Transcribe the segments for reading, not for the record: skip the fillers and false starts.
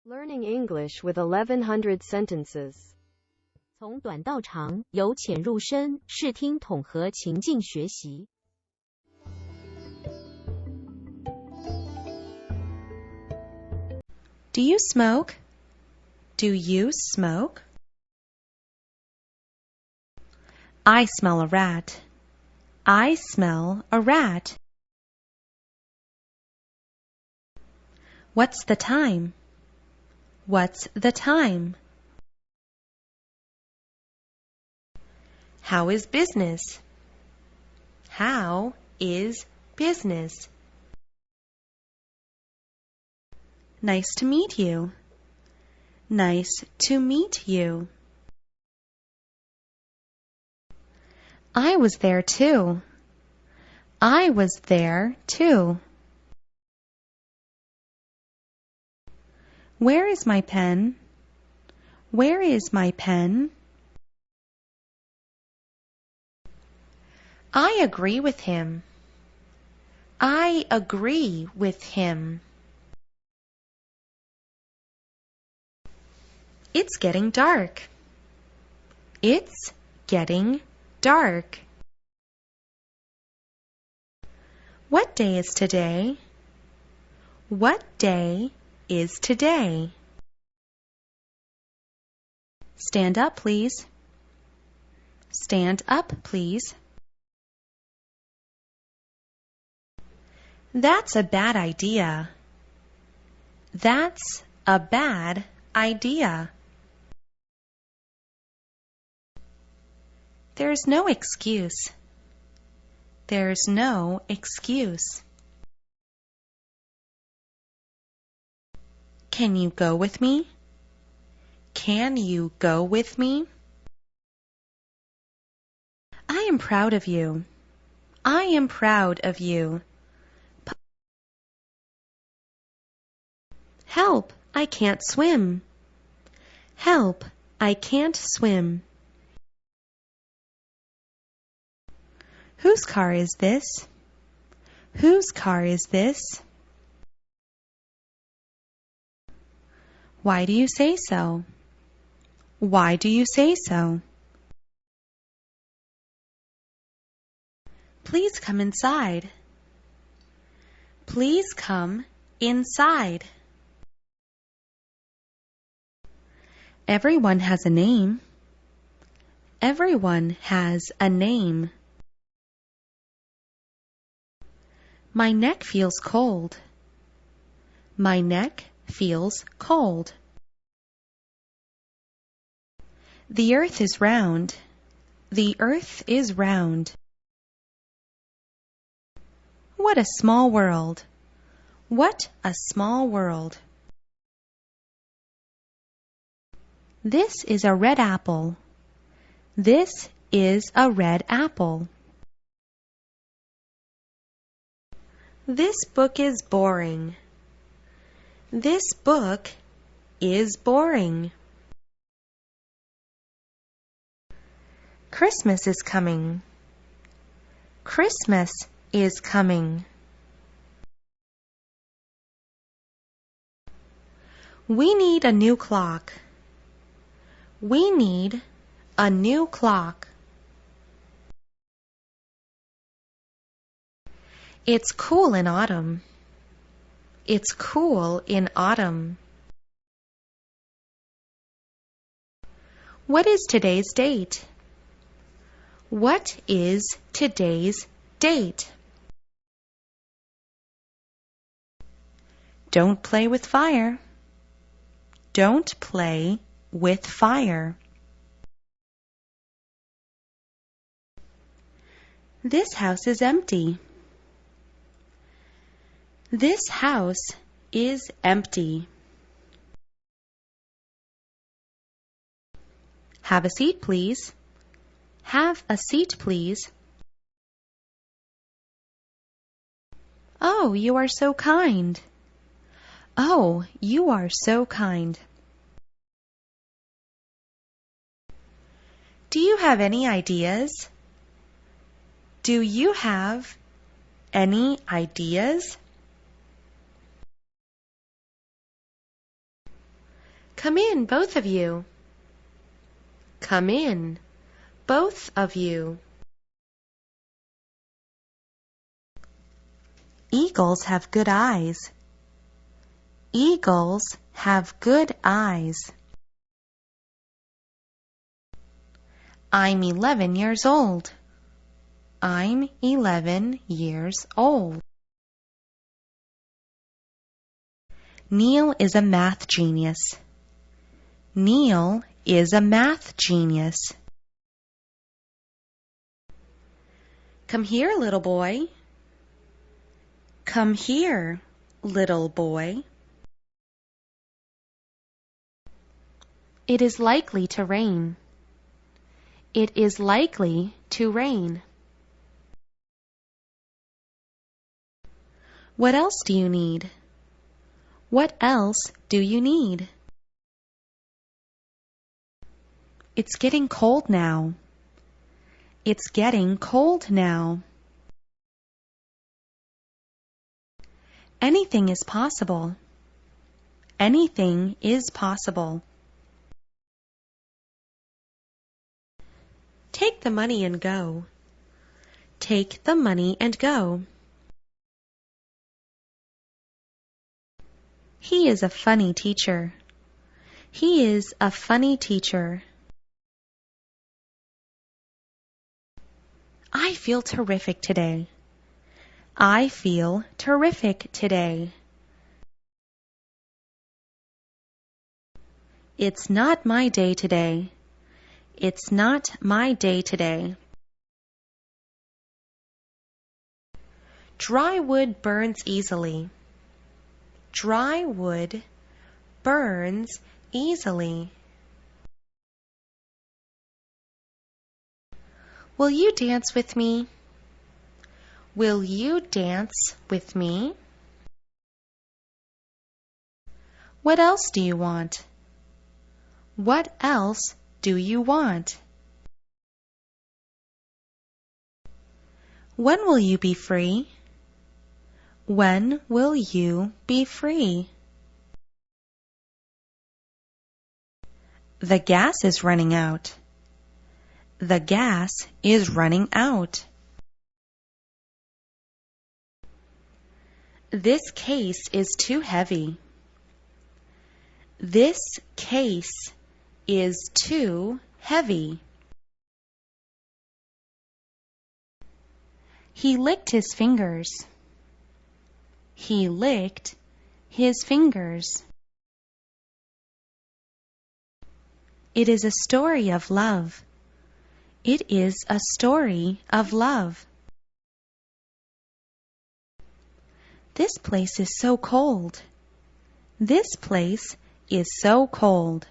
Learning English with 1100 sentences. 从短到长，由浅入深，视听统合情境学习。Do you smoke? Do you smoke? I smell a rat. I smell a rat. What's the time? What's the time? How is business? How is business? Nice to meet you. Nice to meet you. I was there too. I was there too. Where is my pen? Where is my pen? I agree with him. I agree with him. It's getting dark. It's getting dark. What day is today? What day is today? Stand up, please. Stand up, please. That's a bad idea. That's a bad idea. There's no excuse. There's no excuse. Can you go with me? Can you go with me? I am proud of you. I am proud of you. Help, I can't swim. Help, I can't swim. Whose car is this? Whose car is this? Why do you say so? Why do you say so? Please come inside. Please come inside. Everyone has a name. Everyone has a name. My neck feels cold. My neck feels cold. The earth is round. The earth is round. What a small world. What a small world. This is a red apple. This is a red apple. This book is boring. This book is boring. Christmas is coming. Christmas is coming. We need a new clock. We need a new clock. It's cool in autumn. It's cool in autumn. What is today's date? What is today's date? Don't play with fire. Don't play with fire. This house is empty. This house is empty. Have a seat, please. Have a seat, please. Oh, you are so kind. Oh, you are so kind. Do you have any ideas? Do you have any ideas? Come in, both of you. Come in, both of you. Eagles have good eyes. Eagles have good eyes. I'm 11 years old. I'm 11 years old. Neil is a math genius. Neil is a math genius. Come here, little boy. Come here, little boy. It is likely to rain. It is likely to rain. What else do you need? What else do you need? It's getting cold now. It's getting cold now. Anything is possible. Anything is possible. Take the money and go. Take the money and go. He is a funny teacher. He is a funny teacher. I feel terrific today. I feel terrific today. It's not my day today. It's not my day today. Dry wood burns easily. Dry wood burns easily. Will you dance with me? Will you dance with me? What else do you want? What else do you want? When will you be free? When will you be free? The gas is running out. The gas is running out. This case is too heavy. This case is too heavy. He licked his fingers. He licked his fingers. It is a story of love. It is a story of love. This place is so cold. This place is so cold.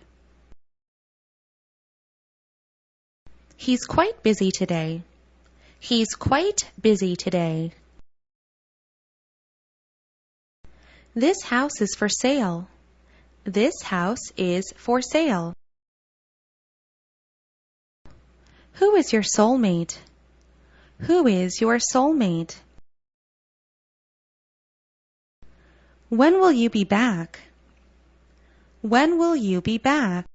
He's quite busy today. He's quite busy today. This house is for sale. This house is for sale. Who is your soulmate? Who is your soulmate? When will you be back? When will you be back?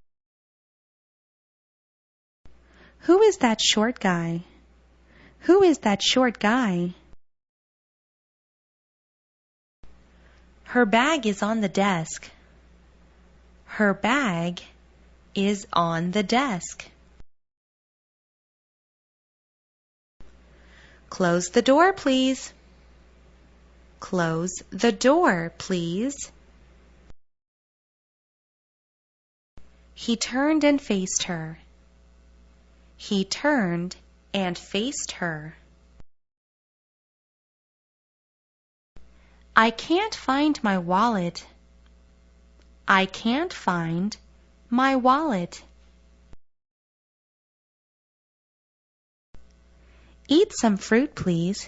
Who is that short guy? Who is that short guy? Her bag is on the desk. Her bag is on the desk. Close the door, please. Close the door, please. He turned and faced her. He turned and faced her. I can't find my wallet. I can't find my wallet. Eat some fruit, please.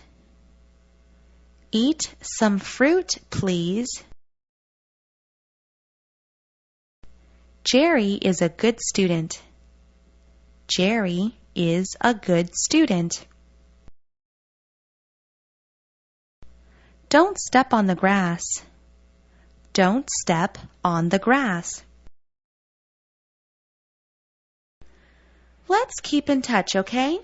Eat some fruit, please. Jerry is a good student. Jerry is a good student. Don't step on the grass. Don't step on the grass. Let's keep in touch, okay?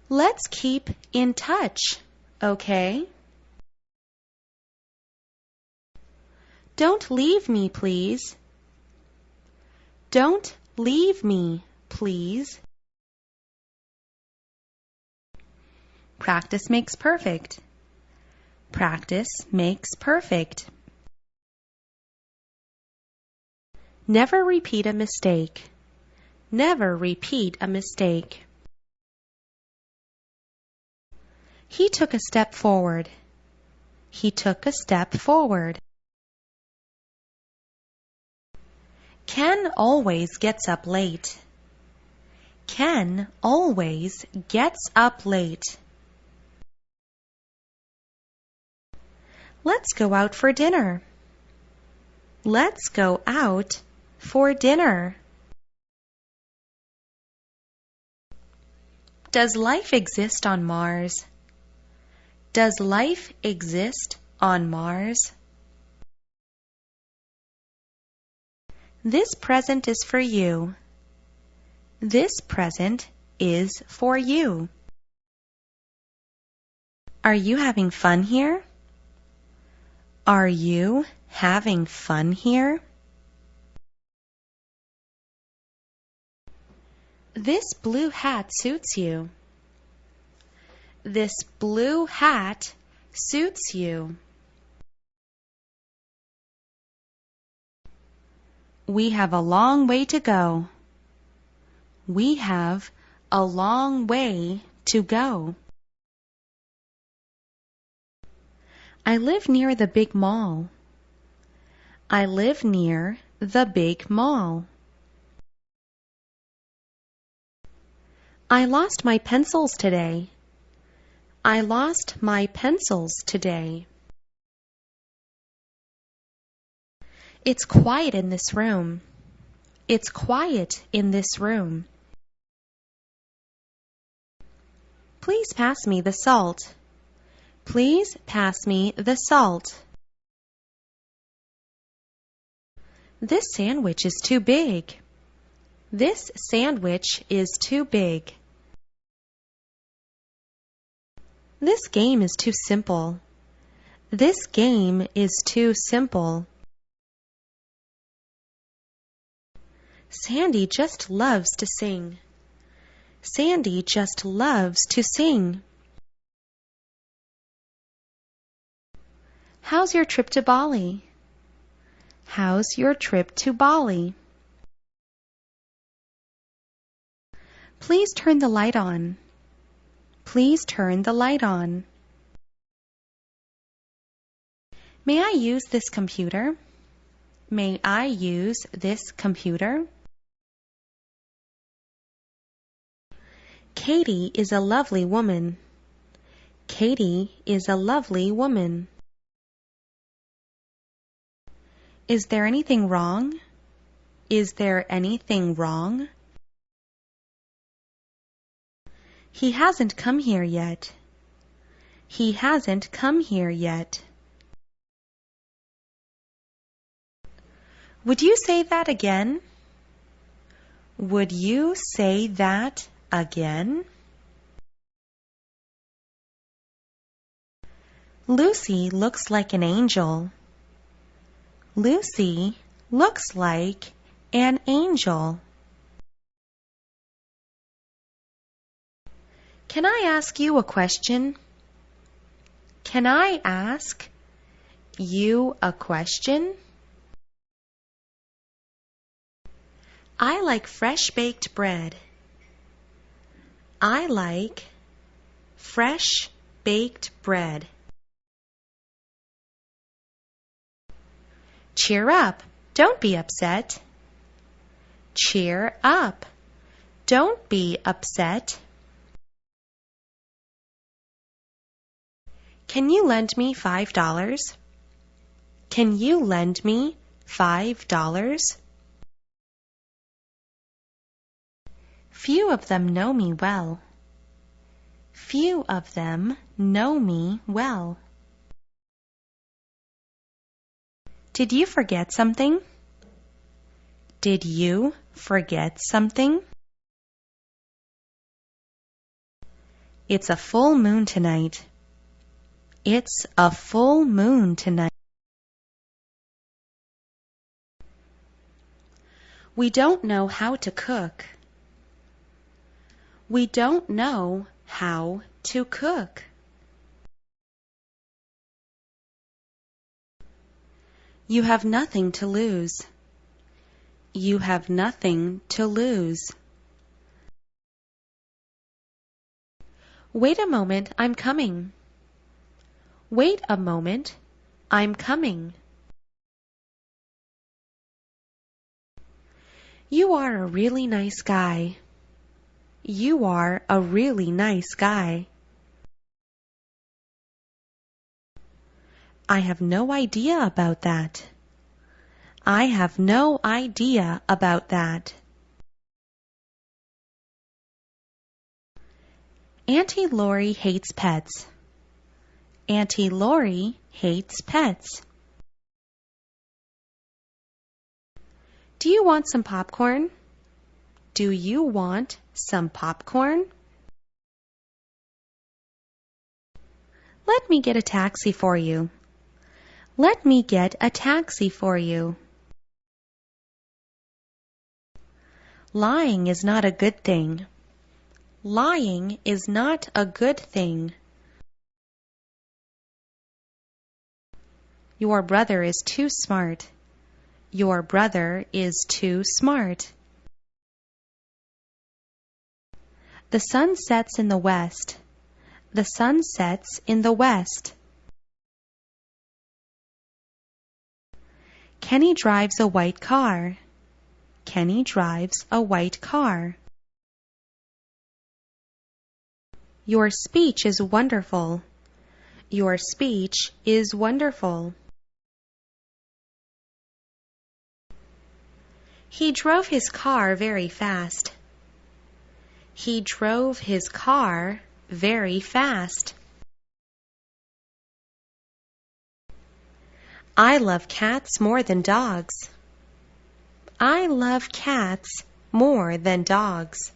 Let's keep in touch, okay? Don't leave me, please. Don't leave me, please. Practice makes perfect. Practice makes perfect. Never repeat a mistake. Never repeat a mistake. He took a step forward. He took a step forward. Ken always gets up late. Ken always gets up late. Let's go out for dinner. Let's go out for dinner. Does life exist on Mars? Does life exist on Mars? This present is for you. This present is for you. Are you having fun here? Are you having fun here? This blue hat suits you. This blue hat suits you. We have a long way to go. We have a long way to go. I live near the big mall. I live near the big mall. I lost my pencils today. I lost my pencils today. It's quiet in this room. It's quiet in this room. Please pass me the salt. Please pass me the salt. This sandwich is too big. This sandwich is too big. This game is too simple. This game is too simple. Sandy just loves to sing. Sandy just loves to sing. How's your trip to Bali? How's your trip to Bali? Please turn the light on. Please turn the light on. May I use this computer? May I use this computer? Katie is a lovely woman. Katie is a lovely woman. Is there anything wrong? Is there anything wrong? He hasn't come here yet. He hasn't come here yet. Would you say that again? Would you say that again? Lucy looks like an angel. Lucy looks like an angel. Can I ask you a question? Can I ask you a question? I like fresh baked bread. I like fresh baked bread. Cheer up. Don't be upset. Cheer up. Don't be upset. Can you lend me $5? Can you lend me $5? Few of them know me well. Few of them know me well. Did you forget something? Did you forget something? It's a full moon tonight. It's a full moon tonight. We don't know how to cook. We don't know how to cook. You have nothing to lose. You have nothing to lose. Wait a moment, I'm coming. Wait a moment, I'm coming. You are a really nice guy. You are a really nice guy. I have no idea about that. I have no idea about that. Auntie Laurie hates pets. Auntie Laurie hates pets. Do you want some popcorn? Do you want some popcorn? Let me get a taxi for you. Let me get a taxi for you. Lying is not a good thing. Lying is not a good thing. Your brother is too smart. Your brother is too smart. The sun sets in the west. The sun sets in the west. Kenny drives a white car. Kenny drives a white car. Your speech is wonderful. Your speech is wonderful. He drove his car very fast. He drove his car very fast. I love cats more than dogs. I love cats more than dogs.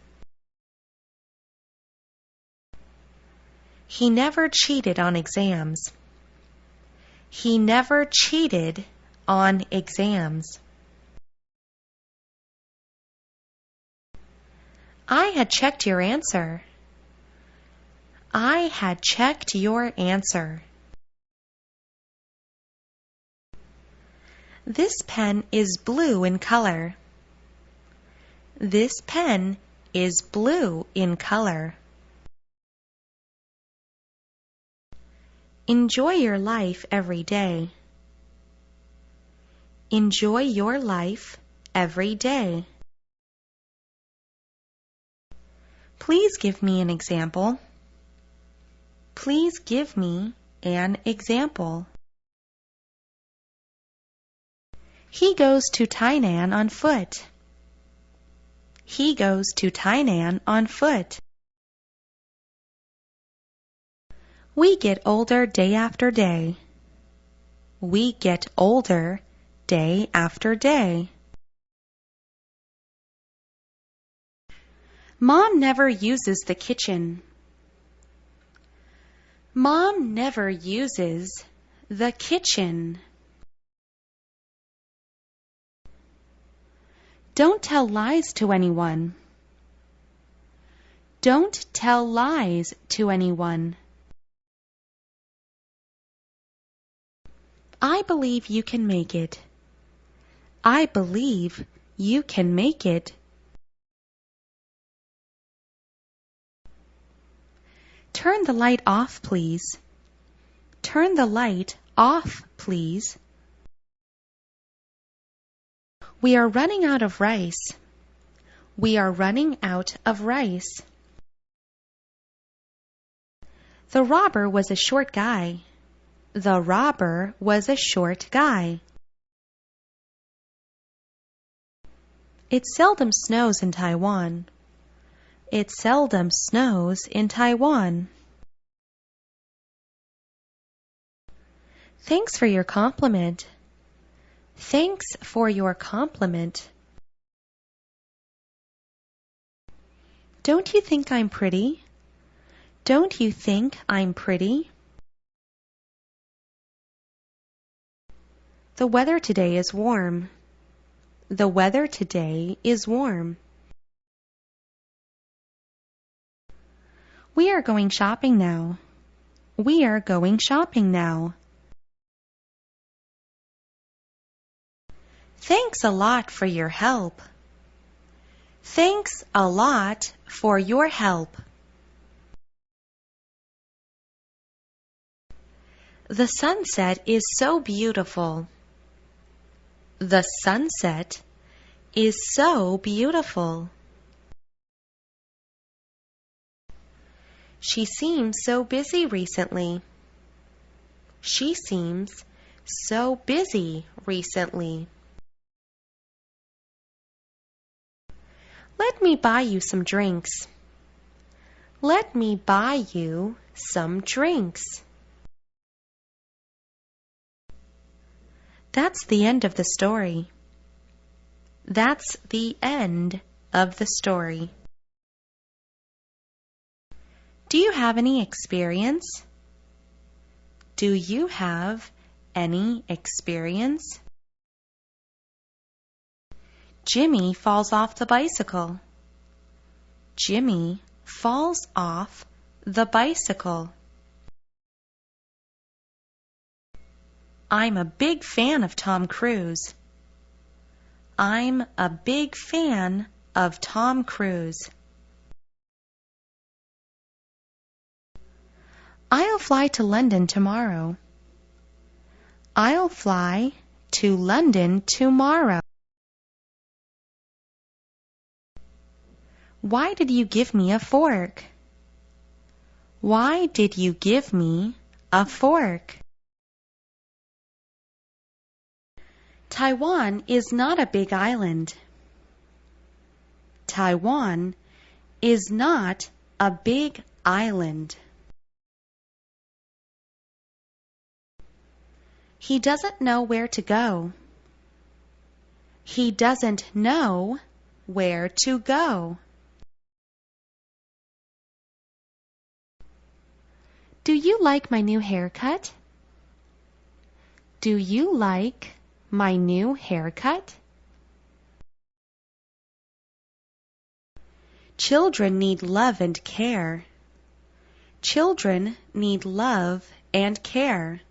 He never cheated on exams. He never cheated on exams. I had checked your answer. I had checked your answer. This pen is blue in color. This pen is blue in color. Enjoy your life every day. Enjoy your life every day. Please give me an example. Please give me an example. He goes to Tainan on foot. He goes to Tainan on foot. We get older day after day. We get older day after day. Mom never uses the kitchen. Mom never uses the kitchen. Don't tell lies to anyone. Don't tell lies to anyone. I believe you can make it. I believe you can make it. Turn the light off, please. Turn the light off, please. We are running out of rice. We are running out of rice. The robber was a short guy. The robber was a short guy. It seldom snows in Taiwan. It seldom snows in Taiwan. Thanks for your compliment. Thanks for your compliment. Don't you think I'm pretty? Don't you think I'm pretty? The weather today is warm. The weather today is warm. We are going shopping now. We are going shopping now. Thanks a lot for your help. Thanks a lot for your help. The sunset is so beautiful. The sunset is so beautiful. She seems so busy recently. She seems so busy recently. Let me buy you some drinks. Let me buy you some drinks. That's the end of the story. That's the end of the story. Do you have any experience? Do you have any experience? Jimmy falls off the bicycle. Jimmy falls off the bicycle. I'm a big fan of Tom Cruise. I'm a big fan of Tom Cruise. I'll fly to London tomorrow. I'll fly to London tomorrow. Why did you give me a fork? Why did you give me a fork? Taiwan is not a big island. Taiwan is not a big island. He doesn't know where to go. He doesn't know where to go. Do you like my new haircut? Do you like my new haircut? Children need love and care. Children need love and care.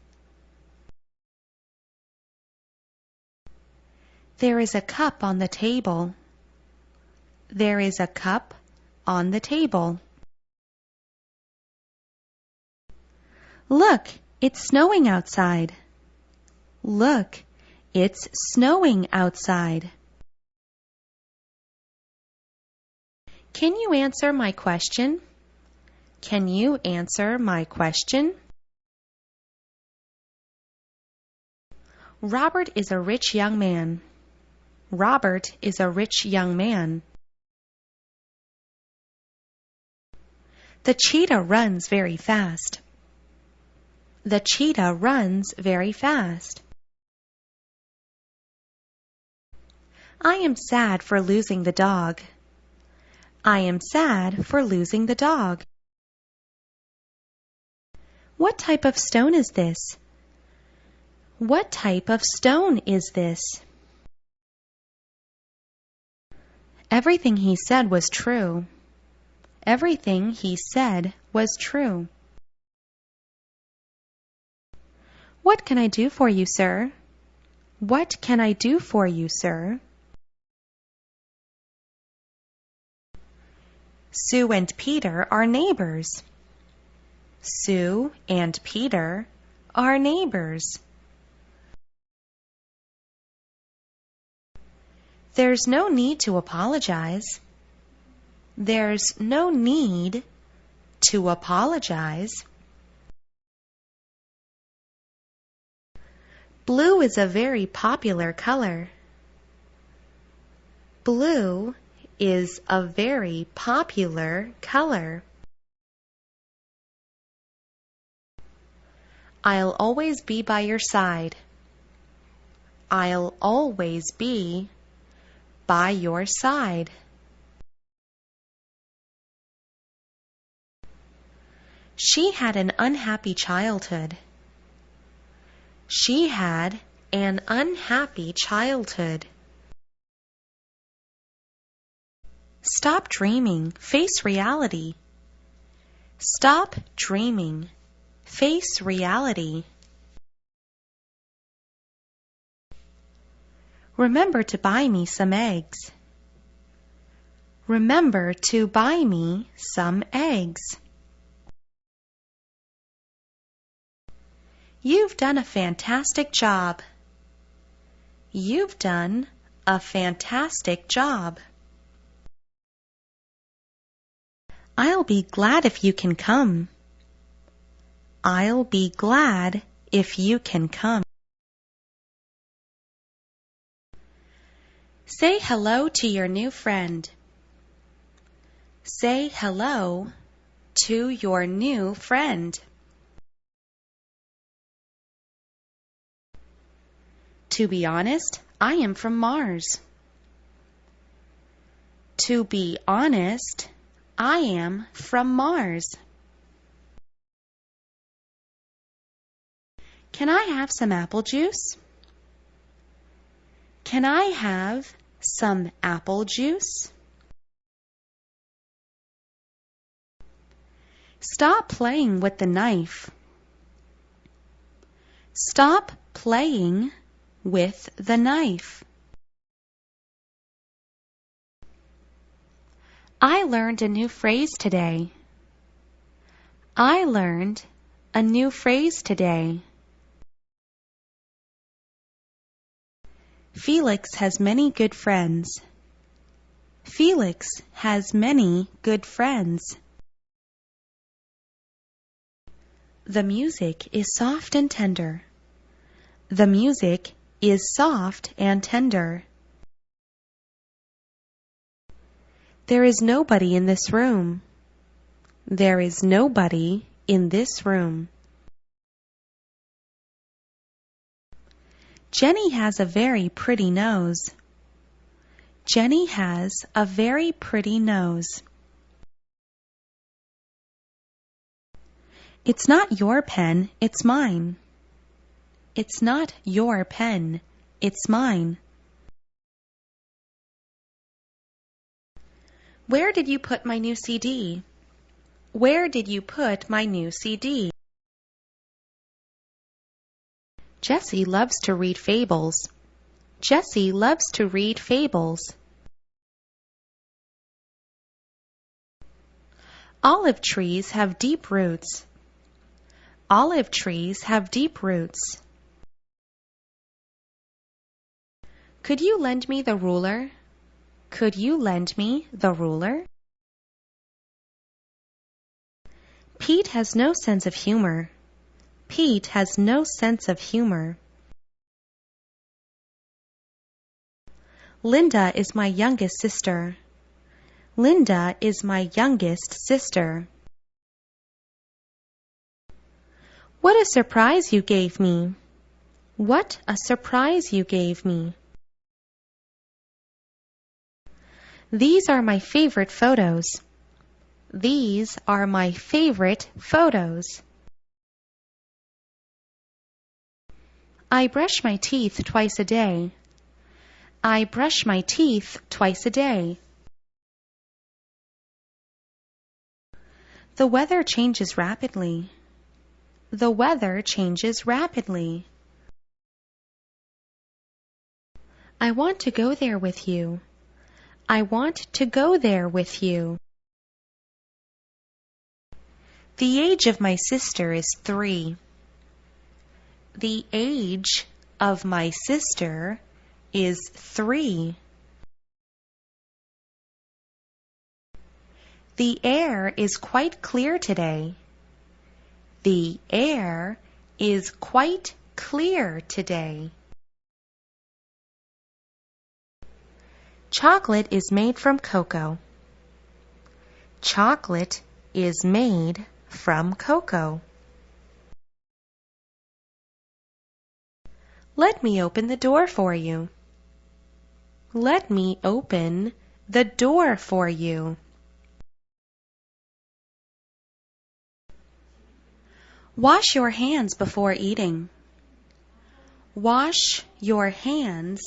There is a cup on the table. There is a cup on the table. Look, it's snowing outside. Look, it's snowing outside. Can you answer my question? Can you answer my question? Robert is a rich young man. Robert is a rich young man. The cheetah runs very fast. The cheetah runs very fast. I am sad for losing the dog. I am sad for losing the dog. What type of stone is this? What type of stone is this? Everything he said was true. Everything he said was true. What can I do for you, sir? What can I do for you, sir? Sue and Peter are neighbors. Sue and Peter are neighbors. There's no need to apologize. There's no need to apologize. Blue is a very popular color. Blue is a very popular color. I'll always be by your side. I'll always be by your side. She had an unhappy childhood. She had an unhappy childhood. Stop dreaming. Face reality. Stop dreaming. Face reality. Remember to buy me some eggs. Remember to buy me some eggs. You've done a fantastic job. You've done a fantastic job. I'll be glad if you can come. I'll be glad if you can come. Say hello to your new friend. Say hello to your new friend. To be honest, I am from Mars. To be honest, I am from Mars. Can I have some apple juice? Can I have some apple juice? Stop playing with the knife. Stop playing with the knife. I learned a new phrase today. I learned a new phrase today. Felix has many good friends. Felix has many good friends. The music is soft and tender. The music is soft and tender. There is nobody in this room. There is nobody in this room. Jenny has a very pretty nose. Jenny has a very pretty nose. It's not your pen, it's mine. It's not your pen, it's mine. Where did you put my new CD? Where did you put my new CD? Jessie loves to read fables. Jessie loves to read fables. Olive trees have deep roots. Olive trees have deep roots. Could you lend me the ruler? Could you lend me the ruler? Pete has no sense of humor. Pete has no sense of humor. Linda is my youngest sister. Linda is my youngest sister. What a surprise you gave me. What a surprise you gave me. These are my favorite photos. These are my favorite photos. I brush my teeth twice a day. I brush my teeth twice a day. The weather changes rapidly. The weather changes rapidly. I want to go there with you. I want to go there with you. The age of my sister is 3. The age of my sister is 3. The air is quite clear today. The air is quite clear today. Chocolate is made from cocoa. Chocolate is made from cocoa. Let me open the door for you. Let me open the door for you. Wash your hands before eating. Wash your hands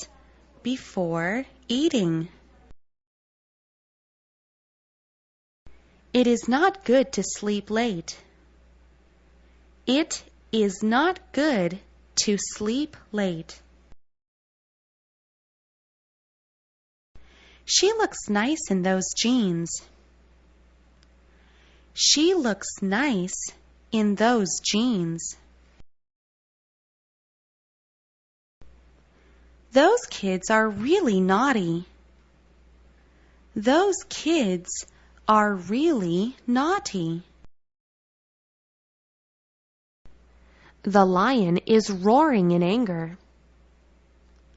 before eating. It is not good to sleep late. It is not good to sleep late. She looks nice in those jeans. She looks nice in those jeans. Those kids are really naughty. Those kids are really naughty. The lion is roaring in anger.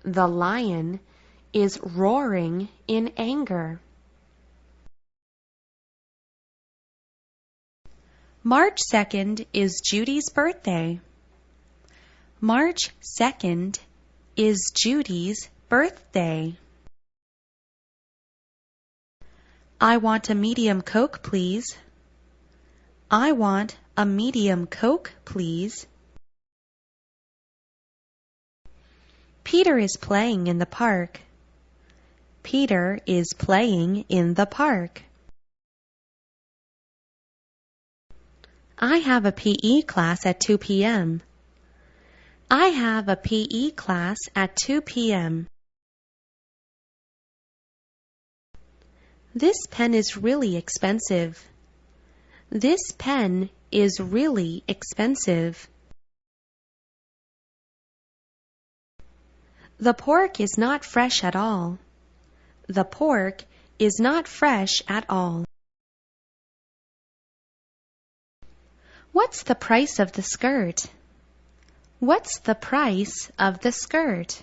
The lion is roaring in anger. March 2nd is Judy's birthday. March 2nd is Judy's birthday. I want a medium Coke, please. I want a medium Coke, please. Peter is playing in the park. Peter is playing in the park. I have a PE class at 2 p.m. I have a PE class at 2 p.m. This pen is really expensive. This pen is really expensive. The pork is not fresh at all. The pork is not fresh at all. What's the price of the skirt? What's the price of the skirt?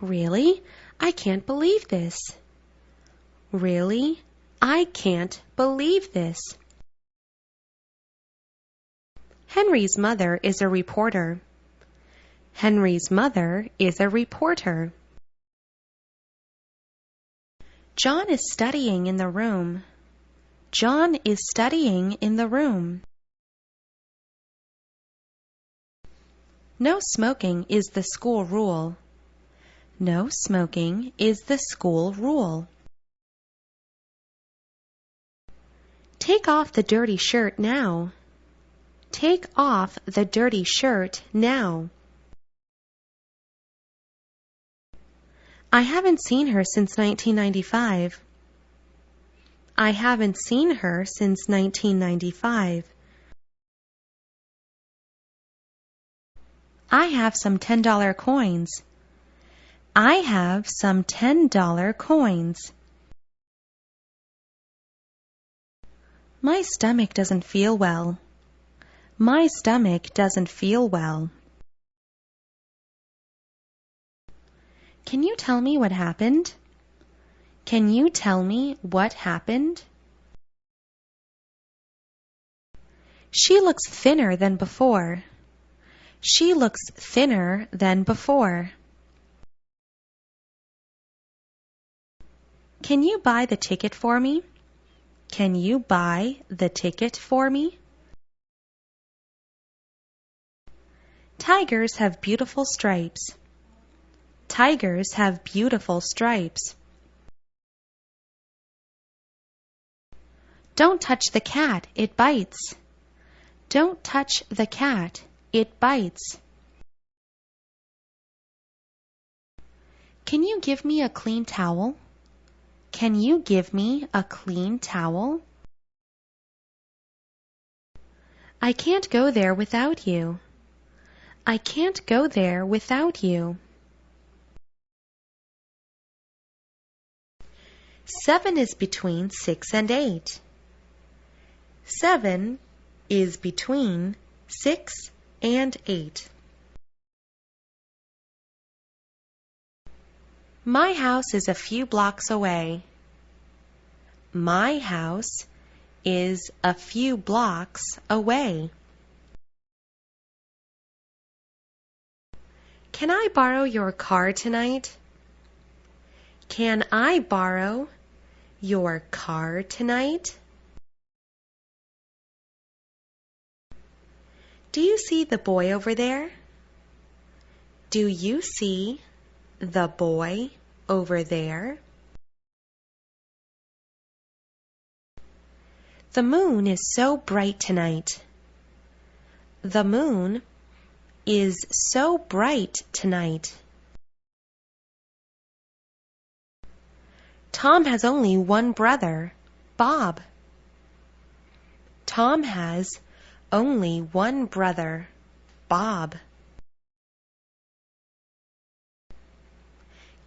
Really? I can't believe this. Really? I can't believe this. Henry's mother is a reporter. Henry's mother is a reporter. John is studying in the room. John is studying in the room. No smoking is the school rule. No smoking is the school rule. Take off the dirty shirt now. Take off the dirty shirt now. I haven't seen her since 1995. I haven't seen her since 1995. I have some $10 coins. I have some $10 coins. My stomach doesn't feel well. My stomach doesn't feel well. Can you tell me what happened? Can you tell me what happened? She looks thinner than before. She looks thinner than before. Can you buy the ticket for me? Can you buy the ticket for me? Tigers have beautiful stripes. Tigers have beautiful stripes. Don't touch the cat, it bites. Don't touch the cat, it bites. Can you give me a clean towel? Can you give me a clean towel? I can't go there without you. I can't go there without you. 7 is between 6 and 8. 7 is between 6 and 8. My house is a few blocks away. My house is a few blocks away. Can I borrow your car tonight? Can I borrow your car tonight? Do you see the boy over there? Do you see the boy over there? The moon is so bright tonight. The moon is so bright tonight. Tom has only one brother, Bob. Tom has only one brother, Bob.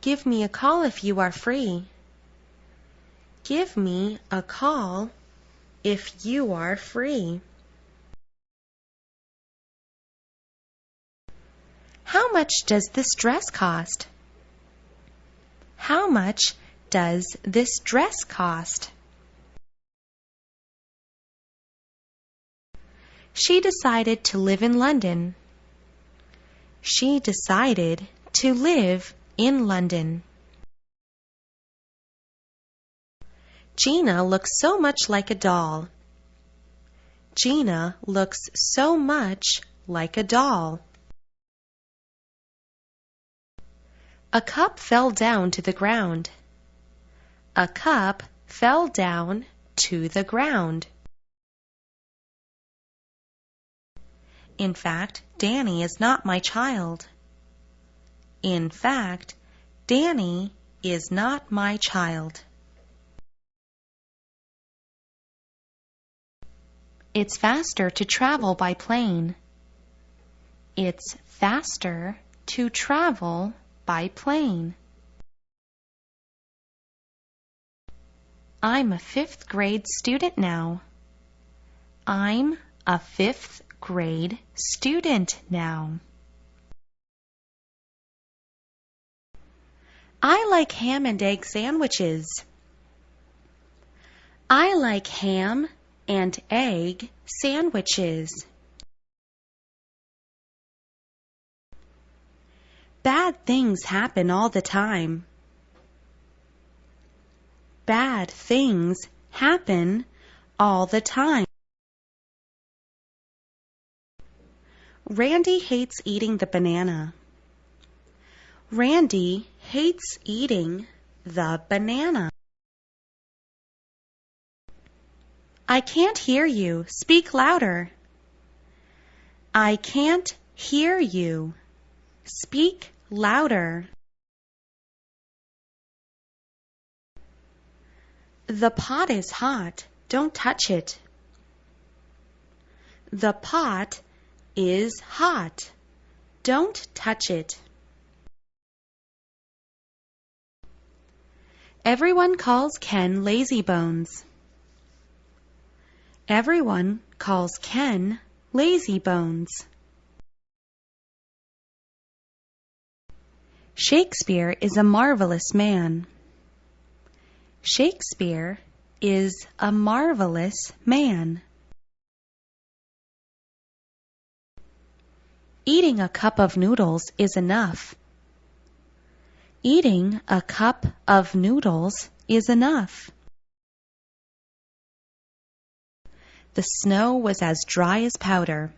Give me a call if you are free. Give me a call if you are free. How much does this dress cost? How much does this dress cost? She decided to live in London. She decided to live in London. Gina looks so much like a doll. Gina looks so much like a doll. A cup fell down to the ground. A cup fell down to the ground. In fact, Danny is not my child. In fact, Danny is not my child. It's faster to travel by plane. It's faster to travel by plane. I'm a 5th grade student now. I'm a 5th grade student now. I like ham and egg sandwiches. I like ham and egg sandwiches. Bad things happen all the time. Bad things happen all the time. Randy hates eating the banana. Randy hates eating the banana. I can't hear you. Speak louder. I can't hear you. Speak louder. The pot is hot. Don't touch it. The pot is hot. Don't touch it. Everyone calls Ken lazybones. Everyone calls Ken lazybones. Shakespeare is a marvelous man. Shakespeare is a marvelous man. Eating a cup of noodles is enough. Eating a cup of noodles is enough. The snow was as dry as powder.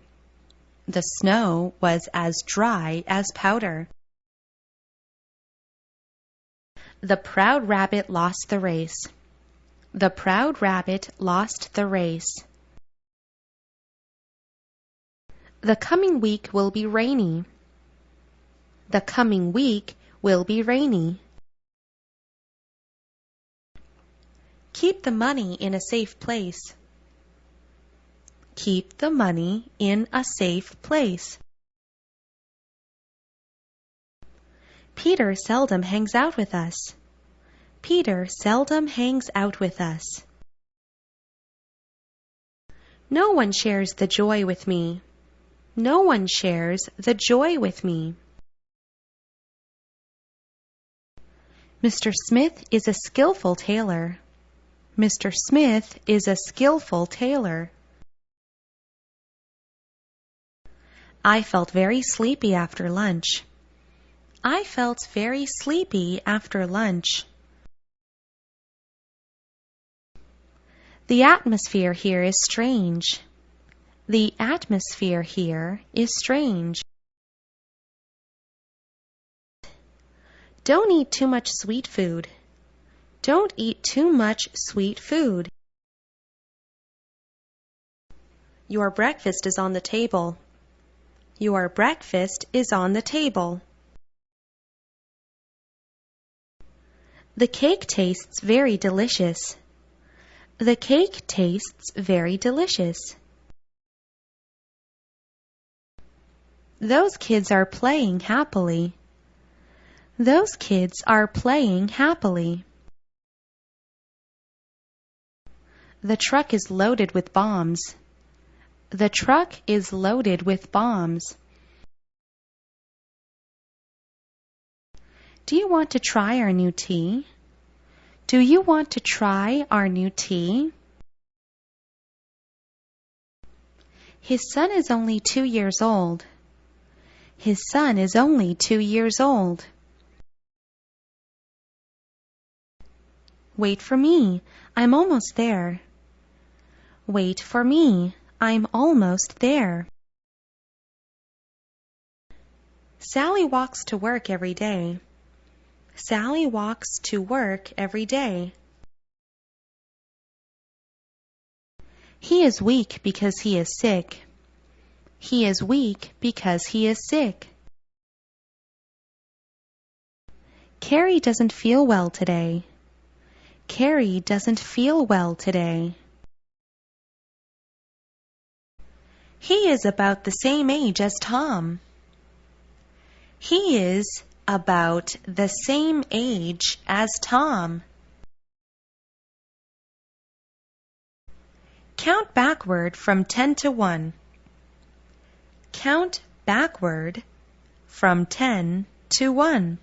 The snow was as dry as powder. The proud rabbit lost the race. The proud rabbit lost the race. The coming week will be rainy. The coming week will be rainy. Keep the money in a safe place. Keep the money in a safe place. Peter seldom hangs out with us. Peter seldom hangs out with us. No one shares the joy with me. No one shares the joy with me. Mr. Smith is a skillful tailor. Mr. Smith is a skillful tailor. I felt very sleepy after lunch. I felt very sleepy after lunch. The atmosphere here is strange. The atmosphere here is strange. Don't eat too much sweet food. Don't eat too much sweet food. Your breakfast is on the table. Your breakfast is on the table. The cake tastes very delicious. The cake tastes very delicious. Those kids are playing happily. Those kids are playing happily. The truck is loaded with bombs. The truck is loaded with bombs. Do you want to try our new tea? Do you want to try our new tea? His son is only 2 years old. His son is only 2 years old. Wait for me. I'm almost there. Wait for me. I'm almost there. Sally walks to work every day. Sally walks to work every day. He is weak because he is sick. He is weak because he is sick. Carrie doesn't feel well today. Carrie doesn't feel well today. He is about the same age as Tom. He is about the same age as Tom. Count backward from 10 to 1. Count backward from 10 to 1.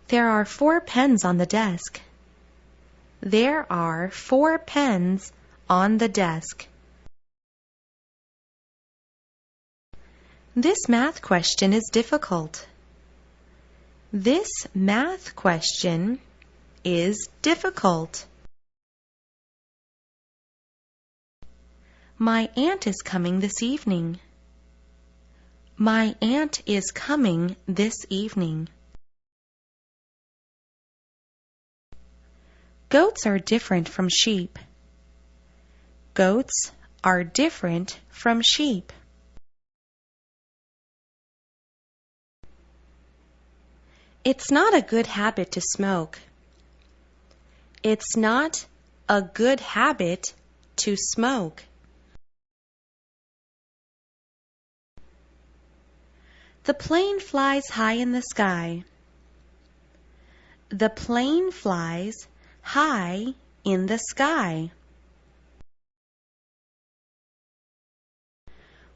There are 4 pens on the desk. There are 4 pens on the desk. This math question is difficult. This math question is difficult. My aunt is coming this evening. My aunt is coming this evening. Goats are different from sheep. Goats are different from sheep. It's not a good habit to smoke. It's not a good habit to smoke. The plane flies high in the sky. The plane flies high in the sky.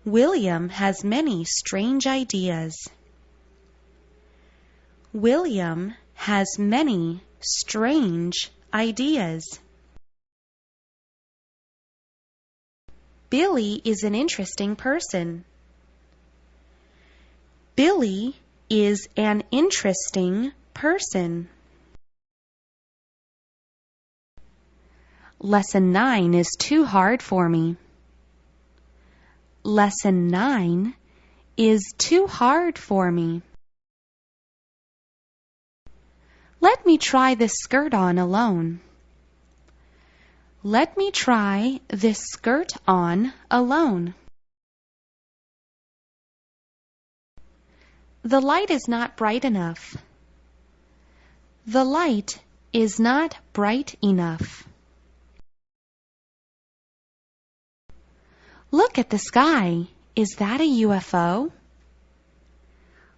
William has many strange ideas. William has many strange ideas. Billy is an interesting person. Billy is an interesting person. Lesson 9 is too hard for me. Lesson 9 is too hard for me. Let me try this skirt on alone. Let me try this skirt on alone. The light is not bright enough. The light is not bright enough. Look at the sky. Is that a UFO?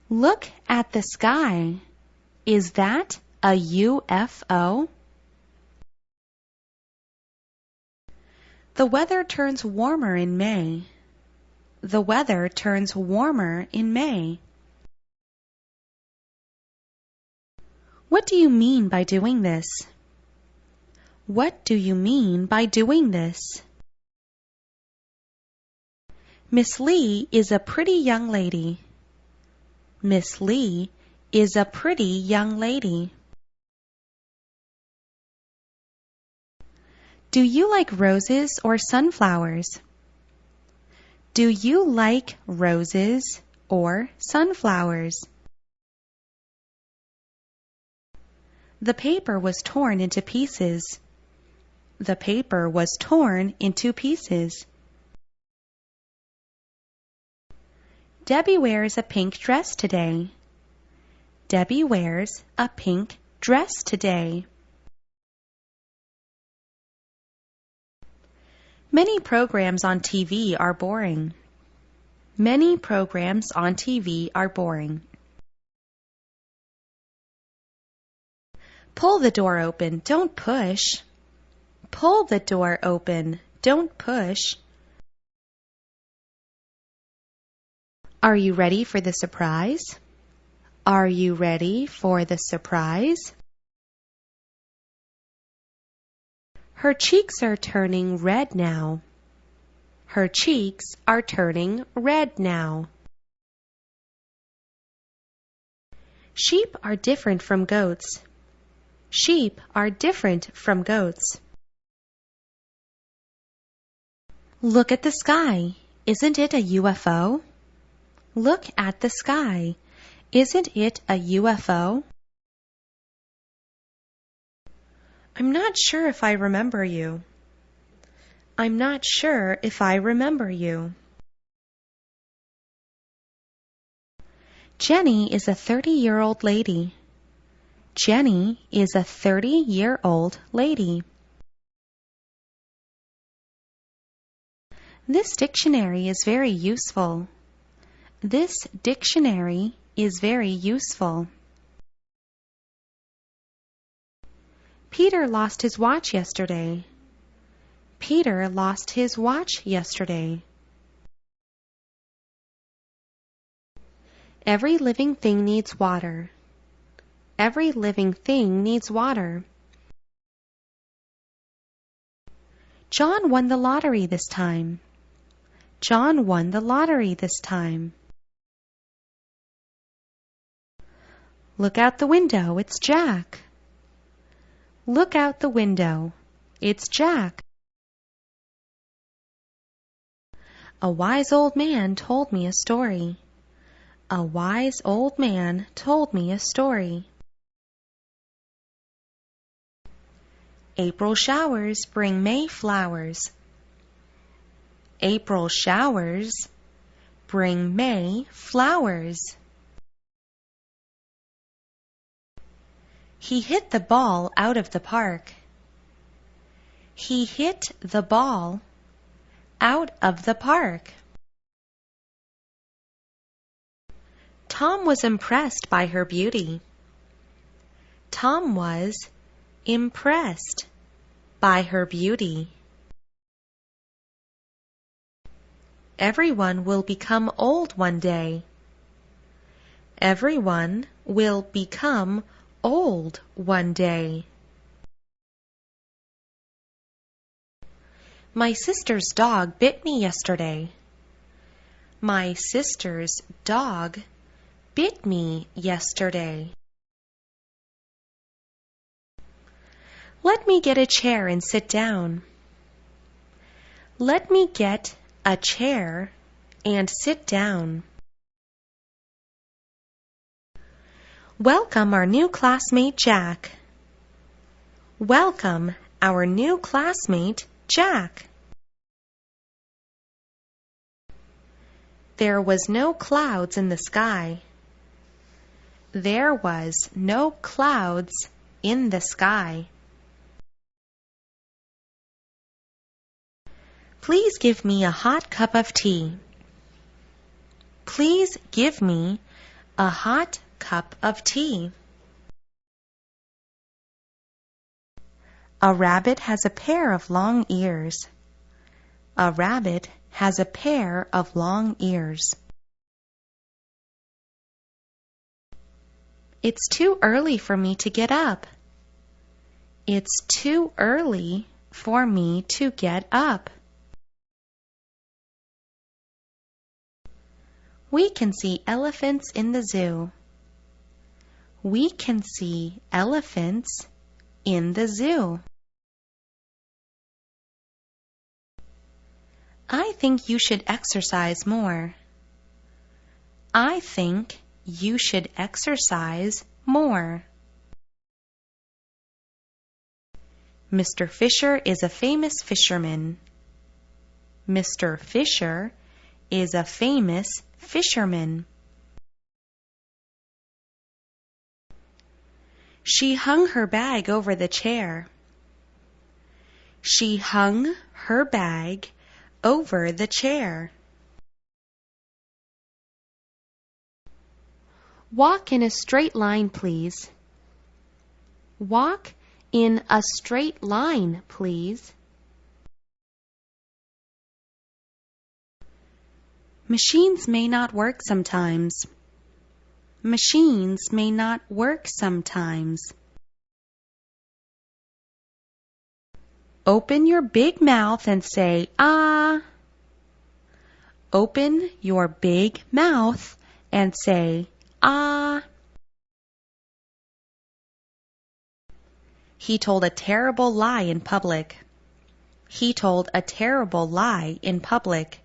Look at the sky. Is that a UFO? The weather turns warmer in May. The weather turns warmer in May. What do you mean by doing this? What do you mean by doing this? Miss Lee is a pretty young lady. Miss Lee is a pretty young lady. Do you like roses or sunflowers? Do you like roses or sunflowers? The paper was torn into pieces. The paper was torn into pieces. Debbie wears a pink dress today. Debbie wears a pink dress today. Many programs on TV are boring. Many programs on TV are boring. Pull the door open, don't push. Pull the door open, don't push. Are you ready for the surprise? Are you ready for the surprise? Her cheeks are turning red now. Her cheeks are turning red now. Sheep are different from goats. Sheep are different from goats. Look at the sky. Isn't it a UFO? Look at the sky. Isn't it a UFO? I'm not sure if I remember you. I'm not sure if I remember you. Jenny is a 30-year-old lady. Jenny is a 30-year-old lady. This dictionary is very useful. This dictionary is very useful. Peter lost his watch yesterday. Peter lost his watch yesterday. Every living thing needs water. Every living thing needs water. John won the lottery this time. John won the lottery this time. Look out the window, it's Jack. Look out the window, it's Jack. A wise old man told me a story. A wise old man told me a story. April showers bring May flowers. April showers bring May flowers. He hit the ball out of the park. He hit the ball out of the park. Tom was impressed by her beauty. Tom was impressed by her beauty. Everyone will become old one day. Everyone will become old one day. My sister's dog bit me yesterday. My sister's dog bit me yesterday. Let me get a chair and sit down. Let me get a chair and sit down. Welcome our new classmate Jack. Welcome our new classmate Jack. There was no clouds in the sky. There was no clouds in the sky. Please give me a hot cup of tea. Please give me a hot cup of tea. A rabbit has a pair of long ears. A rabbit has a pair of long ears. It's too early for me to get up. It's too early for me to get up. We can see elephants in the zoo. We can see elephants in the zoo. I think you should exercise more. I think you should exercise more. Mr. Fisher is a famous fisherman. Mr. Fisher is a famous fisherman. She hung her bag over the chair. She hung her bag over the chair. Walk in a straight line, please. Walk in a straight line, please. Machines may not work sometimes. Machines may not work sometimes. Open your big mouth and say, ah. Open your big mouth and say, ah. He told a terrible lie in public. He told a terrible lie in public.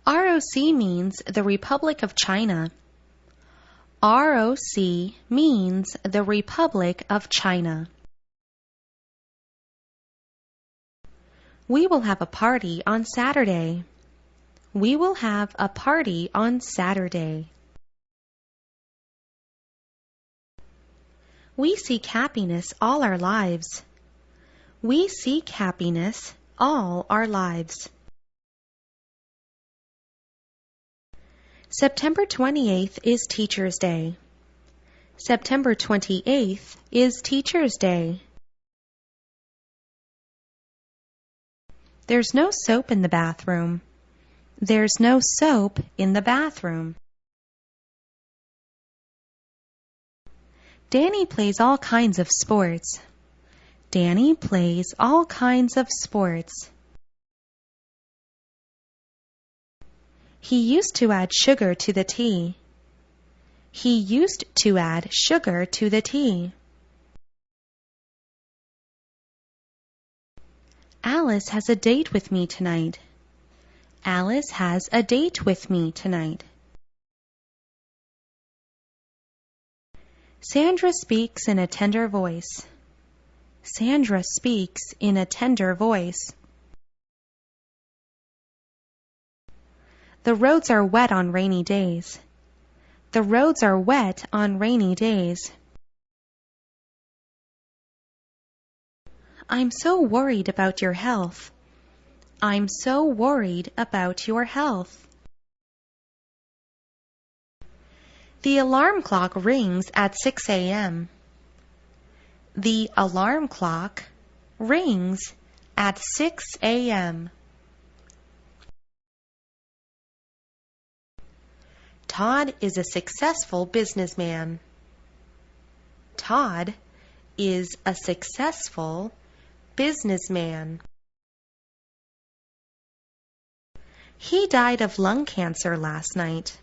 ROC means the Republic of China. ROC means the Republic of China. We will have a party on Saturday. We will have a party on Saturday. We seek happiness all our lives. We seek happiness all our lives. September 28th is Teacher's Day. September 28th is Teacher's Day. There's no soap in the bathroom. There's no soap in the bathroom. Danny plays all kinds of sports. Danny plays all kinds of sports. He used to add sugar to the tea. He used to add sugar to the tea. Alice has a date with me tonight. Alice has a date with me tonight. Sandra speaks in a tender voice. Sandra speaks in a tender voice. The roads are wet on rainy days. The roads are wet on rainy days. I'm so worried about your health. I'm so worried about your health. The alarm clock rings at 6 a.m. The alarm clock rings at 6 a.m. Todd is a successful businessman. Todd is a successful businessman. He died of lung cancer last night.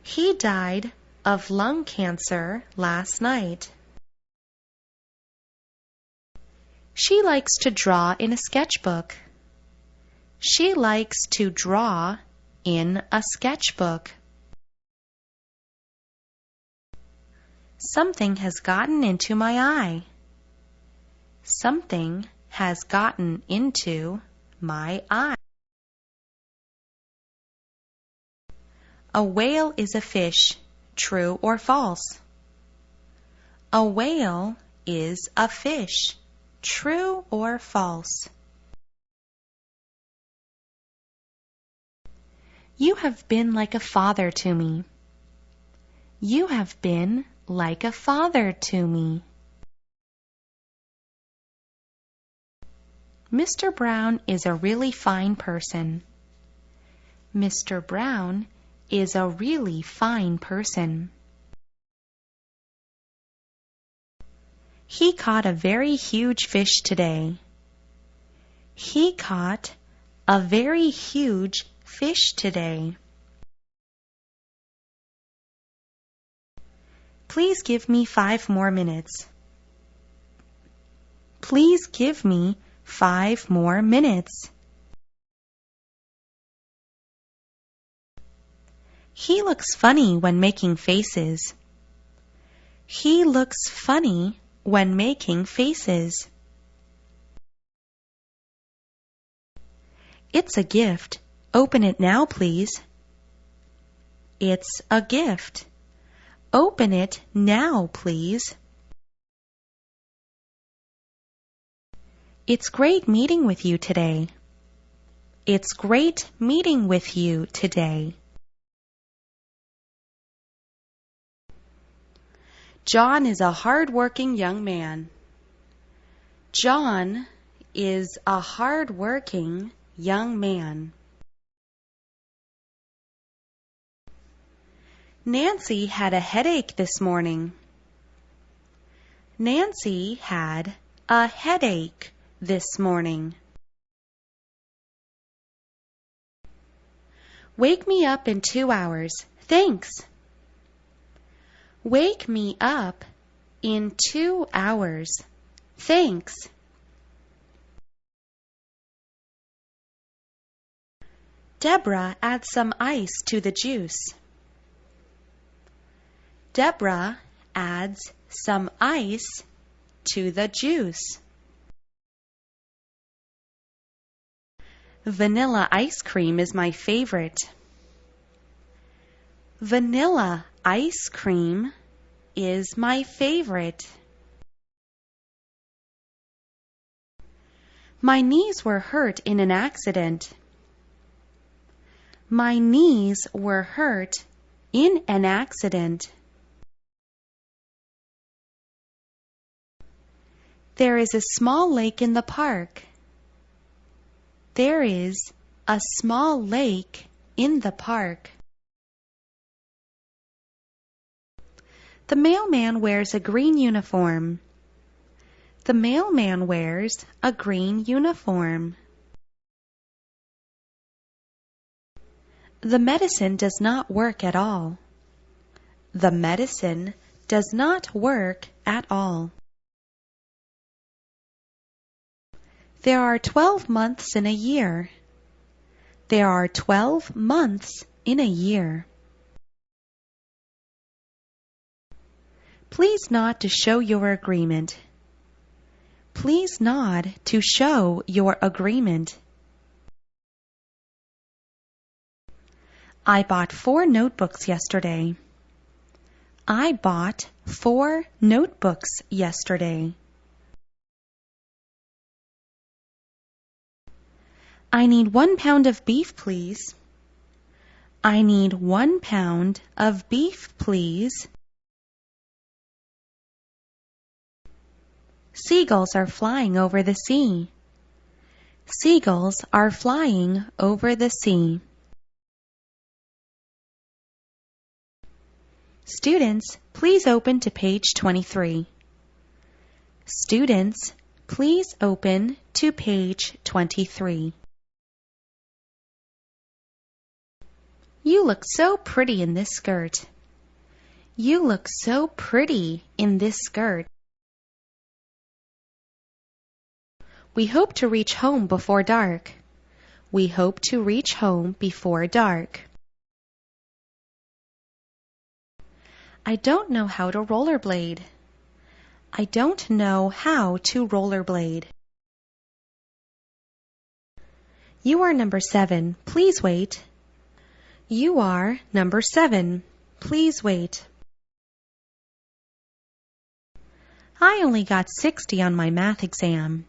He died of lung cancer last night. She likes to draw in a sketchbook. She likes to draw in a sketchbook. Something has gotten into my eye. Something has gotten into my eye. A whale is a fish, true or false? A whale is a fish, true or false? You have been like a father to me. You have been like a father to me. Mr. Brown is a really fine person. Mr. Brown is a really fine person. He caught a very huge fish today. He caught a very huge fish today. Please give me 5 more minutes. Please give me 5 more minutes. He looks funny when making faces. He looks funny when making faces. It's a gift. Open it now, please. It's a gift. Open it now, please. It's great meeting with you today. It's great meeting with you today. John is a hard-working young man. John is a hard-working young man. Nancy had a headache this morning. Nancy had a headache this morning. Wake me up in 2 hours. Thanks. Wake me up in 2 hours. Thanks. Deborah adds some ice to the juice. Deborah adds some ice to the juice. Vanilla ice cream is my favorite. Vanilla ice cream is my favorite. My knees were hurt in an accident. My knees were hurt in an accident. There is a small lake in the park. There is a small lake in the park. The mailman wears a green uniform. The mailman wears a green uniform. The medicine does not work at all. The medicine does not work at all. There are 12 months in a year. There are 12 months in a year. Please nod to show your agreement. Please nod to show your agreement. I bought 4 notebooks yesterday. I bought 4 notebooks yesterday. I need 1 pound of beef, please. I need 1 pound of beef, please. Seagulls are flying over the sea. Seagulls are flying over the sea. Students, please open to page 23. Students, please open to page 23. You look so pretty in this skirt. You look so pretty in this skirt. We hope to reach home before dark. We hope to reach home before dark. I don't know how to rollerblade. I don't know how to rollerblade. You are number 7. Please wait. You are number 7. Please wait. I only got 60 on my math exam.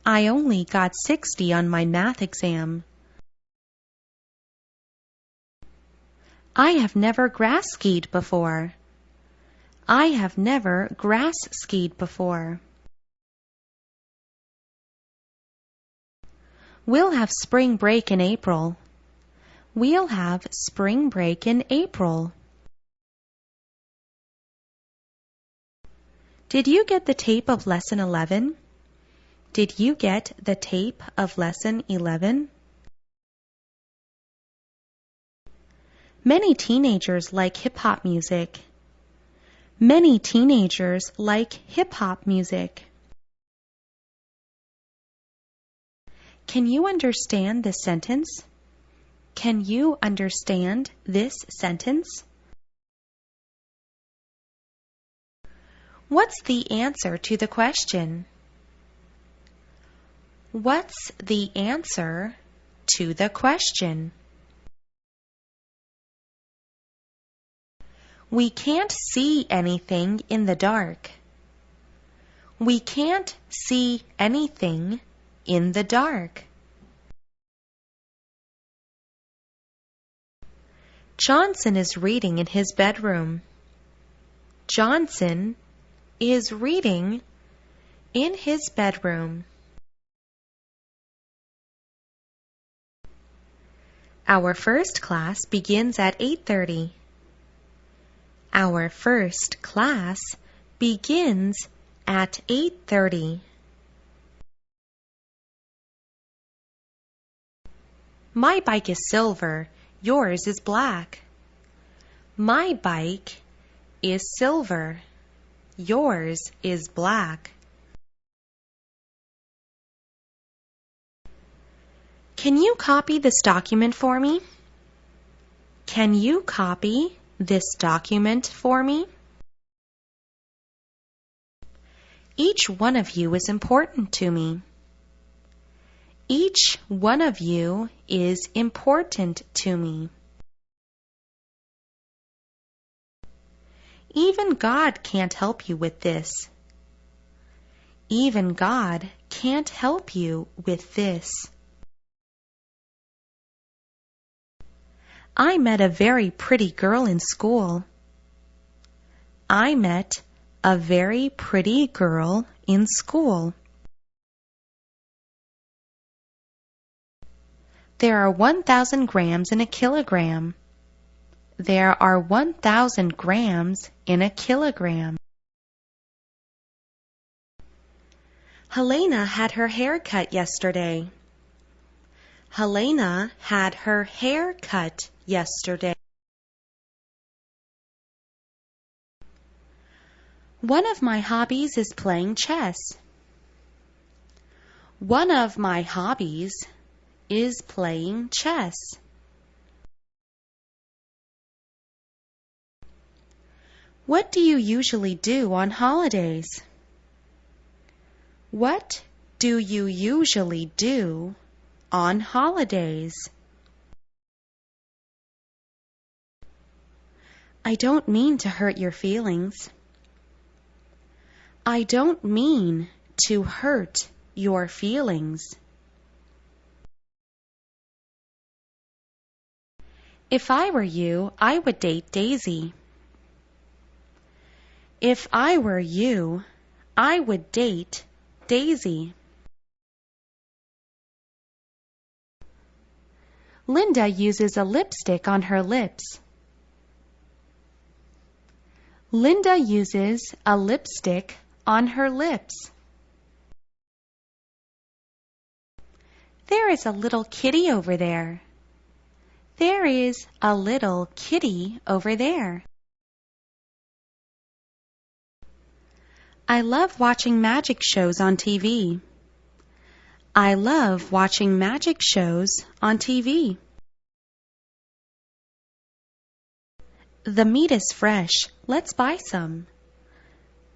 I only got 60 on my math exam. I have never grass skied before. I have never grass skied before. We'll have spring break in April. We'll have spring break in April. Did you get the tape of lesson 11? Did you get the tape of lesson 11? Many teenagers like hip-hop music. Many teenagers like hip-hop music. Can you understand this sentence? Can you understand this sentence? What's the answer to the question? What's the answer to the question? We can't see anything in the dark. We can't see anything in the dark. Johnson is reading in his bedroom. Johnson is reading in his bedroom. Our first class begins at 8:30. Our first class begins at 8:30. My bike is silver. Yours is black. My bike is silver. Yours is black. Can you copy this document for me? Can you copy this document for me? Each one of you is important to me. Each one of you is important to me. Even God can't help you with this. Even God can't help you with this. I met a very pretty girl in school. I met a very pretty girl in school. There are 1,000 grams in a kilogram. There are 1,000 grams in a kilogram. Helena had her hair cut yesterday. Helena had her hair cut yesterday. One of my hobbies is playing chess. One of my hobbies is playing chess. What do you usually do on holidays? What do you usually do on holidays? I don't mean to hurt your feelings. I don't mean to hurt your feelings. If I were you, I would date Daisy. If I were you, I would date Daisy. Linda uses a lipstick on her lips. Linda uses a lipstick on her lips. There is a little kitty over there. There is a little kitty over there. I love watching magic shows on TV. I love watching magic shows on TV. The meat is fresh. Let's buy some.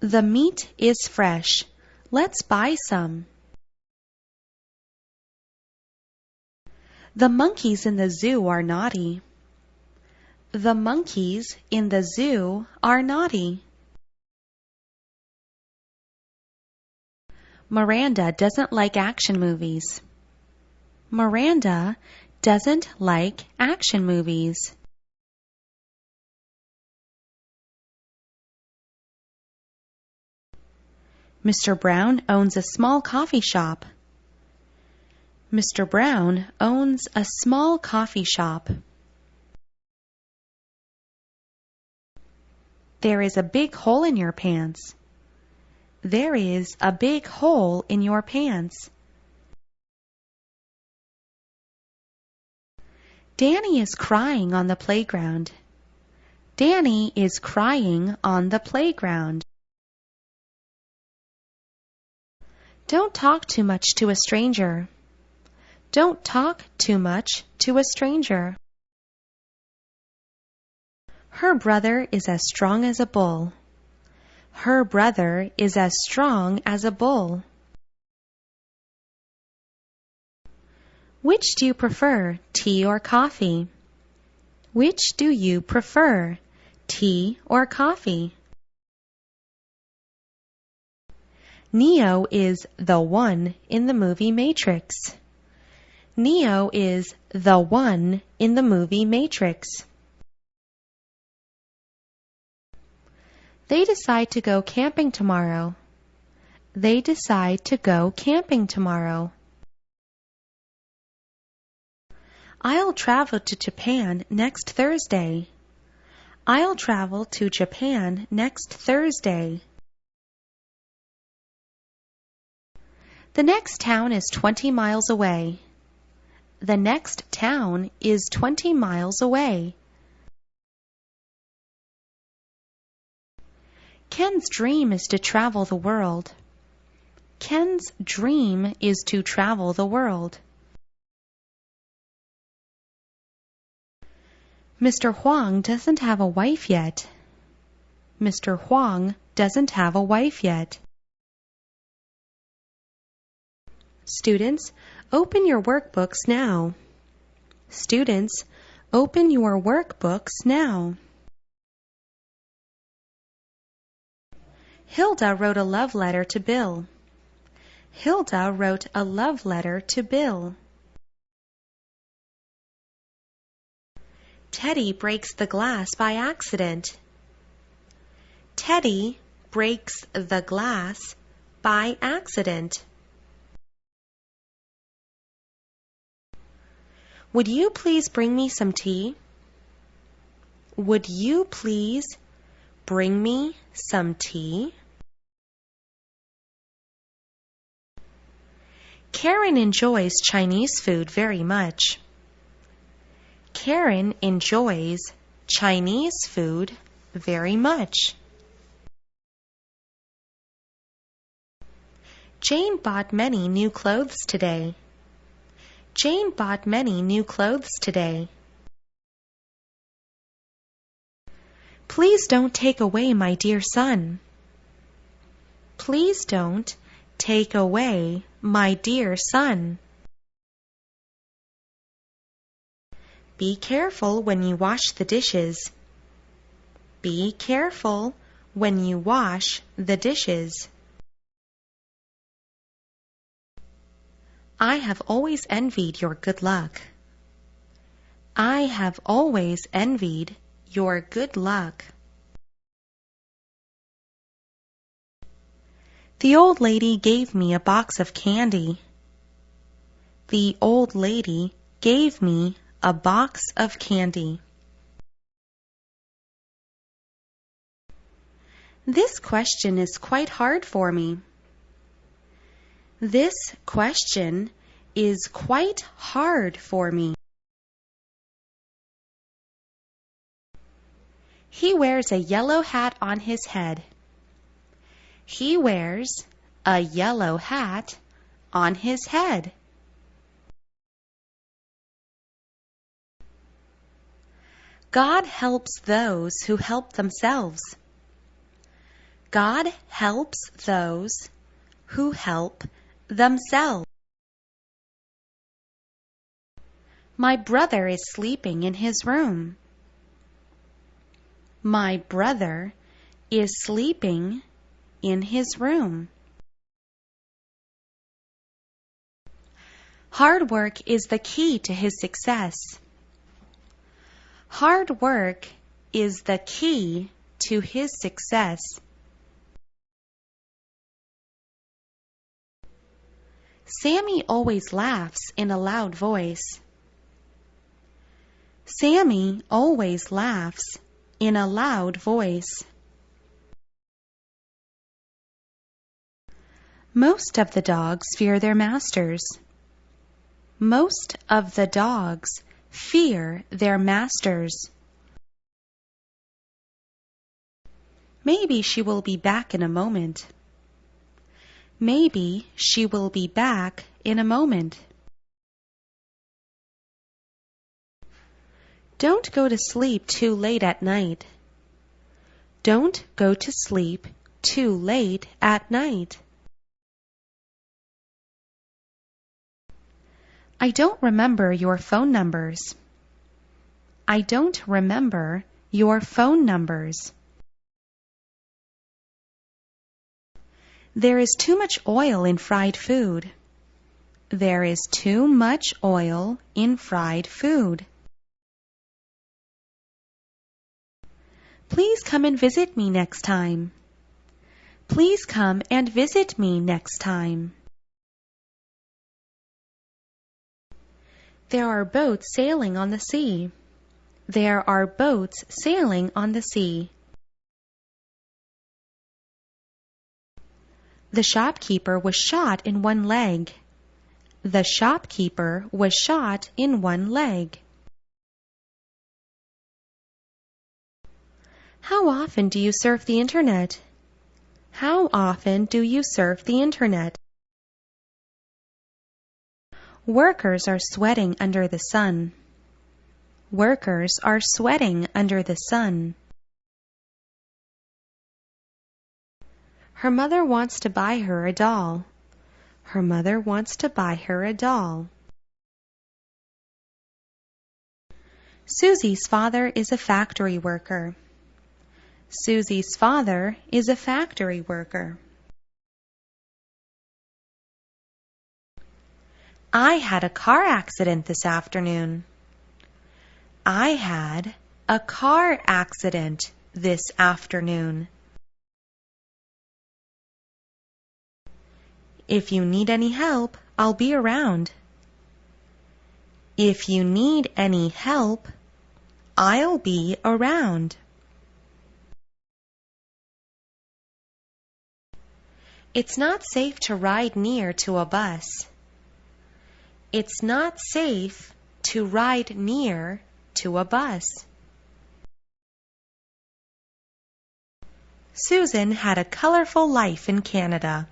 The meat is fresh. Let's buy some. The monkeys in the zoo are naughty. The monkeys in the zoo are naughty. Miranda doesn't like action movies. Miranda doesn't like action movies. Mr. Brown owns a small coffee shop. Mr. Brown owns a small coffee shop. There is a big hole in your pants. There is a big hole in your pants. Danny is crying on the playground. Danny is crying on the playground. Don't talk too much to a stranger. Don't talk too much to a stranger. Her brother is as strong as a bull. Her brother is as strong as a bull. Which do you prefer, tea or coffee? Which do you prefer, tea or coffee? Neo is the one in the movie Matrix. Neo is the one in the movie Matrix. They decide to go camping tomorrow. They decide to go camping tomorrow. I'll travel to Japan next Thursday. I'll travel to Japan next Thursday. The next town is 20 miles away. The next town is 20 miles away. Ken's dream is to travel the world. Ken's dream is to travel the world. Mr. Huang doesn't have a wife yet. Mr. Huang doesn't have a wife yet. Students, open your workbooks now. Students, open your workbooks now. Hilda wrote a love letter to Bill. Hilda wrote a love letter to Bill. Teddy breaks the glass by accident. Teddy breaks the glass by accident. Would you please bring me some tea? Would you please bring me some tea? Karen enjoys Chinese food very much. Karen enjoys Chinese food very much. Jane bought many new clothes today. Jane bought many new clothes today. Please don't take away my dear son. Please don't take away my dear son. Be careful when you wash the dishes. Be careful when you wash the dishes. I have always envied your good luck. I have always envied your good luck. The old lady gave me a box of candy. The old lady gave me a box of candy. This question is quite hard for me. This question is quite hard for me. He wears a yellow hat on his head. He wears a yellow hat on his head. God helps those who help themselves. God helps those who help themselves. My brother is sleeping in his room. My brother is sleeping in his room. Hard work is the key to his success. Hard work is the key to his success. Sammy always laughs in a loud voice. Sammy always laughs in a loud voice. Most of the dogs fear their masters. Most of the dogs fear their masters. Maybe she will be back in a moment. Maybe she will be back in a moment. Don't go to sleep too late at night. Don't go to sleep too late at night. I don't remember your phone numbers. I don't remember your phone numbers. There is too much oil in fried food. There is too much oil in fried food. Please come and visit me next time. Please come and visit me next time. There are boats sailing on the sea. There are boats sailing on the sea. The shopkeeper was shot in one leg. The shopkeeper was shot in one leg. How often do you surf the internet? How often do you surf the internet? Workers are sweating under the sun. Workers are sweating under the sun. Her mother wants to buy her a doll. Her mother wants to buy her a doll. Susie's father is a factory worker. Susie's father is a factory worker. I had a car accident this afternoon. I had a car accident this afternoon. If you need any help, I'll be around. If you need any help, I'll be around. It's not safe to ride near to a bus. It's not safe to ride near to a bus. Susan had a colorful life in Canada.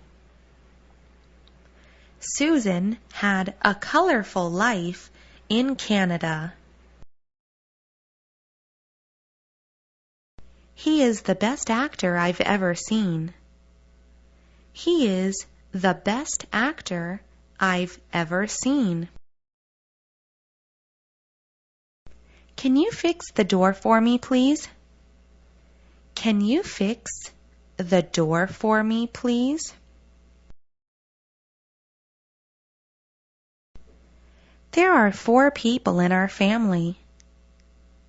Susan had a colorful life in Canada. He is the best actor I've ever seen. He is the best actor I've ever seen. Can you fix the door for me, please? Can you fix the door for me, please? There are 4 people in our family.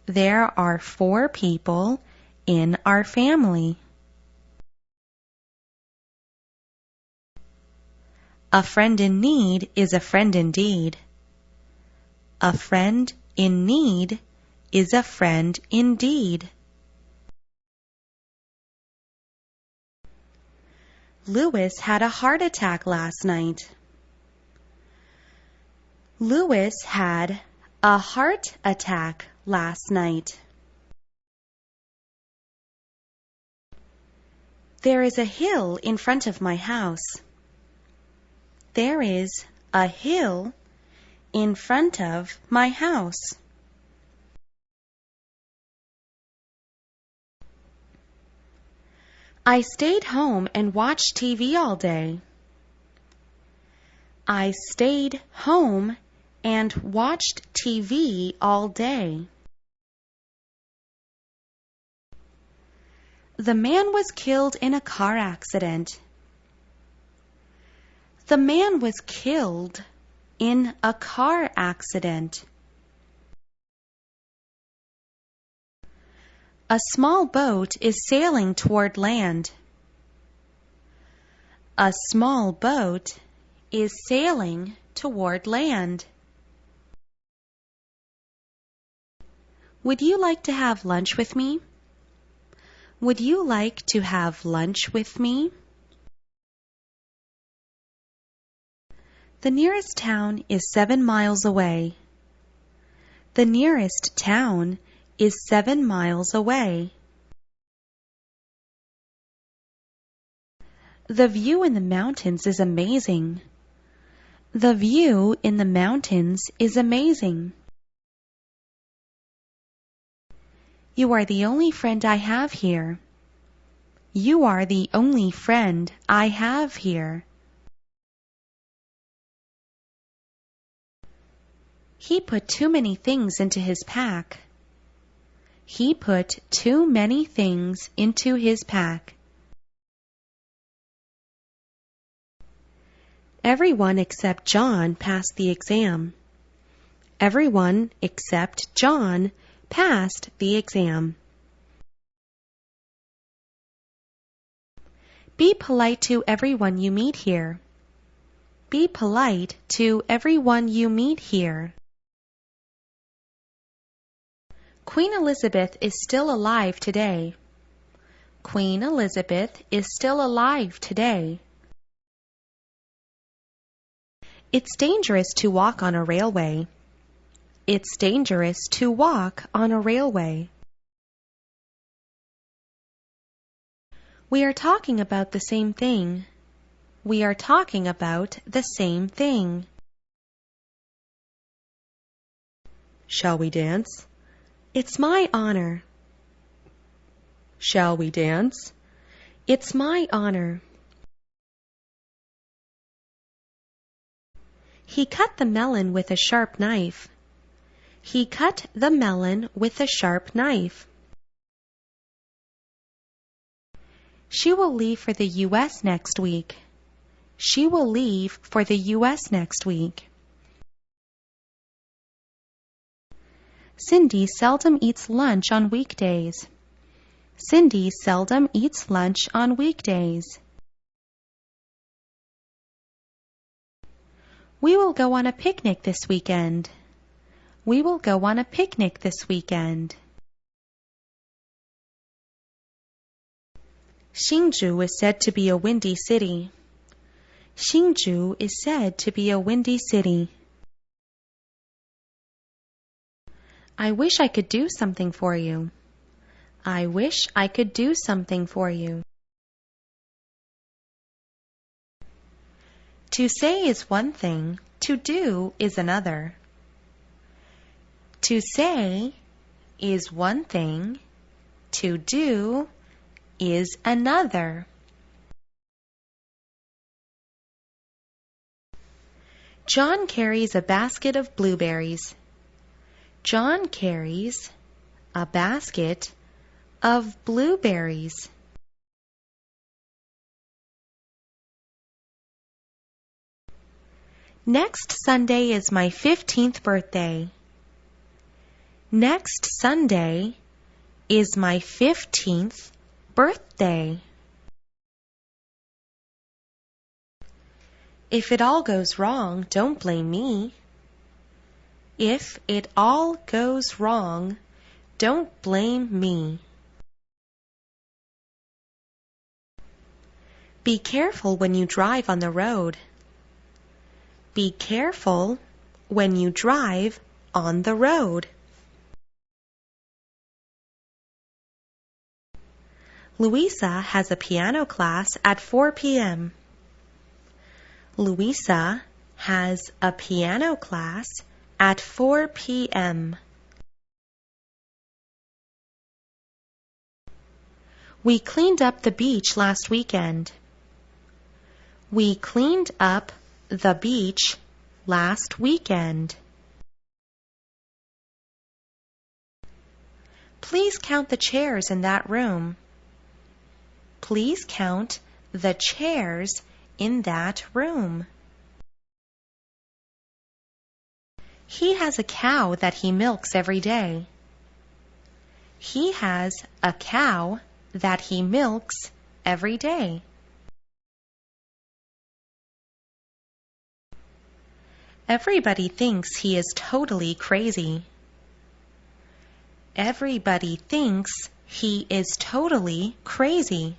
There are 4 people in our family. A friend in need is a friend indeed. A friend in need is a friend indeed. Louis had a heart attack last night. Louis had a heart attack last night. There is a hill in front of my house. There is a hill in front of my house. I stayed home and watched TV all day. I stayed home and watched TV all day. The man was killed in a car accident. The man was killed in a car accident. A small boat is sailing toward land. A small boat is sailing toward land. Would you like to have lunch with me? Would you like to have lunch with me? The nearest town is 7 miles away. The nearest town is 7 miles away. The view in the mountains is amazing. The view in the mountains is amazing. You are the only friend I have here. You are the only friend I have here. He put too many things into his pack. He put too many things into his pack. Everyone except John passed the exam. Everyone except John passed the exam. Be polite to everyone you meet here. Be polite to everyone you meet here. Queen Elizabeth is still alive today. Queen Elizabeth is still alive today. It's dangerous to walk on a railway. It's dangerous to walk on a railway. We are talking about the same thing. We are talking about the same thing. Shall we dance? It's my honor. Shall we dance? It's my honor. He cut the melon with a sharp knife. He cut the melon with a sharp knife. She will leave for the U.S. next week. She will leave for the U.S. next week. Cindy seldom eats lunch on weekdays. Cindy seldom eats lunch on weekdays. We will go on a picnic this weekend. We will go on a picnic this weekend. Hsinchu is said to be a windy city. Hsinchu is said to be a windy city. I wish I could do something for you. I wish I could do something for you. To say is one thing, to do is another. To say is one thing, to do is another. John carries a basket of blueberries. John carries a basket of blueberries. Next Sunday is my 15th birthday. Next Sunday is my 15th birthday. If it all goes wrong, don't blame me. If it all goes wrong, don't blame me. Be careful when you drive on the road. Be careful when you drive on the road. Louisa has a piano class at 4 p.m. Louisa has a piano class at 4 p.m. We cleaned up the beach last weekend. We cleaned up the beach last weekend. Please count the chairs in that room. Please count the chairs in that room. He has a cow that he milks every day. He has a cow that he milks every day. Everybody thinks he is totally crazy. Everybody thinks he is totally crazy.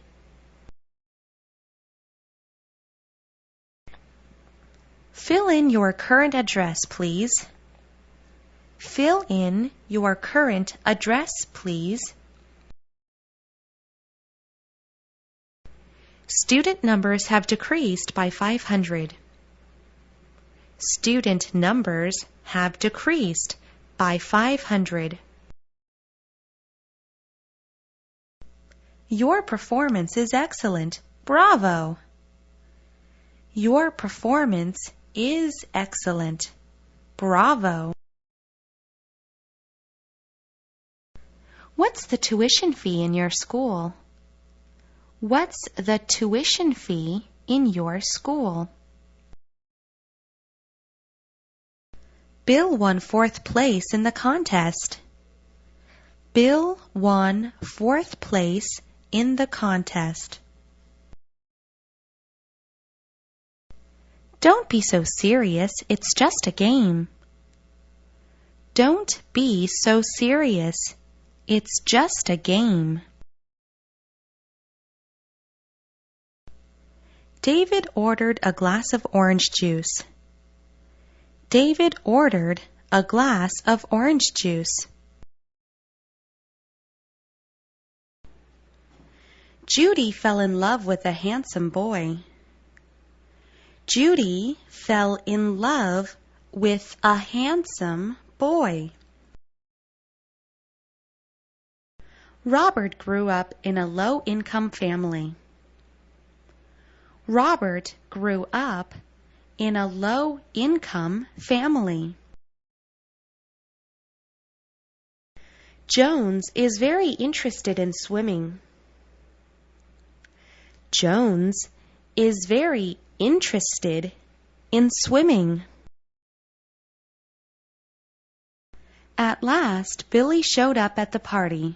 Fill in your current address, please. Fill in your current address, please. Student numbers have decreased by 500. Student numbers have decreased by 500. Your performance is excellent. Bravo! Your performance is excellent. Bravo! What's the tuition fee in your school? What's the tuition fee in your school? Bill won 4th place in the contest. Bill won 4th place in the contest. Don't be so serious, it's just a game. Don't be so serious, it's just a game. David ordered a glass of orange juice. David ordered a glass of orange juice. Judy fell in love with a handsome boy. Judy fell in love with a handsome boy. Robert grew up in a low-income family. Robert grew up in a low-income family. Jones is very interested in swimming. Jones is very interested in swimming. At last, Billy showed up at the party.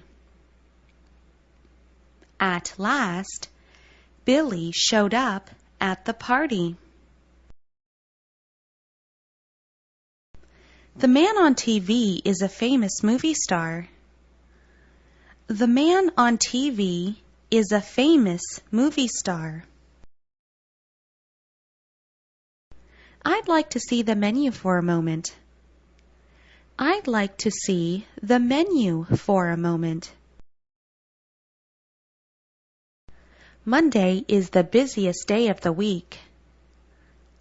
At last, Billy showed up at the party. The man on TV is a famous movie star. The man on TV is a famous movie star. I'd like to see the menu for a moment. I'd like to see the menu for a moment. Monday is the busiest day of the week.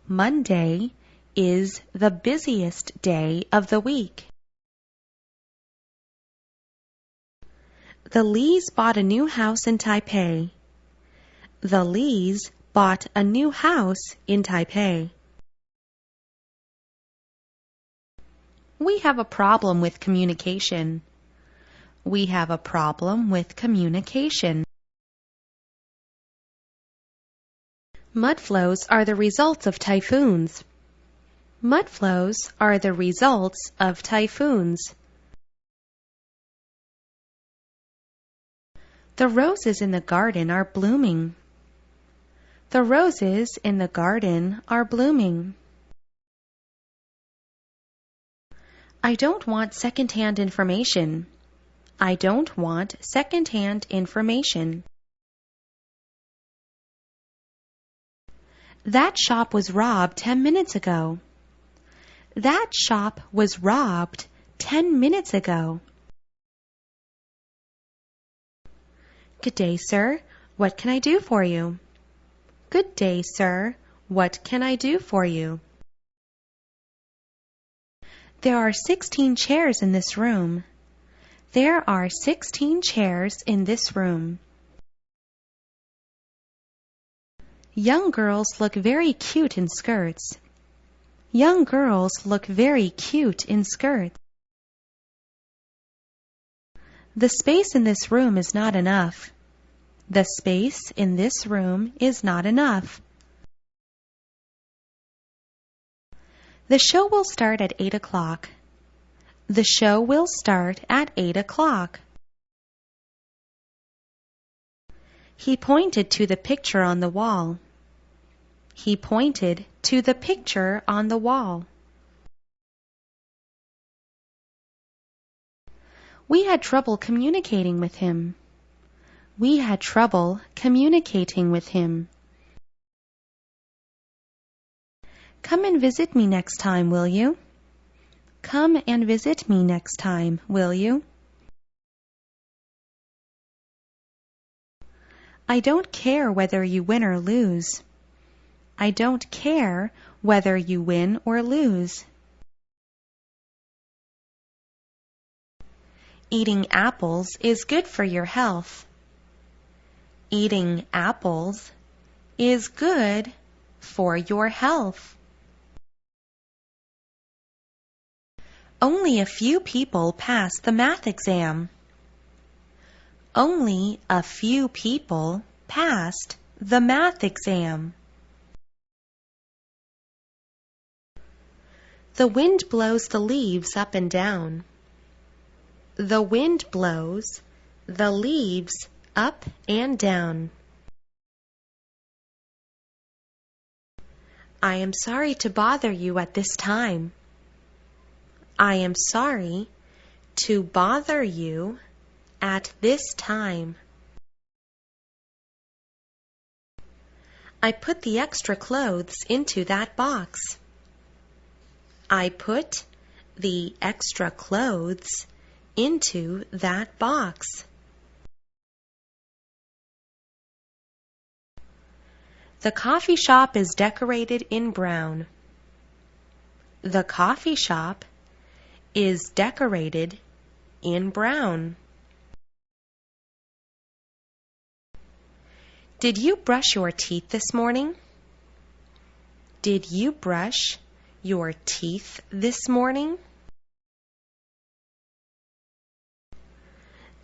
Monday is the busiest day of the week. The Lees bought a new house in Taipei. The Lees bought a new house in Taipei. We have a problem with communication. We have a problem with communication. Mud flows are the results of typhoons. Mud flows are the results of typhoons. The roses in the garden are blooming. The roses in the garden are blooming. I don't want second-hand information. I don't want second-hand information. That shop was robbed 10 minutes ago. That shop was robbed 10 minutes ago. Good day, sir. What can I do for you? Good day, sir. What can I do for you? There are 16 chairs in this room. There are 16 chairs in this room. Young girls look very cute in skirts. Young girls look very cute in skirts. The space in this room is not enough. The space in this room is not enough. The show will start at 8 o'clock. The show will start at 8 o'clock. He pointed to the picture on the wall. He pointed to the picture on the wall. We had trouble communicating with him. We had trouble communicating with him. Come and visit me next time, will you? Come and visit me next time, will you? I don't care whether you win or lose. I don't care whether you win or lose. Eating apples is good for your health. eating apples is good for your health. Only a few people pass the math exam. Only a few people passed the math exam. The wind blows the leaves up and down. The wind blows the leaves up and down. I am sorry to bother you at this time. I am sorry to bother you at this time. I put the extra clothes into that box. I put the extra clothes into that box. The coffee shop is decorated in brown. The coffee shop is decorated in brown. Did you brush your teeth this morning? Did you brush your teeth this morning?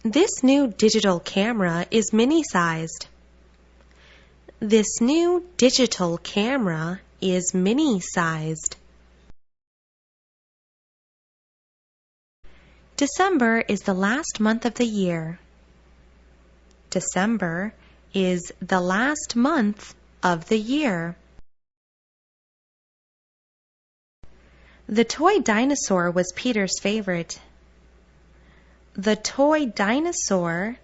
This new digital camera is mini-sized. This new digital camera is mini-sized. December is the last month of the year. December is the last month of the year. The toy dinosaur was Peter's favorite. The toy dinosaur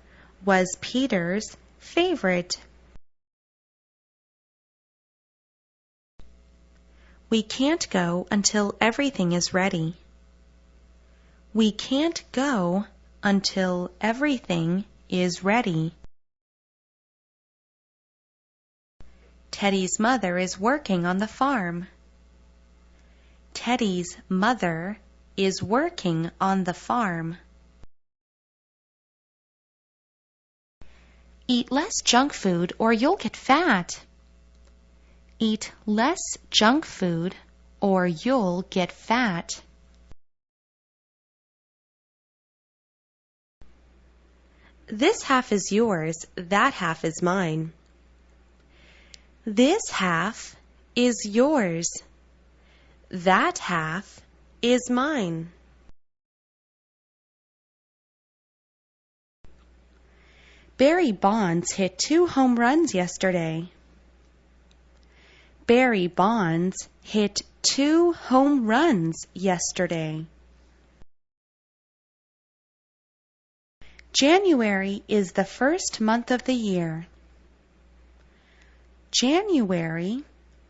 was Peter's favorite. We can't go until everything is ready. We can't go until everything is ready. Teddy's mother is working on the farm. Teddy's mother is working on the farm. Eat less junk food or you'll get fat. Eat less junk food or you'll get fat. This half is yours, that half is mine. This half is yours, that half is mine. Barry Bonds hit 2 home runs yesterday. Barry Bonds hit 2 home runs yesterday. January is the first month of the year. January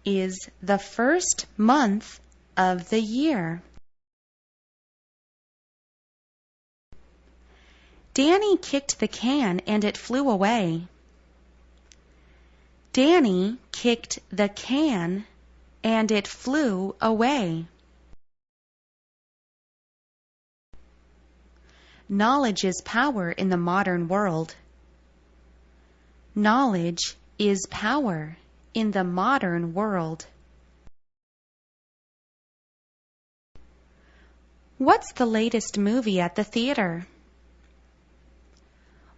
is the first month of the year. Danny kicked the can and it flew away. Danny kicked the can and it flew away. Knowledge is power in the modern world. Knowledge is power in the modern world. What's the latest movie at the theater?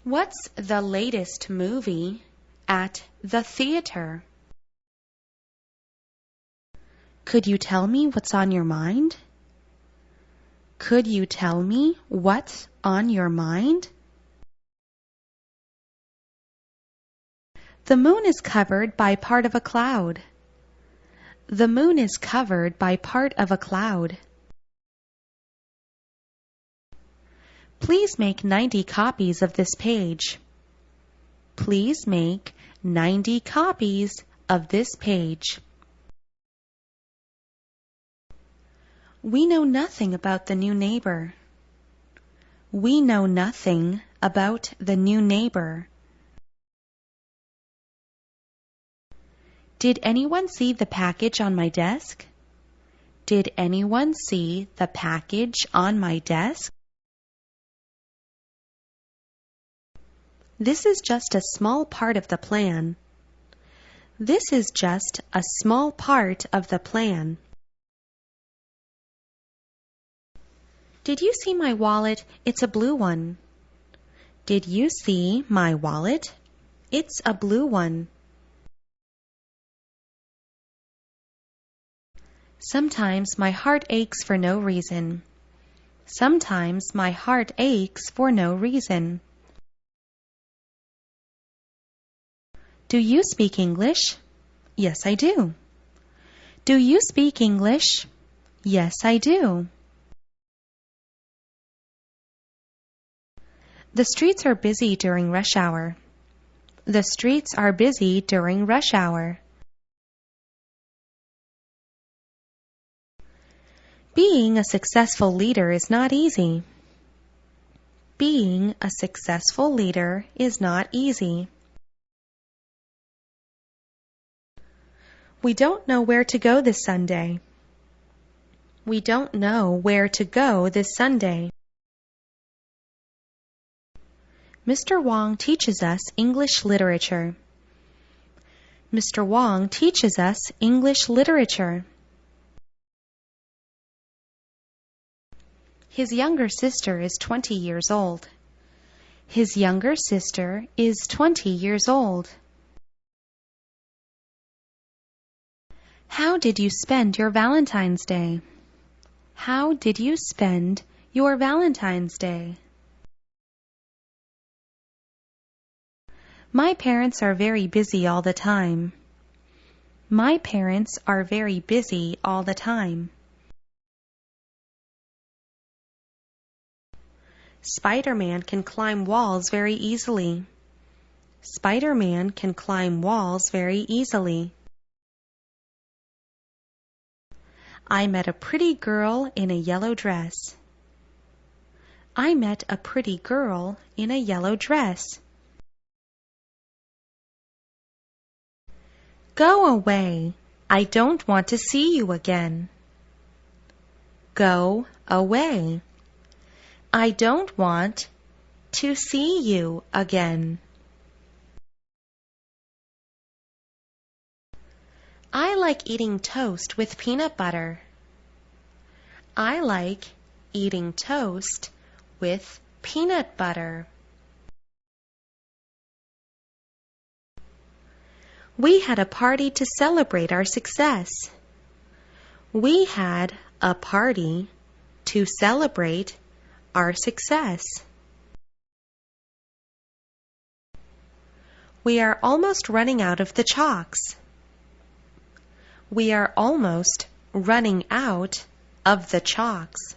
What's the latest movie at the theater? Could you tell me what's on your mind? Could you tell me what's on your mind? The moon is covered by part of a cloud. The moon is covered by part of a cloud. Please make 90 copies of this page. Please make 90 copies of this page. We know nothing about the new neighbor. We know nothing about the new neighbor. Did anyone see the package on my desk? Did anyone see the package on my desk? This is just a small part of the plan. This is just a small part of the plan. Did you see my wallet? It's a blue one. Did you see my wallet? It's a blue one. Sometimes my heart aches for no reason. Sometimes my heart aches for no reason. Do you speak English? Yes, I do. Do you speak English? Yes, I do. The streets are busy during rush hour. The streets are busy during rush hour. Being a successful leader is not easy. Being a successful leader is not easy. We don't know where to go this Sunday. We don't know where to go this Sunday. Mr. Wong teaches us English literature. Mr. Wong teaches us English literature. His younger sister is 20 years old. His younger sister is 20 years old. How did you spend your Valentine's Day? How did you spend your Valentine's Day? My parents are very busy all the time. My parents are very busy all the time. Spider-Man can climb walls very easily. Spider-Man can climb walls very easily. I met a pretty girl in a yellow dress. I met a pretty girl in a yellow dress. Go away. I don't want to see you again. Go away. I don't want to see you again. I like eating toast with peanut butter. I like eating toast with peanut butter. We had a party to celebrate our success. We had a party to celebrate our success. We are almost running out of the chalks. We are almost running out of the chalks.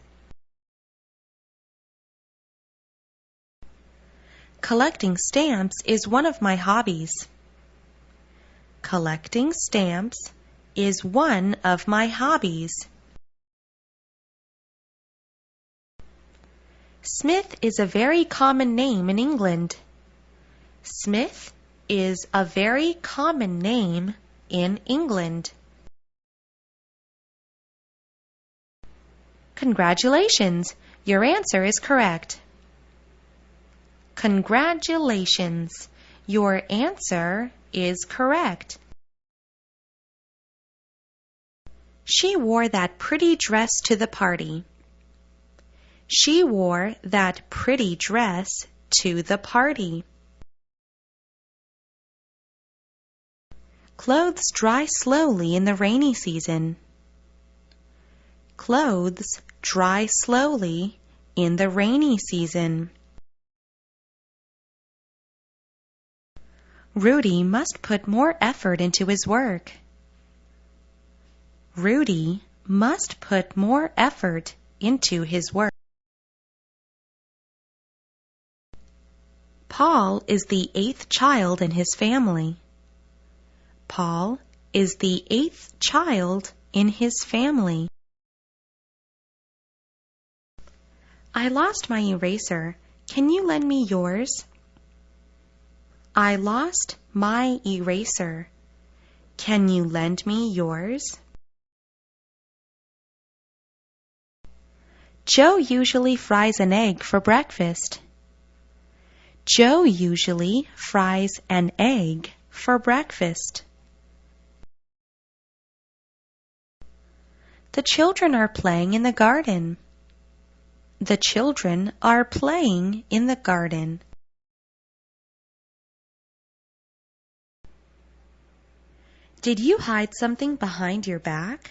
Collecting stamps is one of my hobbies. Collecting stamps is one of my hobbies. Smith is a very common name in England. Smith is a very common name in England. Congratulations! Your answer is correct. Congratulations! Your answer is correct. She wore that pretty dress to the party. She wore that pretty dress to the party. Clothes dry slowly in the rainy season. Clothes dry slowly in the rainy season. Rudy must put more effort into his work. Rudy must put more effort into his work. Paul is the 8th child in his family. Paul is the 8th child in his family. I lost my eraser. Can you lend me yours? I lost my eraser. Can you lend me yours? Joe usually fries an egg for breakfast. Joe usually fries an egg for breakfast. The children are playing in the garden. The children are playing in the garden. Did you hide something behind your back?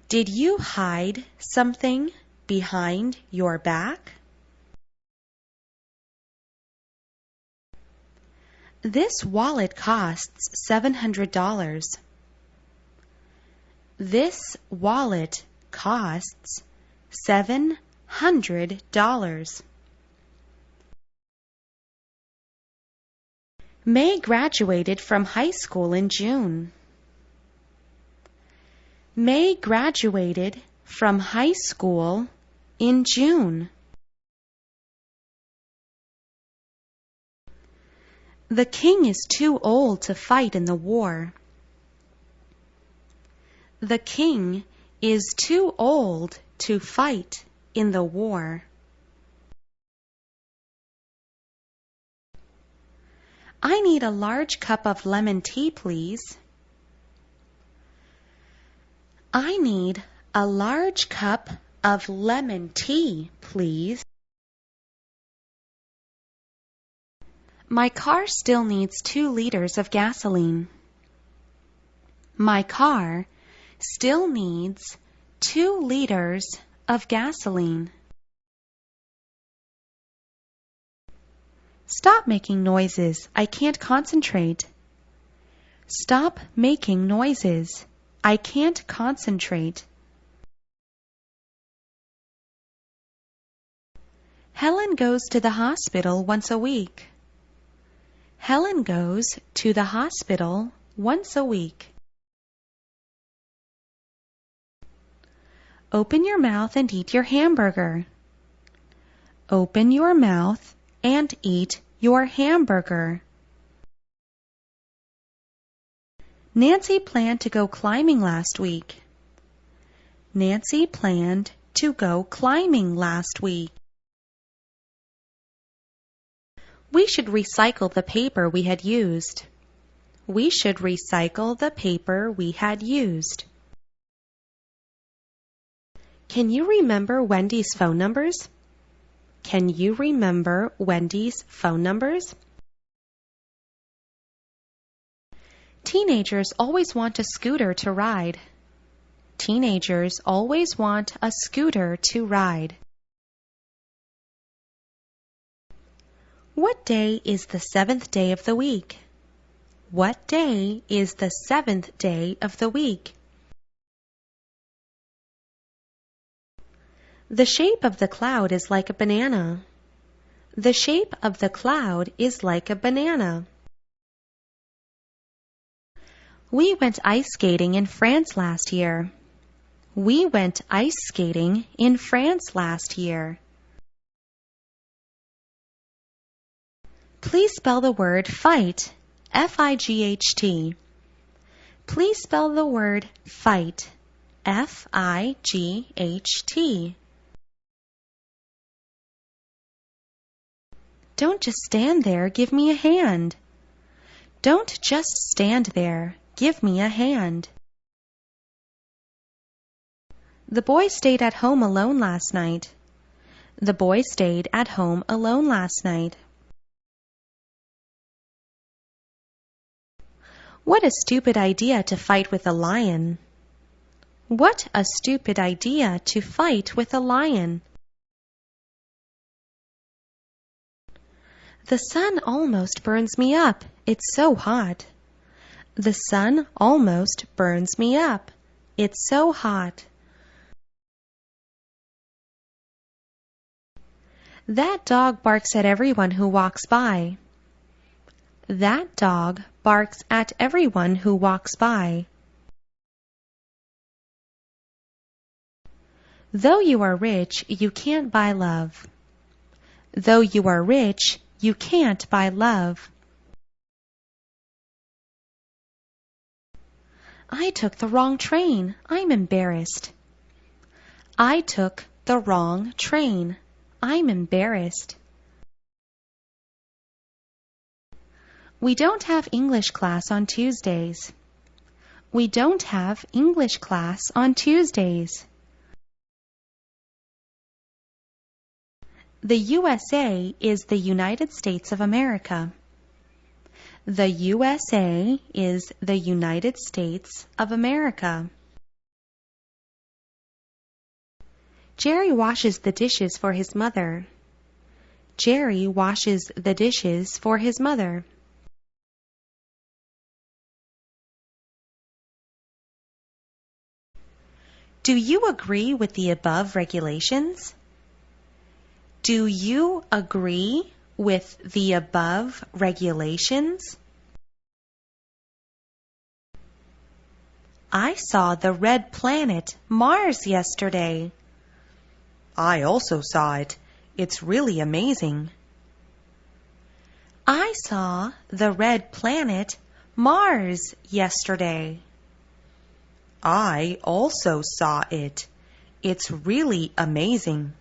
Did you hide something behind your back? This wallet costs $700. This wallet costs $700. May graduated from high school in June. May graduated from high school in June. The king is too old to fight in the war. The king is too old to fight in the war. I need a large cup of lemon tea, please. I need a large cup of lemon tea, please. My car still needs 2 liters of gasoline. My car still needs 2 liters of gasoline. Stop making noises. I can't concentrate. Stop making noises. I can't concentrate. Helen goes to the hospital once a week. Helen goes to the hospital once a week. Open your mouth and eat your hamburger. Open your mouth and eat your hamburger. Nancy planned to go climbing last week. Nancy planned to go climbing last week. We should recycle the paper we had used. We should recycle the paper we had used. Can you remember Wendy's phone numbers? Can you remember Wendy's phone numbers? Teenagers always want a scooter to ride. Teenagers always want a scooter to ride. What day is the 7th day of the week? What day is the 7th day of the week? The shape of the cloud is like a banana. The shape of the cloud is like a banana. We went ice skating in France last year. We went ice skating in France last year. Please spell the word fight, F-I-G-H-T. Please spell the word fight, F-I-G-H-T. Don't just stand there, give me a hand. Don't just stand there, give me a hand. The boy stayed at home alone last night. The boy stayed at home alone last night. What a stupid idea to fight with a lion. What a stupid idea to fight with a lion. The sun almost burns me up. It's so hot. The sun almost burns me up. It's so hot. That dog barks at everyone who walks by. That dog barks at everyone who walks by. Though you are rich, you can't buy love. Though you are rich, you can't buy love. I took the wrong train. I'm embarrassed. I took the wrong train. I'm embarrassed. We don't have English class on Tuesdays. We don't have English class on Tuesdays. The USA is the United States of America. The USA is the United States of America. Jerry washes the dishes for his mother. Jerry washes the dishes for his mother. Do you agree with the above regulations? Do you agree with the above regulations? I saw the red planet Mars yesterday. I also saw it. It's really amazing. I saw the red planet Mars yesterday. I also saw it. It's really amazing.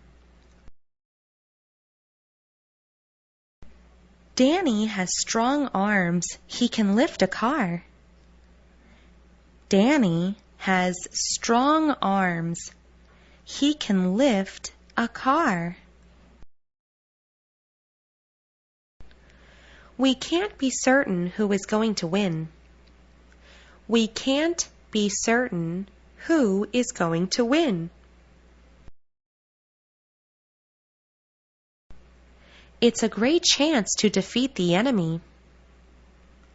Danny has strong arms. He can lift a car. Danny has strong arms. He can lift a car. We can't be certain who is going to win. We can't be certain who is going to win. It's a great chance to defeat the enemy.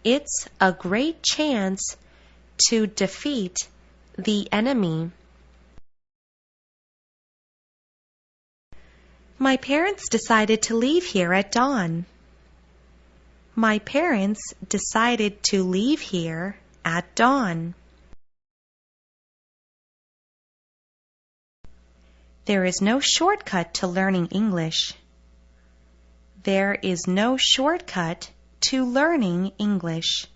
It's a great chance to defeat the enemy. My parents decided to leave here at dawn. My parents decided to leave here at dawn. There is no shortcut to learning English. There is no shortcut to learning English.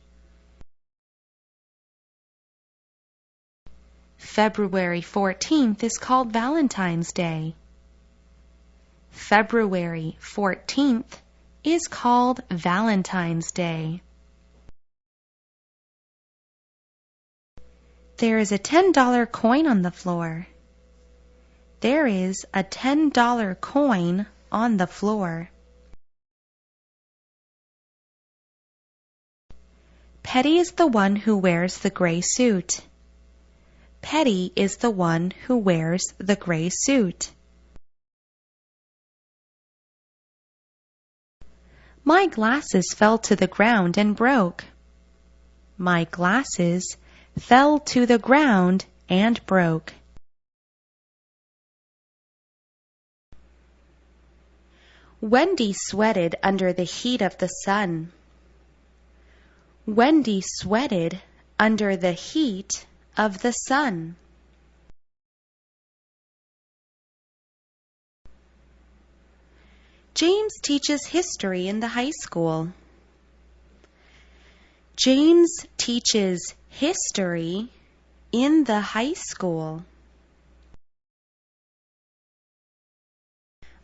February 14th is called Valentine's Day. February 14th is called Valentine's Day. There is a $10 coin on the floor. There is a $10 coin on the floor. Petty is the one who wears the gray suit. Petty is the one who wears the gray suit. My glasses fell to the ground and broke. My glasses fell to the ground and broke. Wendy sweated under the heat of the sun. Wendy sweated under the heat of the sun. James teaches history in the high school. James teaches history in the high school.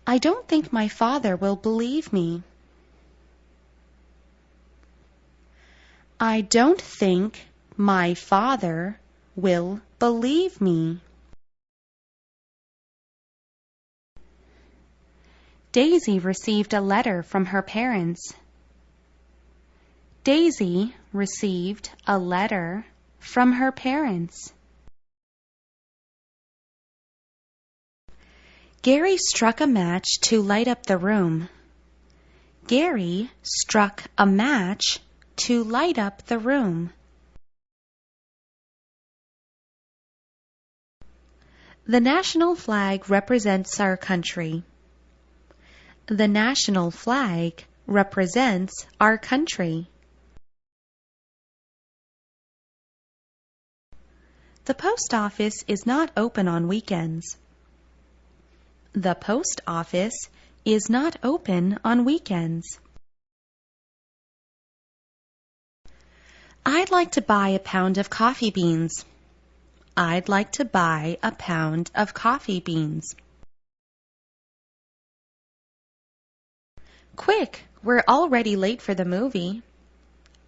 I don't think my father will believe me. I don't think my father will believe me. Daisy received a letter from her parents. Daisy received a letter from her parents. Gary struck a match to light up the room. Gary struck a match to light up the room. The national flag represents our country. The national flag represents our country. The post office is not open on weekends. The post office is not open on weekends. I'd like to buy a pound of coffee beans. I'd like to buy a pound of coffee beans. Quick, we're already late for the movie.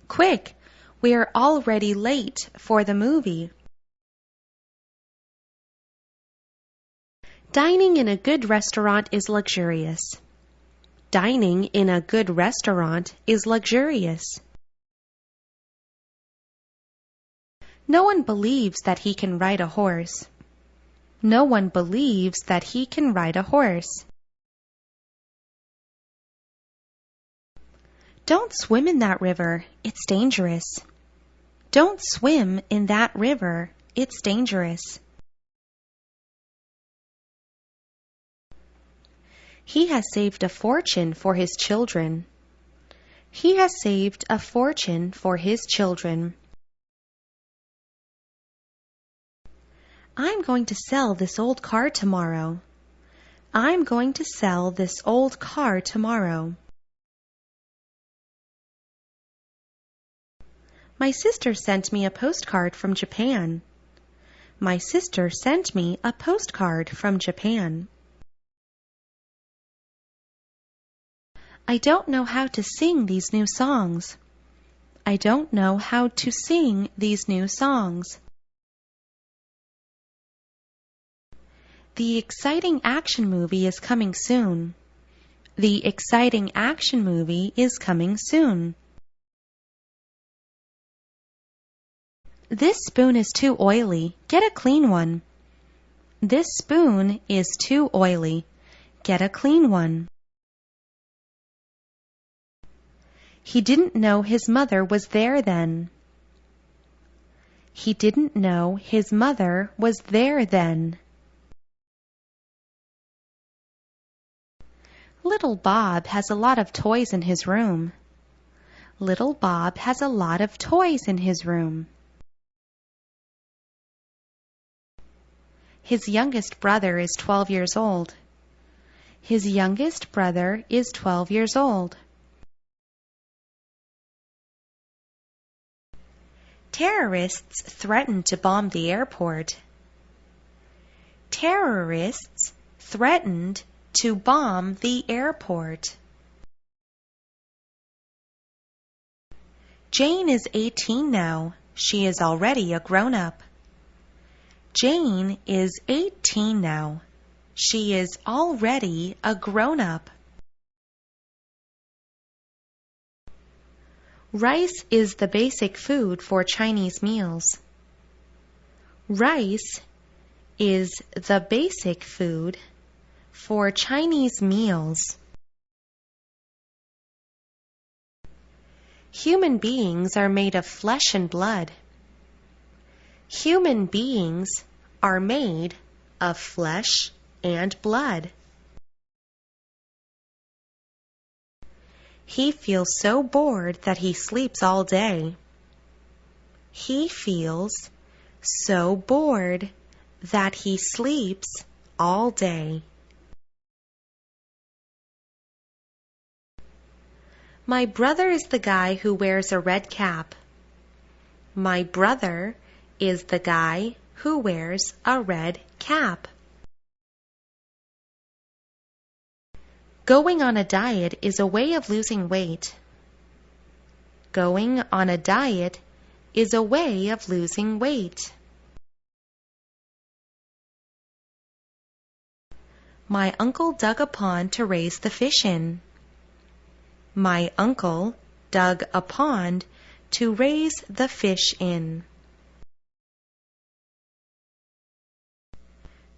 Quick, we are already late for the movie. Dining in a good restaurant is luxurious. Dining in a good restaurant is luxurious. No one believes that he can ride a horse. No one believes that he can ride a horse. Don't swim in that river, it's dangerous. Don't swim in that river, it's dangerous. He has saved a fortune for his children. He has saved a fortune for his children. I'm going to sell this old car tomorrow. I'm going to sell this old car tomorrow. My sister sent me a postcard from Japan. My sister sent me a postcard from Japan. I don't know how to sing these new songs. I don't know how to sing these new songs. The exciting action movie is coming soon. The exciting action movie is coming soon. This spoon is too oily. Get a clean one. This spoon is too oily. Get a clean one. He didn't know his mother was there then. He didn't know his mother was there then. Little Bob has a lot of toys in his room. Little Bob has a lot of toys in his room. His youngest brother is 12 years old. His youngest brother is 12 years old. Terrorists threatened to bomb the airport. Terrorists threatened to bomb the airport. Jane is 18 now. She is already a grown-up. Jane is 18 now. She is already a grown-up. Rice is the basic food for Chinese meals. Rice is the basic food for Chinese meals. Human beings are made of flesh and blood. Human beings are made of flesh and blood. He feels so bored that he sleeps all day. He feels so bored that he sleeps all day. My brother is the guy who wears a red cap. My brother is the guy who wears a red cap. Going on a diet is a way of losing weight. Going on a diet is a way of losing weight. My uncle dug a pond to raise the fish in. My uncle dug a pond to raise the fish in.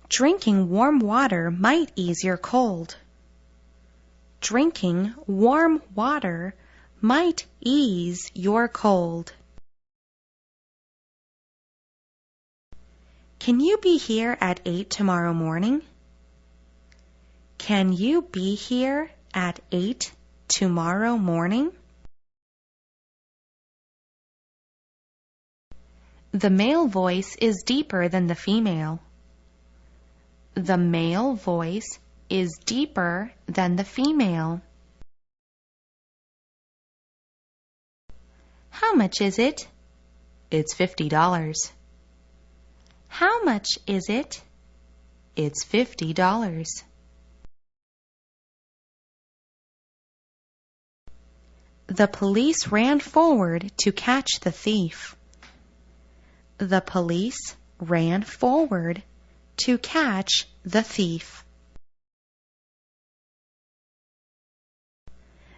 Drinking warm water might ease your cold. Drinking warm water might ease your cold. Can you be here at 8 tomorrow morning? Can you be here at 8 tomorrow morning? The male voice is deeper than the female. The male voice is deeper than the female. How much is it? It's $50. How much is it? It's $50. The police ran forward to catch the thief. The police ran forward to catch the thief.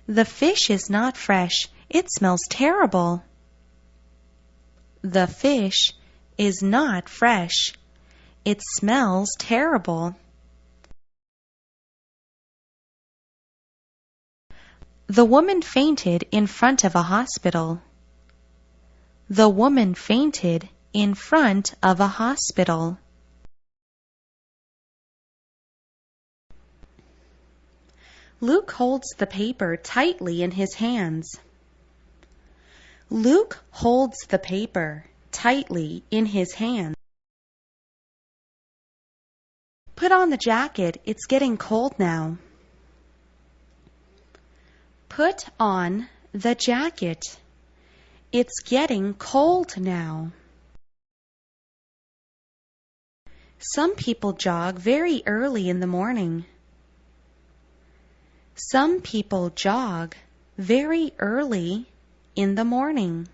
The fish is not fresh. It smells terrible. The fish is not fresh. It smells terrible. The woman fainted in front of a hospital. The woman fainted in front of a hospital. Luke holds the paper tightly in his hands. Luke holds the paper tightly in his hands. Put on the jacket. It's getting cold now. Put on the jacket. It's getting cold now. Some people jog very early in the morning. Some people jog very early in the morning.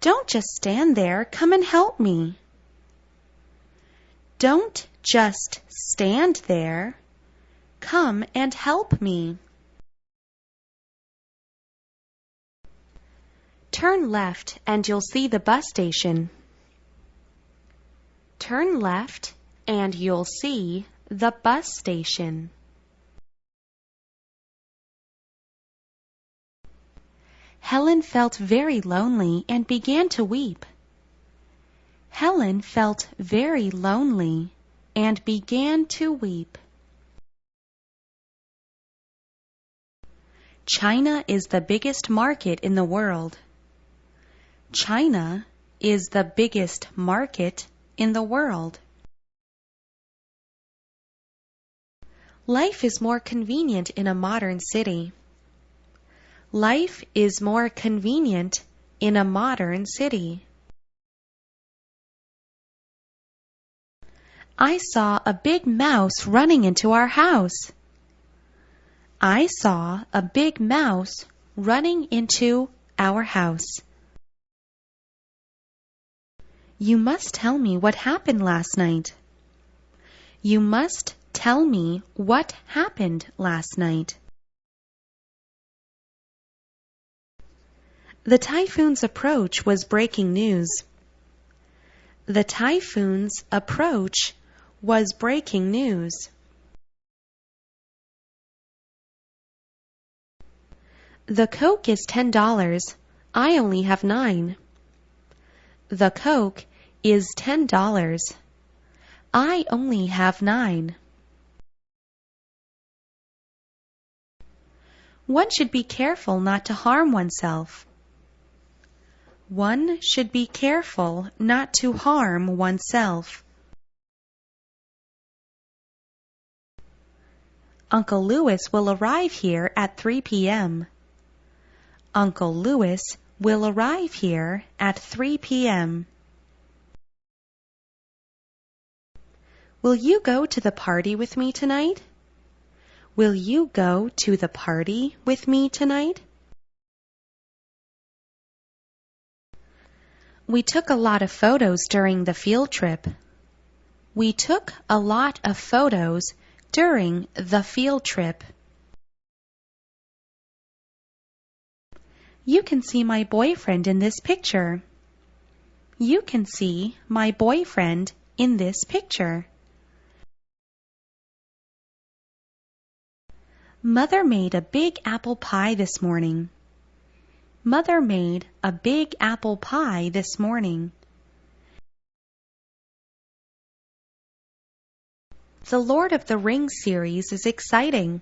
Don't just stand there. Come and help me. Don't just stand there. Come and help me. Turn left and you'll see the bus station. Turn left and you'll see the bus station. Helen felt very lonely and began to weep. Helen felt very lonely and began to weep. China is the biggest market in the world. China is the biggest market in the world. Life is more convenient in a modern city. Life is more convenient in a modern city. I saw a big mouse running into our house. I saw a big mouse running into our house. You must tell me what happened last night. You must tell me what happened last night. The typhoon's approach was breaking news. The typhoon's approach was breaking news. The Coke is $10. I only have 9. The Coke is $10. I only have 9. One should be careful not to harm oneself. One should be careful not to harm oneself. Uncle Louis will arrive here at 3 p.m. Uncle Louis will arrive here at 3 p.m. Will you go to the party with me tonight? Will you go to the party with me tonight? We took a lot of photos during the field trip. We took a lot of photos during the field trip. You can see my boyfriend in this picture. You can see my boyfriend in this picture. Mother made a big apple pie this morning. Mother made a big apple pie this morning. The Lord of the Rings series is exciting.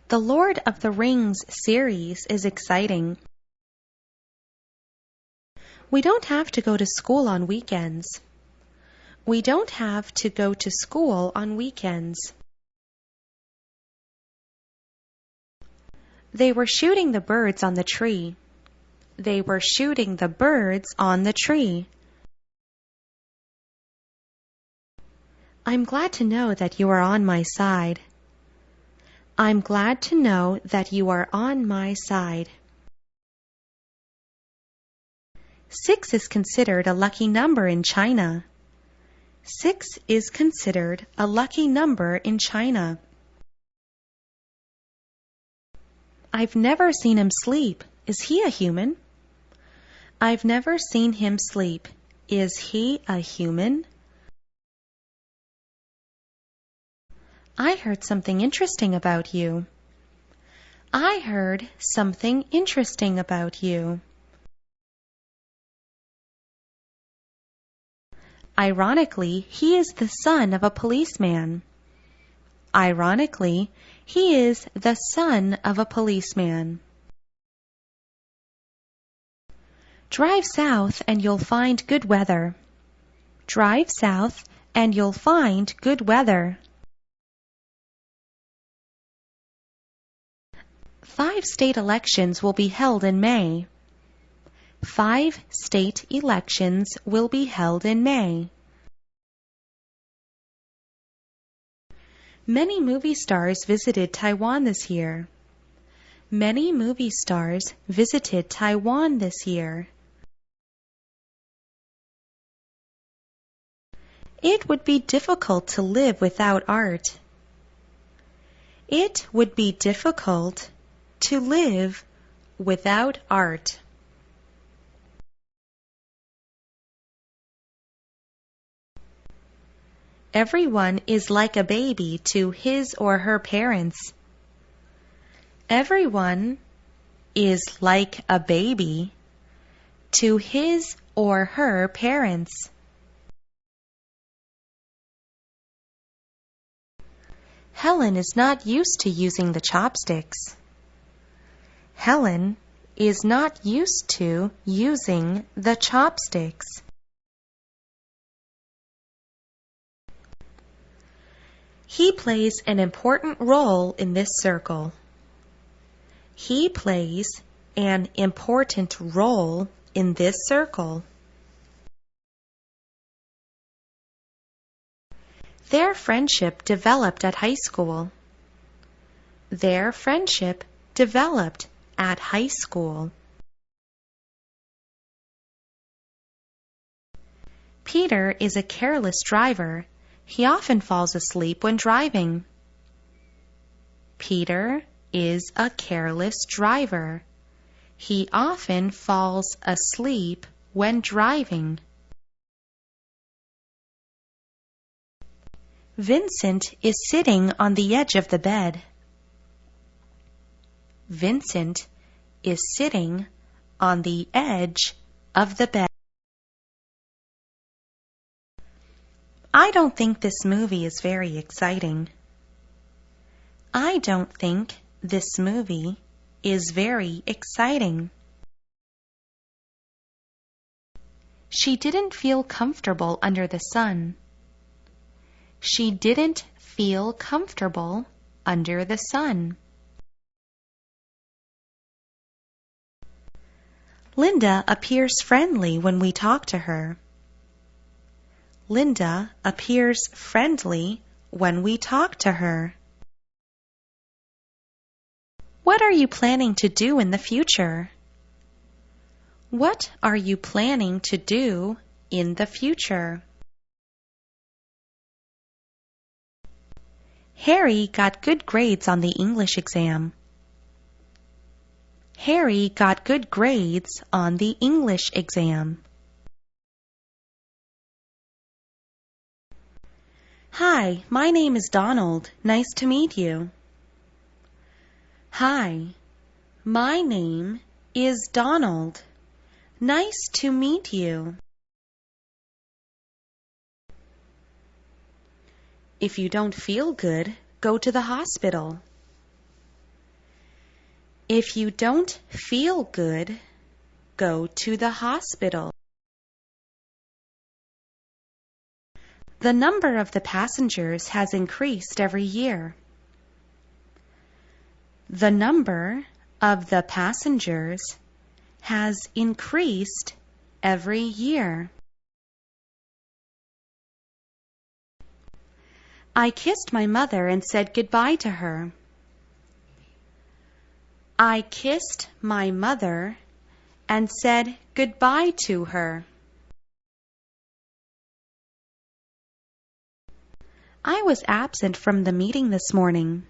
The Lord of the Rings series is exciting. We don't have to go to school on weekends. We don't have to go to school on weekends. They were shooting the birds on the tree. They were shooting the birds on the tree. I'm glad to know that you are on my side. I'm glad to know that you are on my side. 6 is considered a lucky number in China. 6 is considered a lucky number in China. I've never seen him sleep. Is he a human? I've never seen him sleep. Is he a human? I heard something interesting about you. I heard something interesting about you. Ironically, he is the son of a policeman. Ironically, he is the son of a policeman. Drive south and you'll find good weather. Drive south and you'll find good weather. 5 state elections will be held in May. 5 state elections will be held in May. Many movie stars visited Taiwan this year. Many movie stars visited Taiwan this year. It would be difficult to live without art. It would be difficult to live without art. Everyone is like a baby to his or her parents. Everyone is like a baby to his or her parents. Helen is not used to using the chopsticks. Helen is not used to using the chopsticks. He plays an important role in this circle. He plays an important role in this circle. Their friendship developed at high school. Their friendship developed at high school. Peter is a careless driver. He often falls asleep when driving. Peter is a careless driver. He often falls asleep when driving. Vincent is sitting on the edge of the bed. Vincent is sitting on the edge of the bed. I don't think this movie is very exciting. I don't think this movie is very exciting. She didn't feel comfortable under the sun. She didn't feel comfortable under the sun. Linda appears friendly when we talk to her. Linda appears friendly when we talk to her. What are you planning to do in the future? What are you planning to do in the future? Harry got good grades on the English exam. Harry got good grades on the English exam. Hi, my name is Donald. Nice to meet you. Hi, my name is Donald. Nice to meet you. If you don't feel good, go to the hospital. If you don't feel good, go to the hospital. The number of the passengers has increased every year. The number of the passengers has increased every year. I kissed my mother and said goodbye to her. I kissed my mother and said goodbye to her. I was absent from the meeting this morning.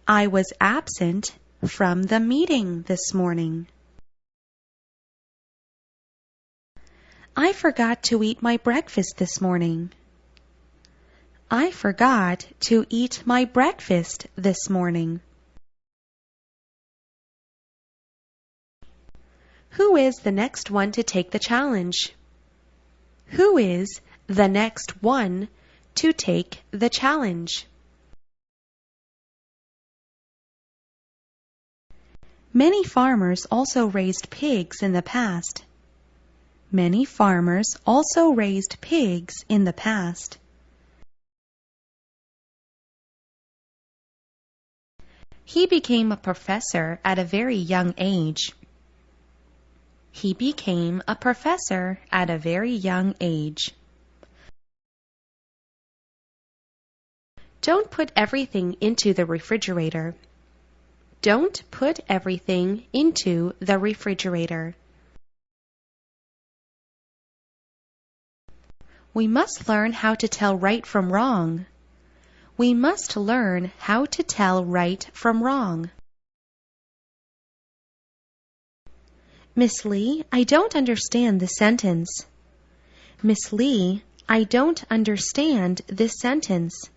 I was absent from the meeting this morning. I forgot to eat my breakfast this morning. I forgot to eat my breakfast this morning. Who is the next one to take the challenge? Who is the next one to take the challenge? Many farmers also raised pigs in the past. Many farmers also raised pigs in the past. He became a professor at a very young age. He became a professor at a very young age. Don't put everything into the refrigerator. Don't put everything into the refrigerator. We must learn how to tell right from wrong. We must learn how to tell right from wrong. Miss Lee, I don't understand this sentence. Miss Lee, I don't understand this sentence.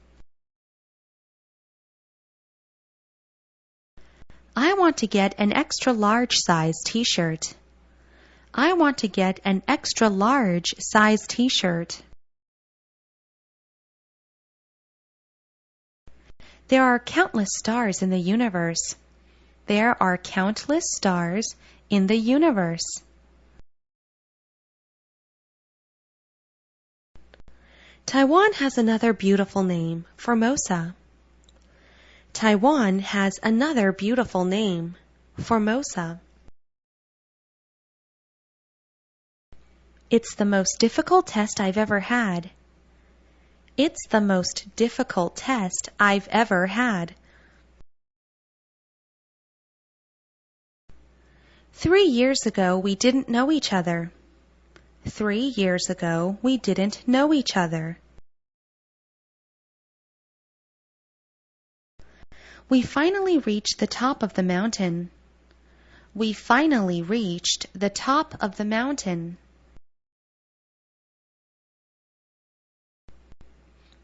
I want to get an extra large size t-shirt. I want to get an extra large size t-shirt. There are countless stars in the universe. There are countless stars in the universe. Taiwan has another beautiful name, Formosa. Taiwan has another beautiful name, Formosa. It's the most difficult test I've ever had. It's the most difficult test I've ever had. 3 years ago, we didn't know each other. 3 years ago, we didn't know each other. We finally reached the top of the mountain. We finally reached the top of the mountain.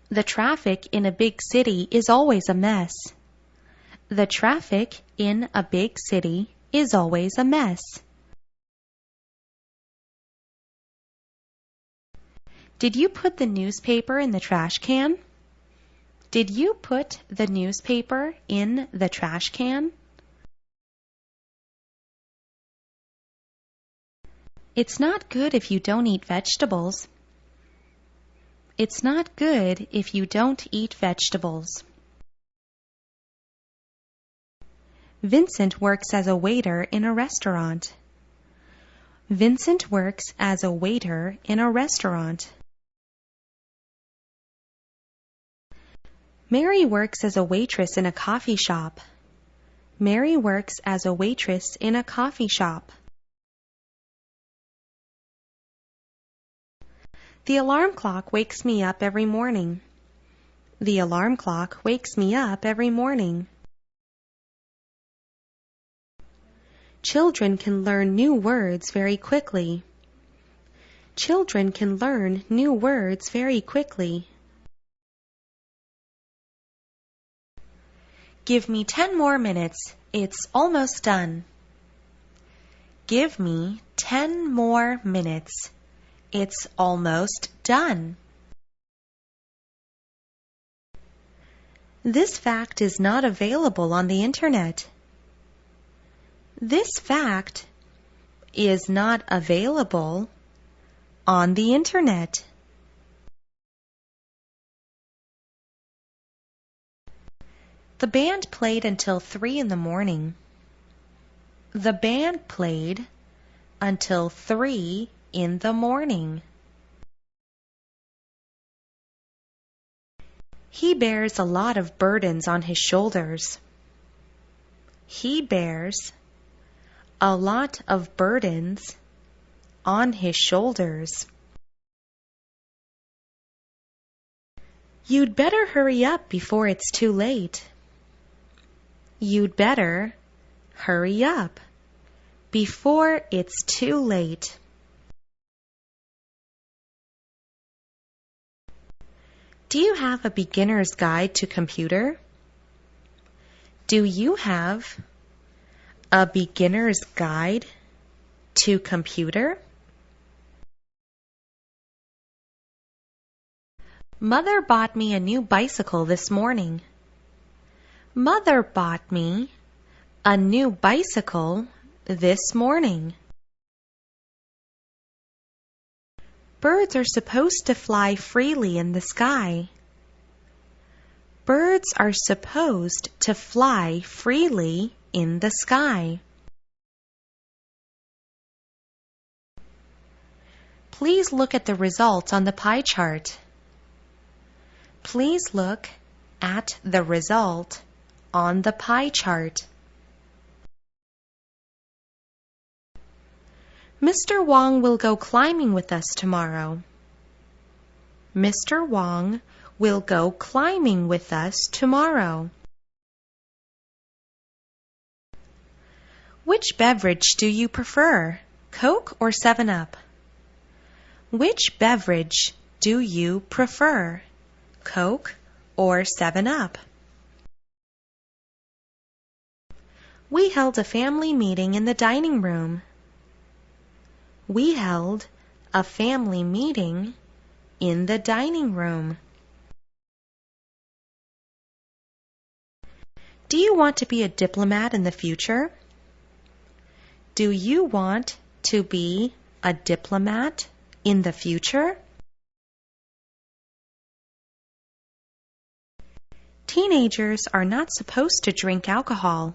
The traffic in a big city is always a mess. The traffic in a big city is always a mess. Did you put the newspaper in the trash can? Did you put the newspaper in the trash can? It's not good if you don't eat vegetables. It's not good if you don't eat vegetables. Vincent works as a waiter in a restaurant. Vincent works as a waiter in a restaurant. Mary works as a waitress in a coffee shop. Mary works as a waitress in a coffee shop. The alarm clock wakes me up every morning. The alarm clock wakes me up every morning. Children can learn new words very quickly. Children can learn new words very quickly. Give me 10 more minutes. It's almost done. Give me 10 more minutes. It's almost done. This fact is not available on the internet. This fact is not available on the internet. The band played until 3 in the morning. The band played until 3 in the morning. He bears a lot of burdens on his shoulders. He bears a lot of burdens on his shoulders. You'd better hurry up before it's too late. You'd better hurry up before it's too late. Do you have a beginner's guide to computer? Do you have a beginner's guide to computer? Mother bought me a new bicycle this morning. Mother bought me a new bicycle this morning. Birds are supposed to fly freely in the sky. Birds are supposed to fly freely in the sky. Please look at the results on the pie chart. Please look at the result on the pie chart. Mr. Wong will go climbing with us tomorrow. Mr. Wong will go climbing with us tomorrow. Which beverage do you prefer, Coke or 7-Up? Which beverage do you prefer, Coke or 7-Up? We held a family meeting in the dining room. We held a family meeting in the dining room. Do you want to be a diplomat in the future? Do you want to be a diplomat in the future? Teenagers are not supposed to drink alcohol.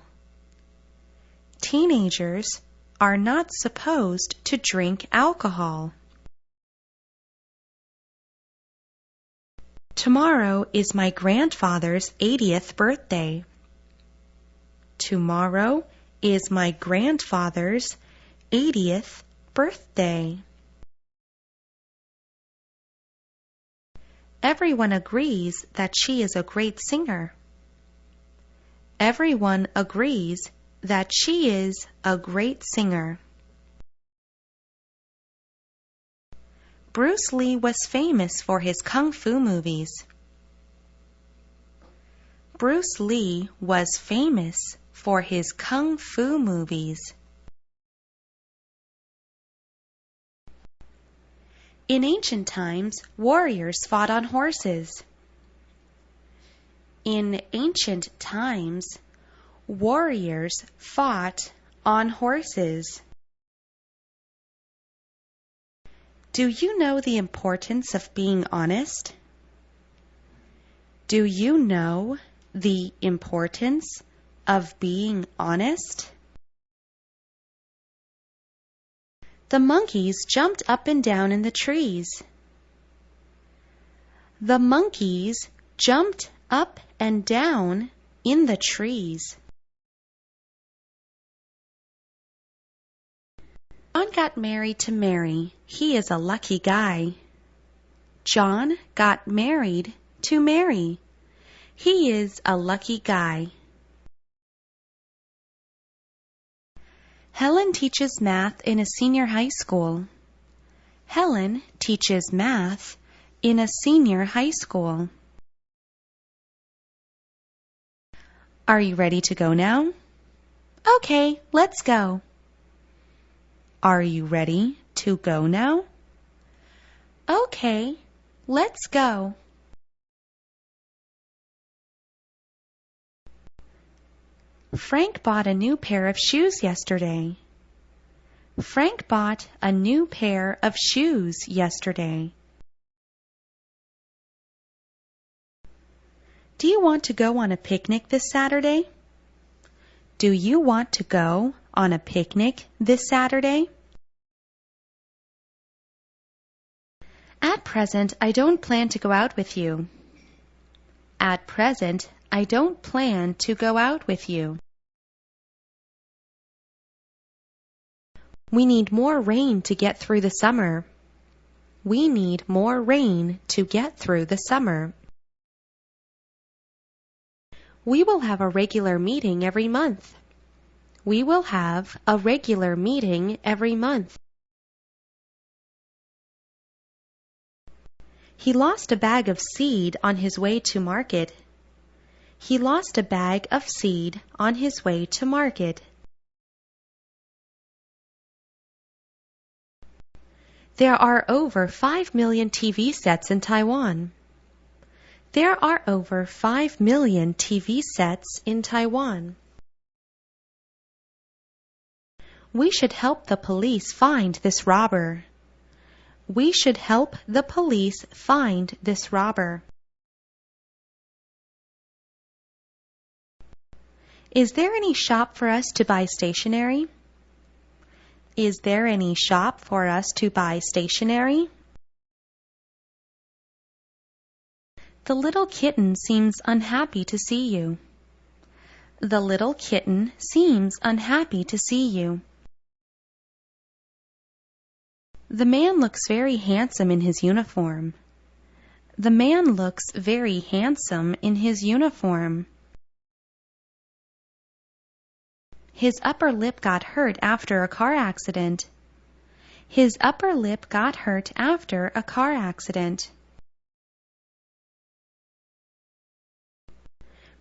Teenagers are not supposed to drink alcohol. Tomorrow is my grandfather's 80th birthday. Tomorrow is my grandfather's 80th birthday. Everyone agrees that she is a great singer. Everyone agrees that she is a great singer. Bruce Lee was famous for his kung fu movies. Bruce Lee was famous for his kung fu movies. In ancient times, warriors fought on horses. In ancient times, warriors fought on horses. Do you know the importance of being honest? Do you know the importance of being honest? The monkeys jumped up and down in the trees. The monkeys jumped up and down in the trees. John got married to Mary. He is a lucky guy. John got married to Mary. He is a lucky guy. Helen teaches math in a senior high school. Helen teaches math in a senior high school. Are you ready to go now? Okay, let's go. Are you ready to go now? Okay, let's go. Frank bought a new pair of shoes yesterday. Frank bought a new pair of shoes yesterday. Do you want to go on a picnic this Saturday? Do you want to go on a picnic this Saturday? At present, I don't plan to go out with you. At present, I don't plan to go out with you. We need more rain to get through the summer. We need more rain to get through the summer. We will have a regular meeting every month. We will have a regular meeting every month. He lost a bag of seed on his way to market. He lost a bag of seed on his way to market. There are over 5 million TV sets in Taiwan. There are over 5 million TV sets in Taiwan. We should help the police find this robber. We should help the police find this robber. Is there any shop for us to buy stationery? Is there any shop for us to buy stationery? The little kitten seems unhappy to see you. The little kitten seems unhappy to see you. The man looks very handsome in his uniform. The man looks very handsome in his uniform. His upper lip got hurt after a car accident. His upper lip got hurt after a car accident.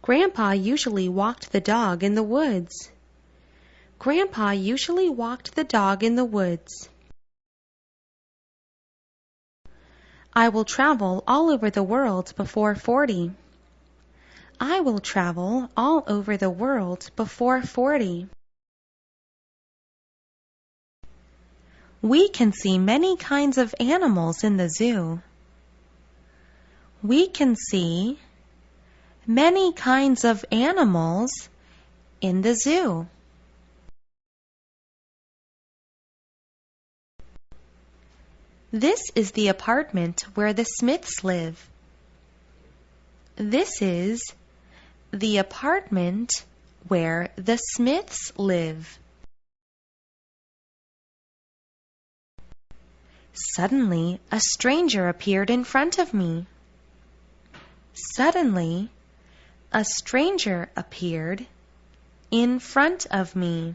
Grandpa usually walked the dog in the woods. Grandpa usually walked the dog in the woods. I will travel all over the world before 40. I will travel all over the world before 40. We can see many kinds of animals in the zoo. We can see many kinds of animals in the zoo. This is the apartment where the Smiths live. This is the apartment where the Smiths live. Suddenly, a stranger appeared in front of me. Suddenly, a stranger appeared in front of me.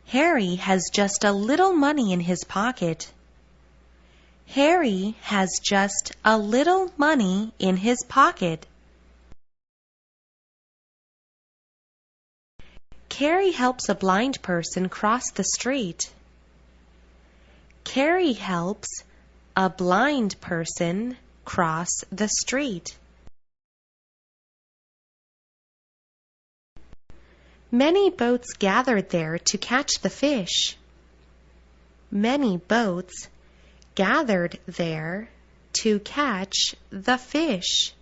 Harry has just a little money in his pocket. Harry has just a little money in his pocket. Carrie helps a blind person cross the street. Carrie helps a blind person cross the street. Many boats gathered there to catch the fish. Many boats gathered there to catch the fish.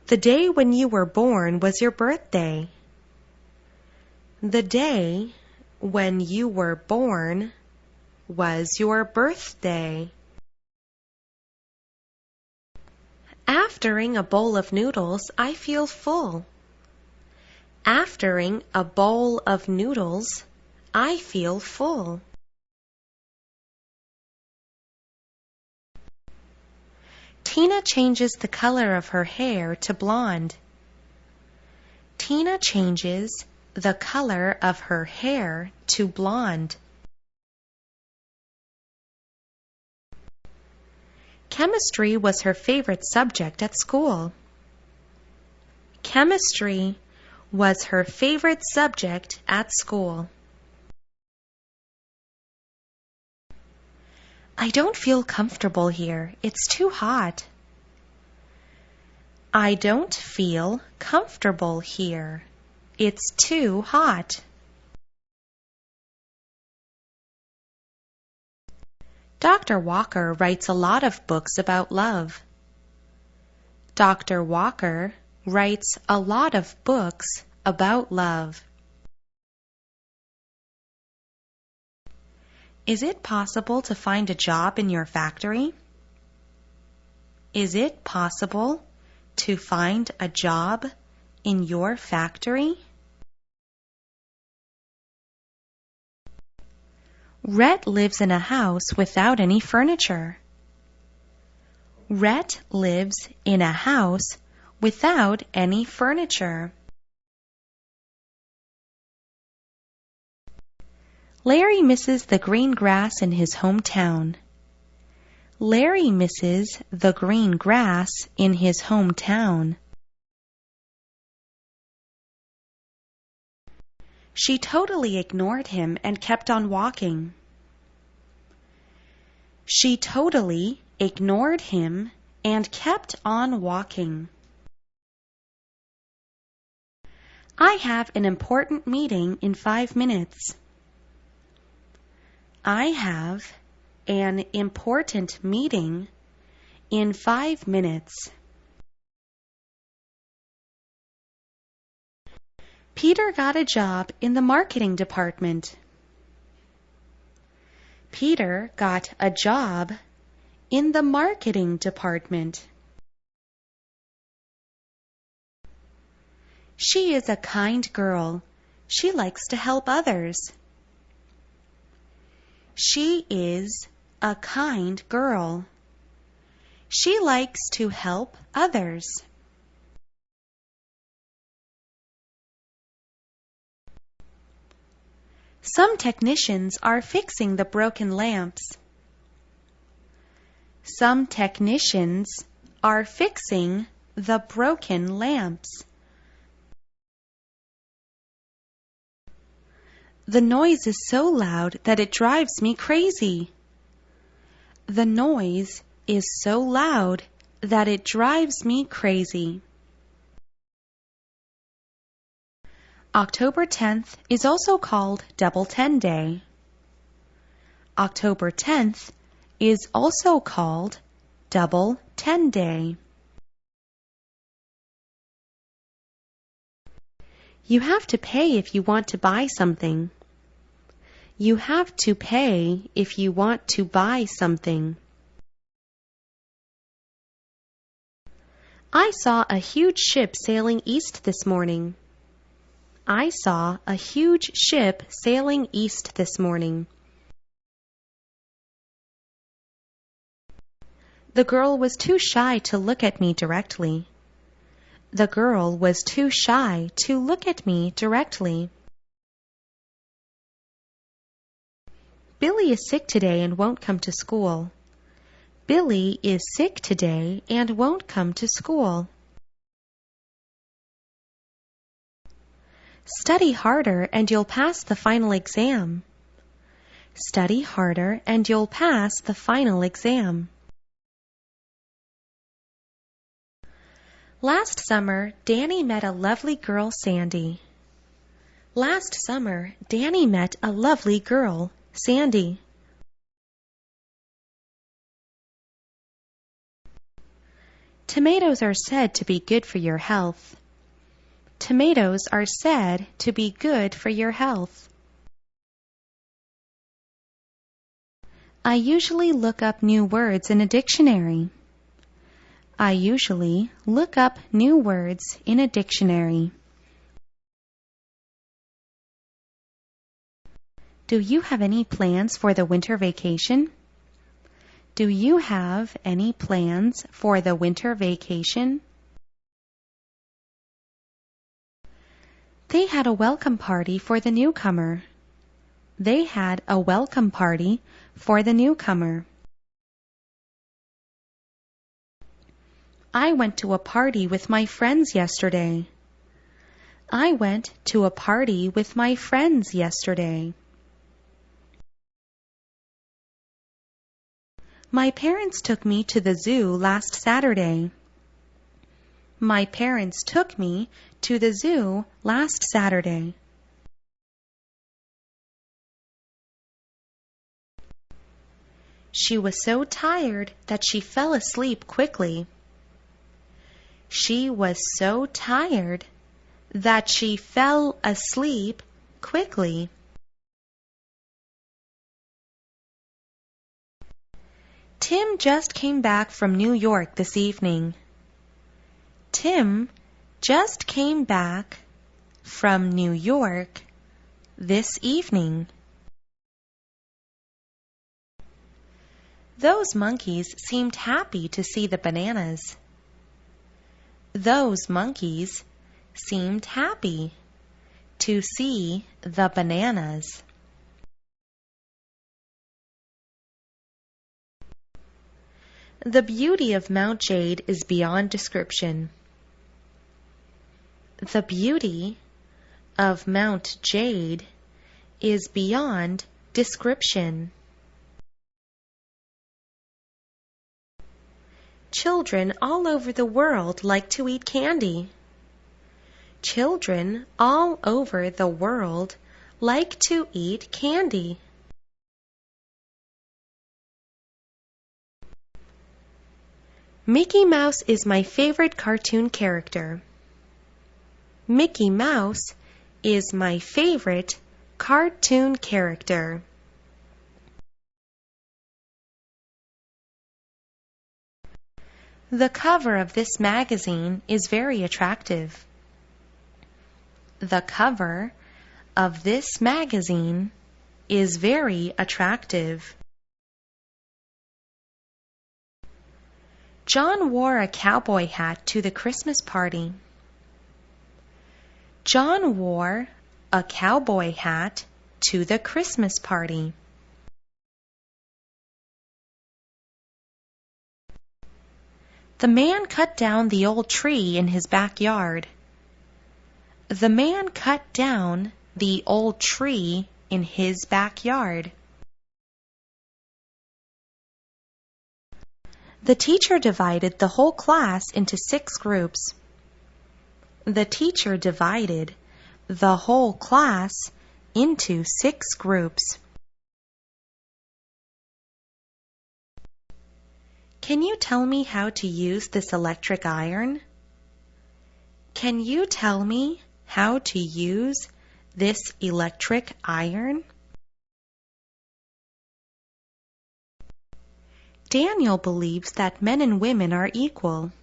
The day when you were born was your birthday. The day when you were born was your birthday. After eating a bowl of noodles, I feel full. After eating a bowl of noodles, I feel full. Tina changes the color of her hair to blonde. Tina changes the color of her hair to blonde. Chemistry was her favorite subject at school. Chemistry was her favorite subject at school. I don't feel comfortable here. It's too hot. I don't feel comfortable here. It's too hot. Dr. Walker writes a lot of books about love. Dr. Walker writes a lot of books about love. Is it possible to find a job in your factory? Is it possible to find a job in your factory? Rhett lives in a house without any furniture. Rhett lives in a house without any furniture. Larry misses the green grass in his hometown. Larry misses the green grass in his hometown. She totally ignored him and kept on walking. She totally ignored him and kept on walking. I have an important meeting in 5 minutes. I have an important meeting in 5 minutes. Peter got a job in the marketing department. Peter got a job in the marketing department. She is a kind girl. She likes to help others. She is a kind girl. She likes to help others. Some technicians are fixing the broken lamps. Some technicians are fixing the broken lamps. The noise is so loud that it drives me crazy. The noise is so loud that it drives me crazy. October 10th is also called Double 10 Day. October 10th is also called Double 10 Day. You have to pay if you want to buy something. You have to pay if you want to buy something. I saw a huge ship sailing east this morning. I saw a huge ship sailing east this morning. The girl was too shy to look at me directly. The girl was too shy to look at me directly. Billy is sick today and won't come to school. Billy is sick today and won't come to school. Study harder and you'll pass the final exam. Study harder and you'll pass the final exam. Last summer, Danny met a lovely girl, Sandy. Last summer, Danny met a lovely girl, Sandy. Tomatoes are said to be good for your health. Tomatoes are said to be good for your health. I usually look up new words in a dictionary. I usually look up new words in a dictionary. Do you have any plans for the winter vacation? Do you have any plans for the winter vacation? They had a welcome party for the newcomer. They had a welcome party for the newcomer. I went to a party with my friends yesterday. I went to a party with my friends yesterday. My parents took me to the zoo last Saturday. My parents took me to the zoo last Saturday. She was so tired that she fell asleep quickly. She was so tired that she fell asleep quickly. Tim just came back from New York this evening. Tim just came back from New York this evening. Those monkeys seemed happy to see the bananas. Those monkeys seemed happy to see the bananas. The beauty of Mount Jade is beyond description. The beauty of Mount Jade is beyond description. Children all over the world like to eat candy. Children all over the world like to eat candy. Mickey Mouse is my favorite cartoon character. Mickey Mouse is my favorite cartoon character. The cover of this magazine is very attractive. The cover of this magazine is very attractive. John wore a cowboy hat to the Christmas party. John wore a cowboy hat to the Christmas party. The man cut down the old tree in his backyard. The man cut down the old tree in his backyard. The teacher divided the whole class into 6 groups. The teacher divided the whole class into 6 groups. Can you tell me how to use this electric iron? Can you tell me how to use this electric iron? Daniel believes that men and women are equal.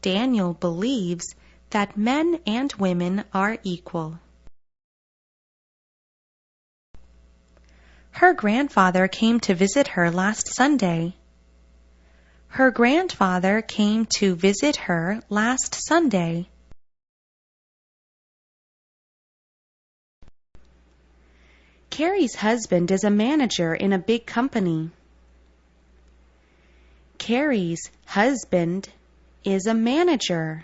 Daniel believes that men and women are equal. Her grandfather came to visit her last Sunday. Her grandfather came to visit her last Sunday. Carrie's husband is a manager in a big company. Carrie's husband is a manager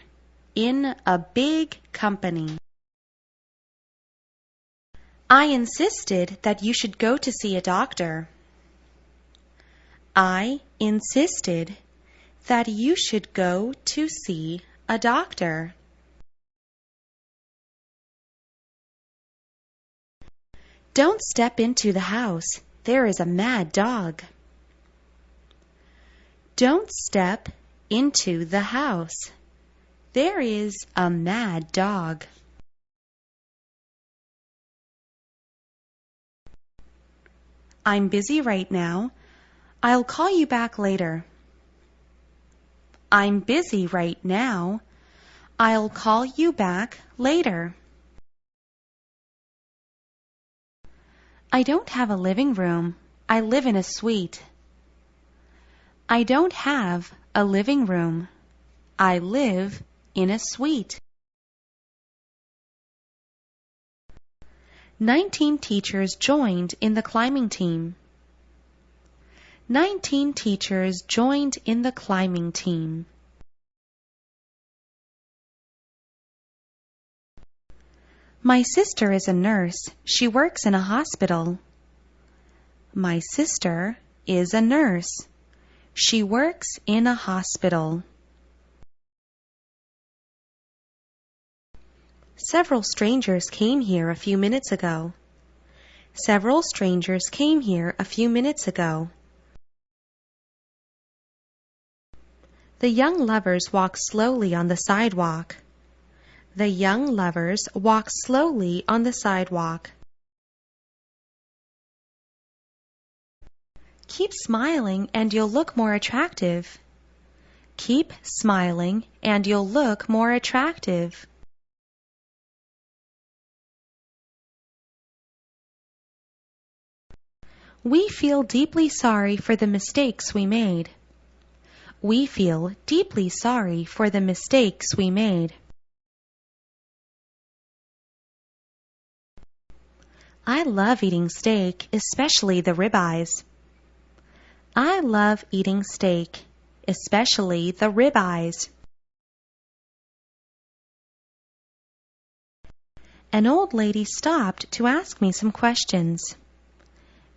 in a big company. I insisted that you should go to see a doctor. I insisted that you should go to see a doctor. Don't step into the house. There is a mad dog. Don't step into the house. There is a mad dog. I'm busy right now. I'll call you back later. I'm busy right now. I'll call you back later. I don't have a living room. I live in a suite. I don't have a living room. I live in a suite. 19 teachers joined in the climbing team. 19 teachers joined in the climbing team. My sister is a nurse. She works in a hospital. My sister is a nurse. She works in a hospital. Several strangers came here a few minutes ago. Several strangers came here a few minutes ago. The young lovers walk slowly on the sidewalk. The young lovers walk slowly on the sidewalk. Keep smiling and you'll look more attractive. Keep smiling and you'll look more attractive. We feel deeply sorry for the mistakes we made. We feel deeply sorry for the mistakes we made. I love eating steak, especially the ribeyes. I love eating steak, especially the ribeyes. An old lady stopped to ask me some questions.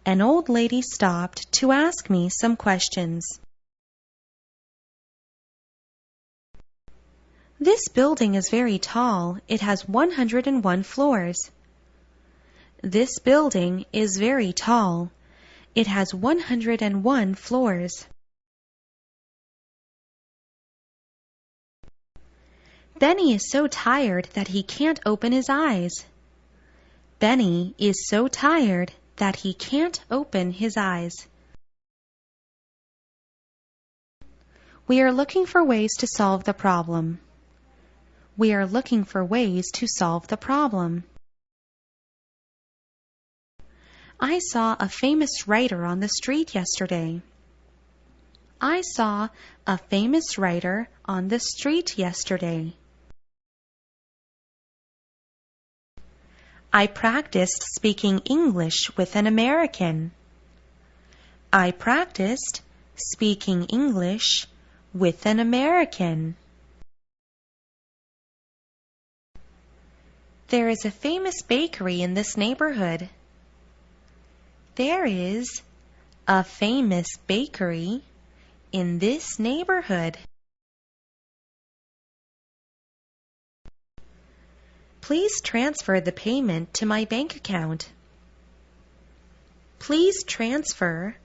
An old lady stopped to ask me some questions. This building is very tall. It has 101 floors. This building is very tall. It has 101 floors. Benny is so tired that he can't open his eyes. Benny is so tired that he can't open his eyes. We are looking for ways to solve the problem. We are looking for ways to solve the problem. I saw a famous writer on the street yesterday. I saw a famous writer on the street yesterday. I practiced speaking English with an American. I practiced speaking English with an American. There is a famous bakery in this neighborhood. There is a famous bakery in this neighborhood. Please transfer the payment to my bank account. Please transfer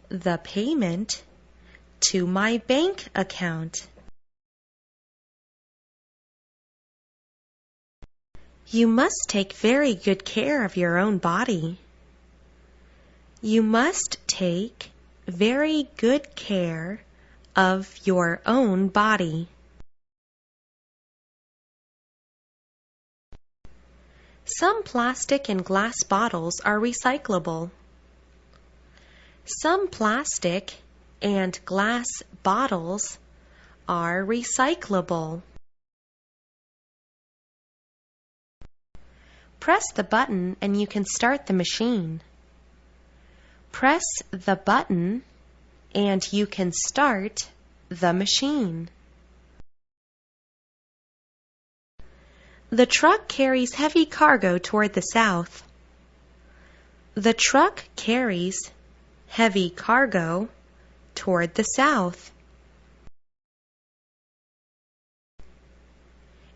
the payment to my bank account. You must take very good care of your own body. You must take very good care of your own body. Some plastic and glass bottles are recyclable. Some plastic and glass bottles are recyclable. Press the button and you can start the machine. Press the button and you can start the machine. The truck carries heavy cargo toward the south. The truck carries heavy cargo toward the south.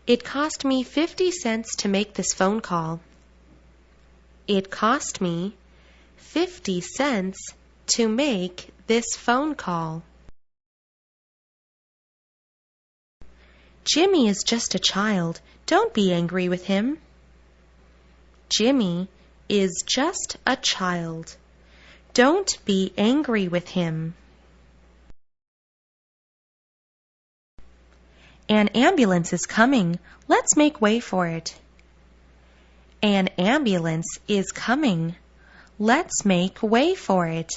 It cost me 50 cents to make this phone call. It cost me 50 cents to make this phone call. Jimmy is just a child. Don't be angry with him. Jimmy is just a child. Don't be angry with him. An ambulance is coming. Let's make way for it. An ambulance is coming. Let's make way for it.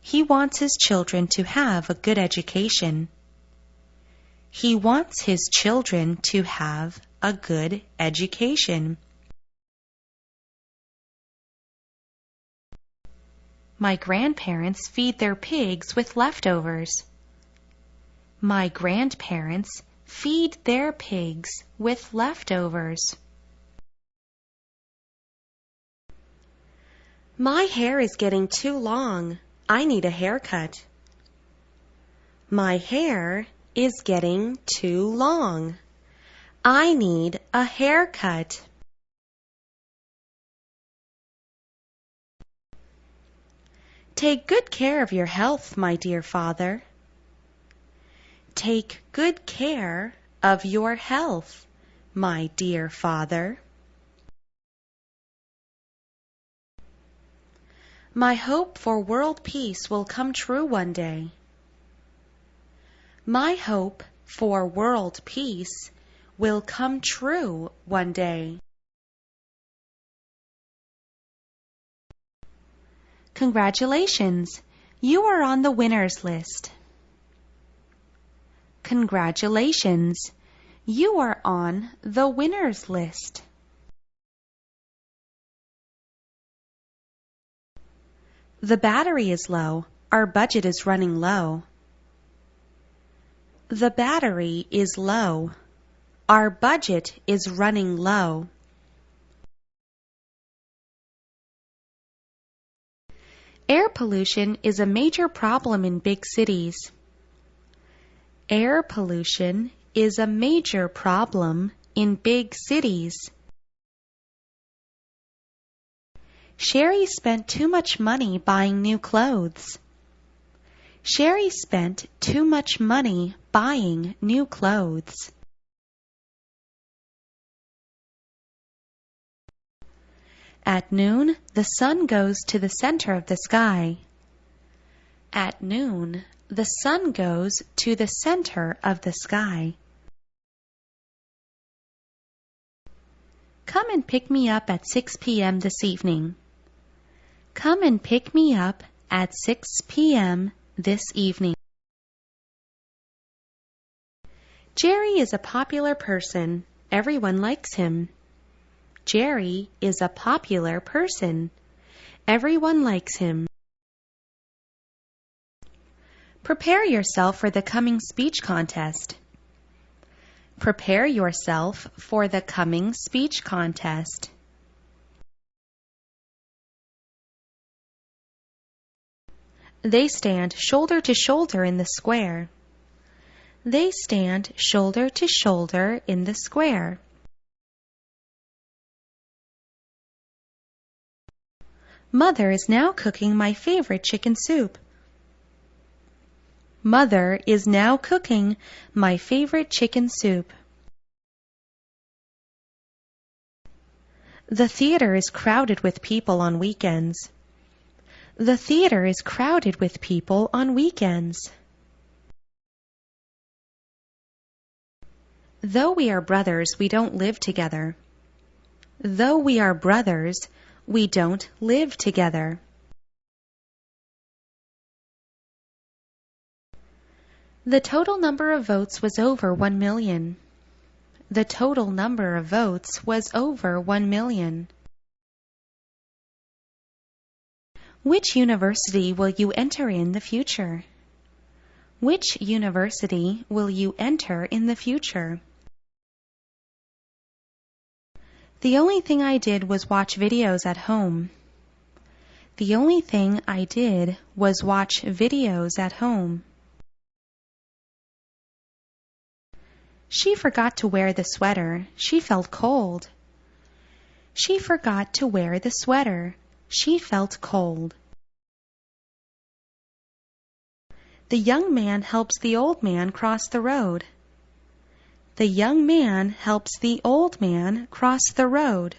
He wants his children to have a good education. He wants his children to have a good education. My grandparents feed their pigs with leftovers. My grandparents feed their pigs with leftovers. My hair is getting too long. I need a haircut. My hair is getting too long. I need a haircut. Take good care of your health, my dear father. Take good care of your health, my dear father. My hope for world peace will come true one day. My hope for world peace will come true one day. Congratulations! You are on the winners list. Congratulations! You are on the winners list. The battery is low. Our budget is running low. The battery is low. Our budget is running low. Air pollution is a major problem in big cities. Air pollution is a major problem in big cities. Sherry spent too much money buying new clothes. Sherry spent too much money buying new clothes. At noon, the sun goes to the center of the sky. At noon, the sun goes to the center of the sky. Come and pick me up at 6 p.m. this evening. Come and pick me up at 6 p.m. this evening. Jerry is a popular person. Everyone likes him. Jerry is a popular person. Everyone likes him. Prepare yourself for the coming speech contest. Prepare yourself for the coming speech contest. They stand shoulder to shoulder in the square. They stand shoulder to shoulder in the square. Mother is now cooking my favorite chicken soup. Mother is now cooking my favorite chicken soup. The theater is crowded with people on weekends. The theater is crowded with people on weekends. Though we are brothers, we don't live together. Though we are brothers, we don't live together. The total number of votes was over 1 million. The total number of votes was over 1 million. Which university will you enter in the future? Which university will you enter in the future? The only thing I did was watch videos at home. The only thing I did was watch videos at home. She forgot to wear the sweater. She felt cold. She forgot to wear the sweater. She felt cold. The young man helps the old man cross the road. The young man helps the old man cross the road.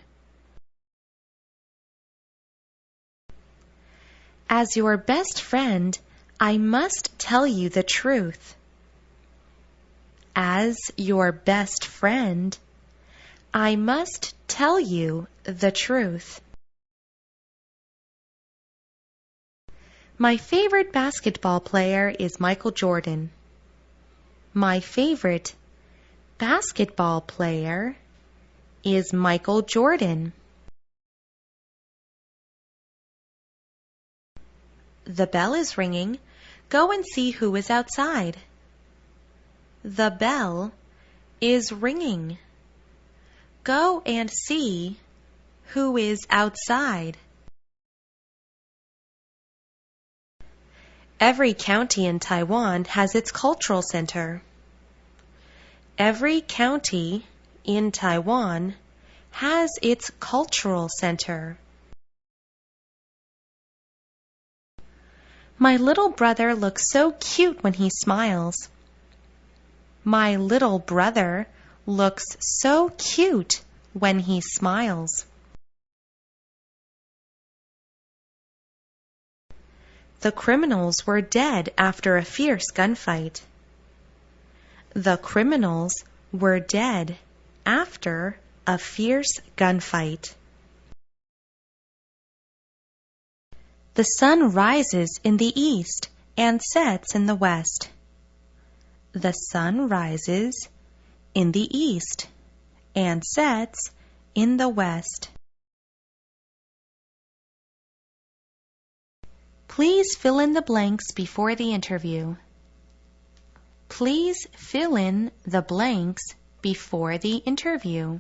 As your best friend, I must tell you the truth. As your best friend, I must tell you the truth. My favorite basketball player is Michael Jordan. My favorite basketball player is Michael Jordan. The bell is ringing. Go and see who is outside. The bell is ringing. Go and see who is outside. Every county in Taiwan has its cultural center. Every county in Taiwan has its cultural center. My little brother looks so cute when he smiles. My little brother looks so cute when he smiles. The criminals were dead after a fierce gunfight. The criminals were dead after a fierce gunfight. The sun rises in the east and sets in the west. The sun rises in the east and sets in the west. Please fill in the blanks before the interview. Please fill in the blanks before the interview.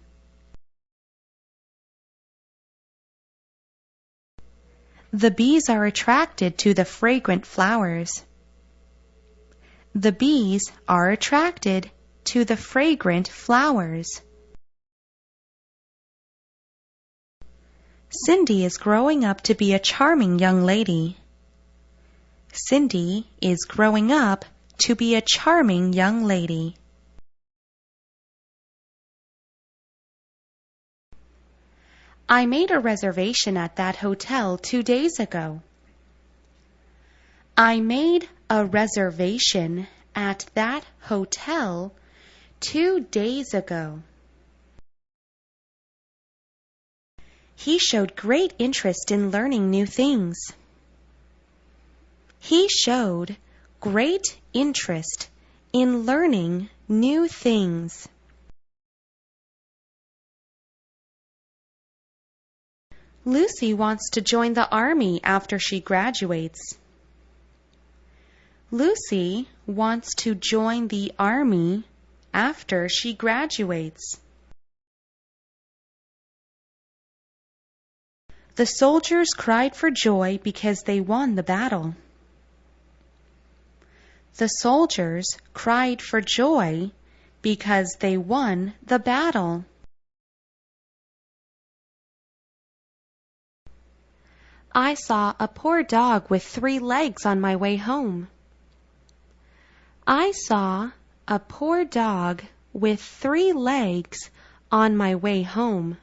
The bees are attracted to the fragrant flowers. The bees are attracted to the fragrant flowers. Cindy is growing up to be a charming young lady. Cindy is growing up to be a charming young lady. I made a reservation at that hotel 2 days ago. I made a reservation at that hotel 2 days ago. He showed great interest in learning new things. He showed great interest in learning new things. Lucy wants to join the army after she graduates. Lucy wants to join the army after she graduates. The soldiers cried for joy because they won the battle. The soldiers cried for joy because they won the battle. I saw a poor dog with 3 legs on my way home. I saw a poor dog with 3 legs on my way home.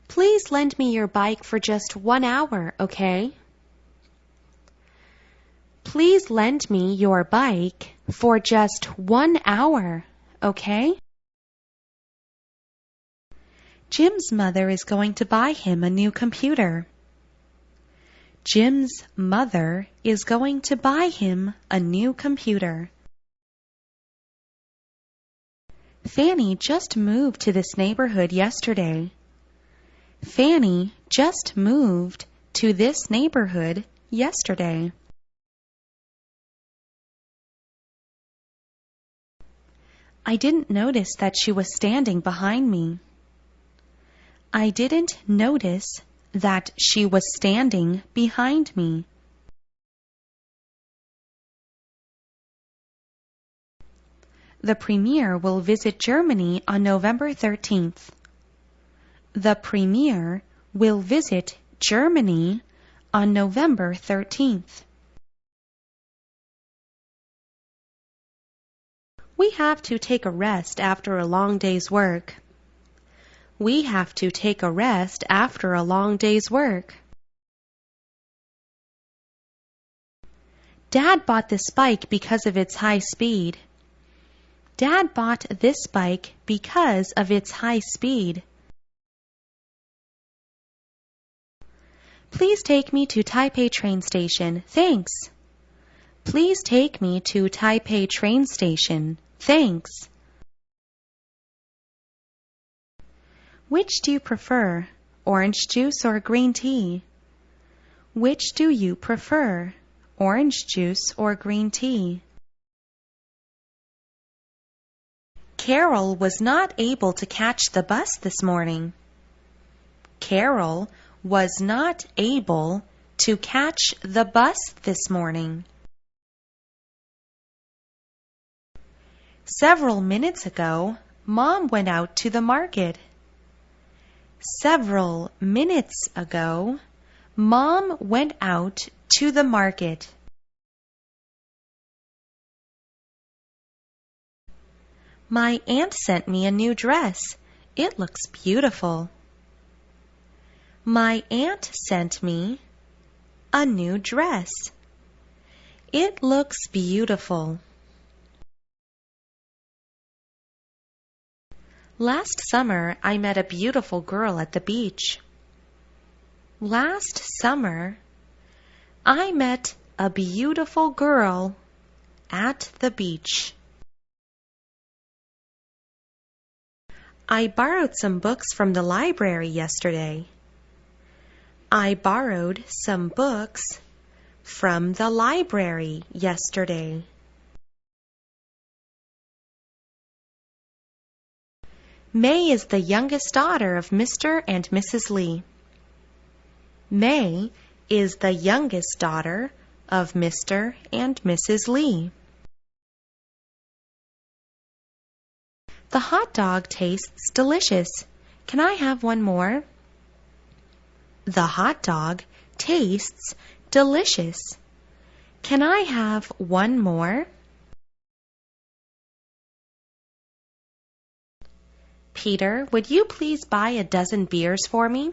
Please lend me your bike for just 1 hour, okay? Please lend me your bike for just 1 hour, okay? Jim's mother is going to buy him a new computer. Jim's mother is going to buy him a new computer. Fanny just moved to this neighborhood yesterday. Fanny just moved to this neighborhood yesterday. I didn't notice that she was standing behind me. I didn't notice that she was standing behind me. The Premier will visit Germany on November 13th. The Premier will visit Germany on November 13th. We have to take a rest after a long day's work. We have to take a rest after a long day's work. Dad bought this bike because of its high speed. Dad bought this bike because of its high speed. Please take me to Taipei train station. Thanks. Please take me to Taipei train station. Thanks. Which do you prefer, orange juice or green tea? Which do you prefer, orange juice or green tea? Carol was not able to catch the bus this morning. Carol was not able to catch the bus this morning. Several minutes ago, Mom went out to the market. Several minutes ago, Mom went out to the market. My aunt sent me a new dress. It looks beautiful. My aunt sent me a new dress. It looks beautiful. Last summer, I met a beautiful girl at the beach. Last summer, I met a beautiful girl at the beach. I borrowed some books from the library yesterday. I borrowed some books from the library yesterday. May is the youngest daughter of Mr. and Mrs. Lee. May is the youngest daughter of Mr. and Mrs. Lee. The hot dog tastes delicious. Can I have one more? The hot dog tastes delicious. Can I have one more? Peter, would you please buy a dozen beers for me?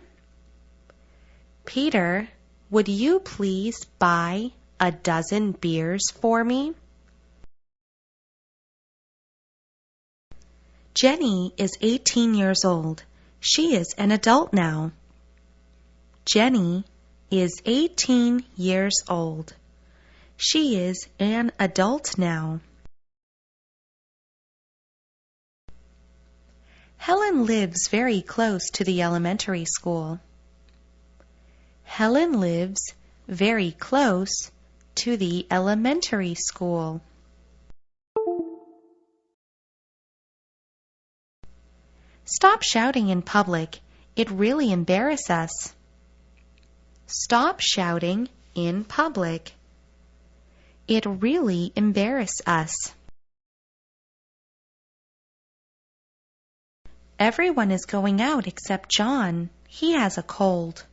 Peter, would you please buy a dozen beers for me? Jenny is 18 years old. She is an adult now. Jenny is 18 years old. She is an adult now. Helen lives very close to the elementary school. Helen lives very close to the elementary school. Stop shouting in public. It really embarrasses us. Stop shouting in public. It really embarrasses us. Everyone is going out except John. He has a cold.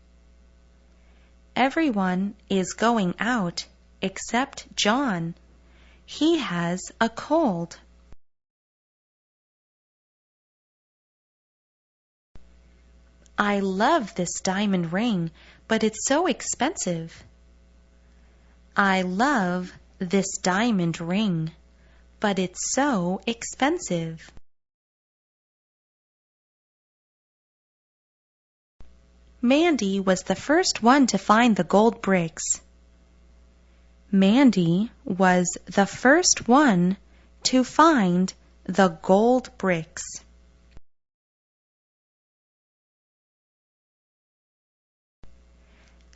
Everyone is going out except John. He has a cold. I love this diamond ring, but it's so expensive. I love this diamond ring, but it's so expensive. Mandy was the first one to find the gold bricks. Mandy was the first one to find the gold bricks.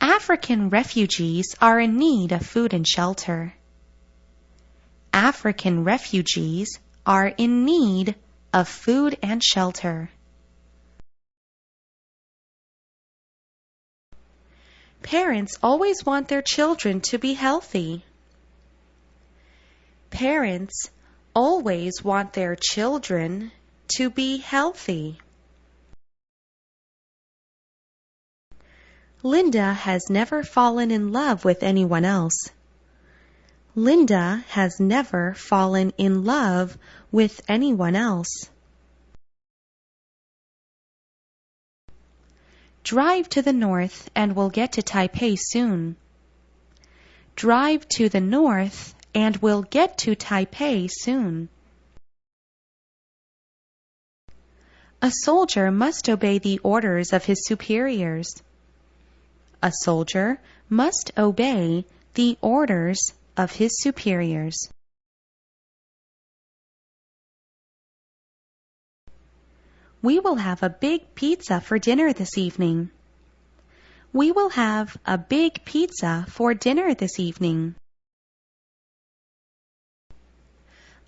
African refugees are in need of food and shelter. African refugees are in need of food and shelter. Parents always want their children to be healthy. Parents always want their children to be healthy. Linda has never fallen in love with anyone else. Linda has never fallen in love with anyone else. Drive to the north and we'll get to Taipei soon. Drive to the north and we'll get to Taipei soon. A soldier must obey the orders of his superiors. A soldier must obey the orders of his superiors. We will have a big pizza for dinner this evening. We will have a big pizza for dinner this evening.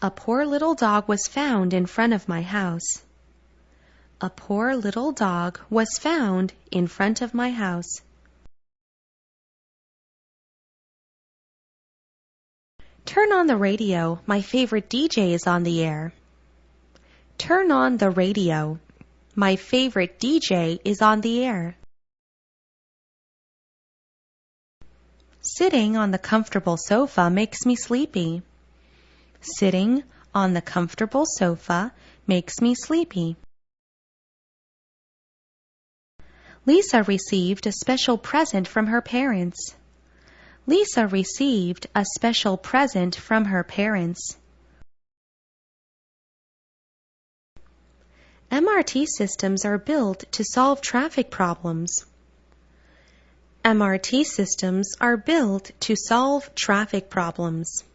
A poor little dog was found in front of my house. A poor little dog was found in front of my house. Turn on the radio. My favorite DJ is on the air. Turn on the radio. My favorite DJ is on the air. Sitting on the comfortable sofa makes me sleepy. Sitting on the comfortable sofa makes me sleepy. Lisa received a special present from her parents. Lisa received a special present from her parents. MRT systems are built to solve traffic problems. MRT systems are built to solve traffic problems.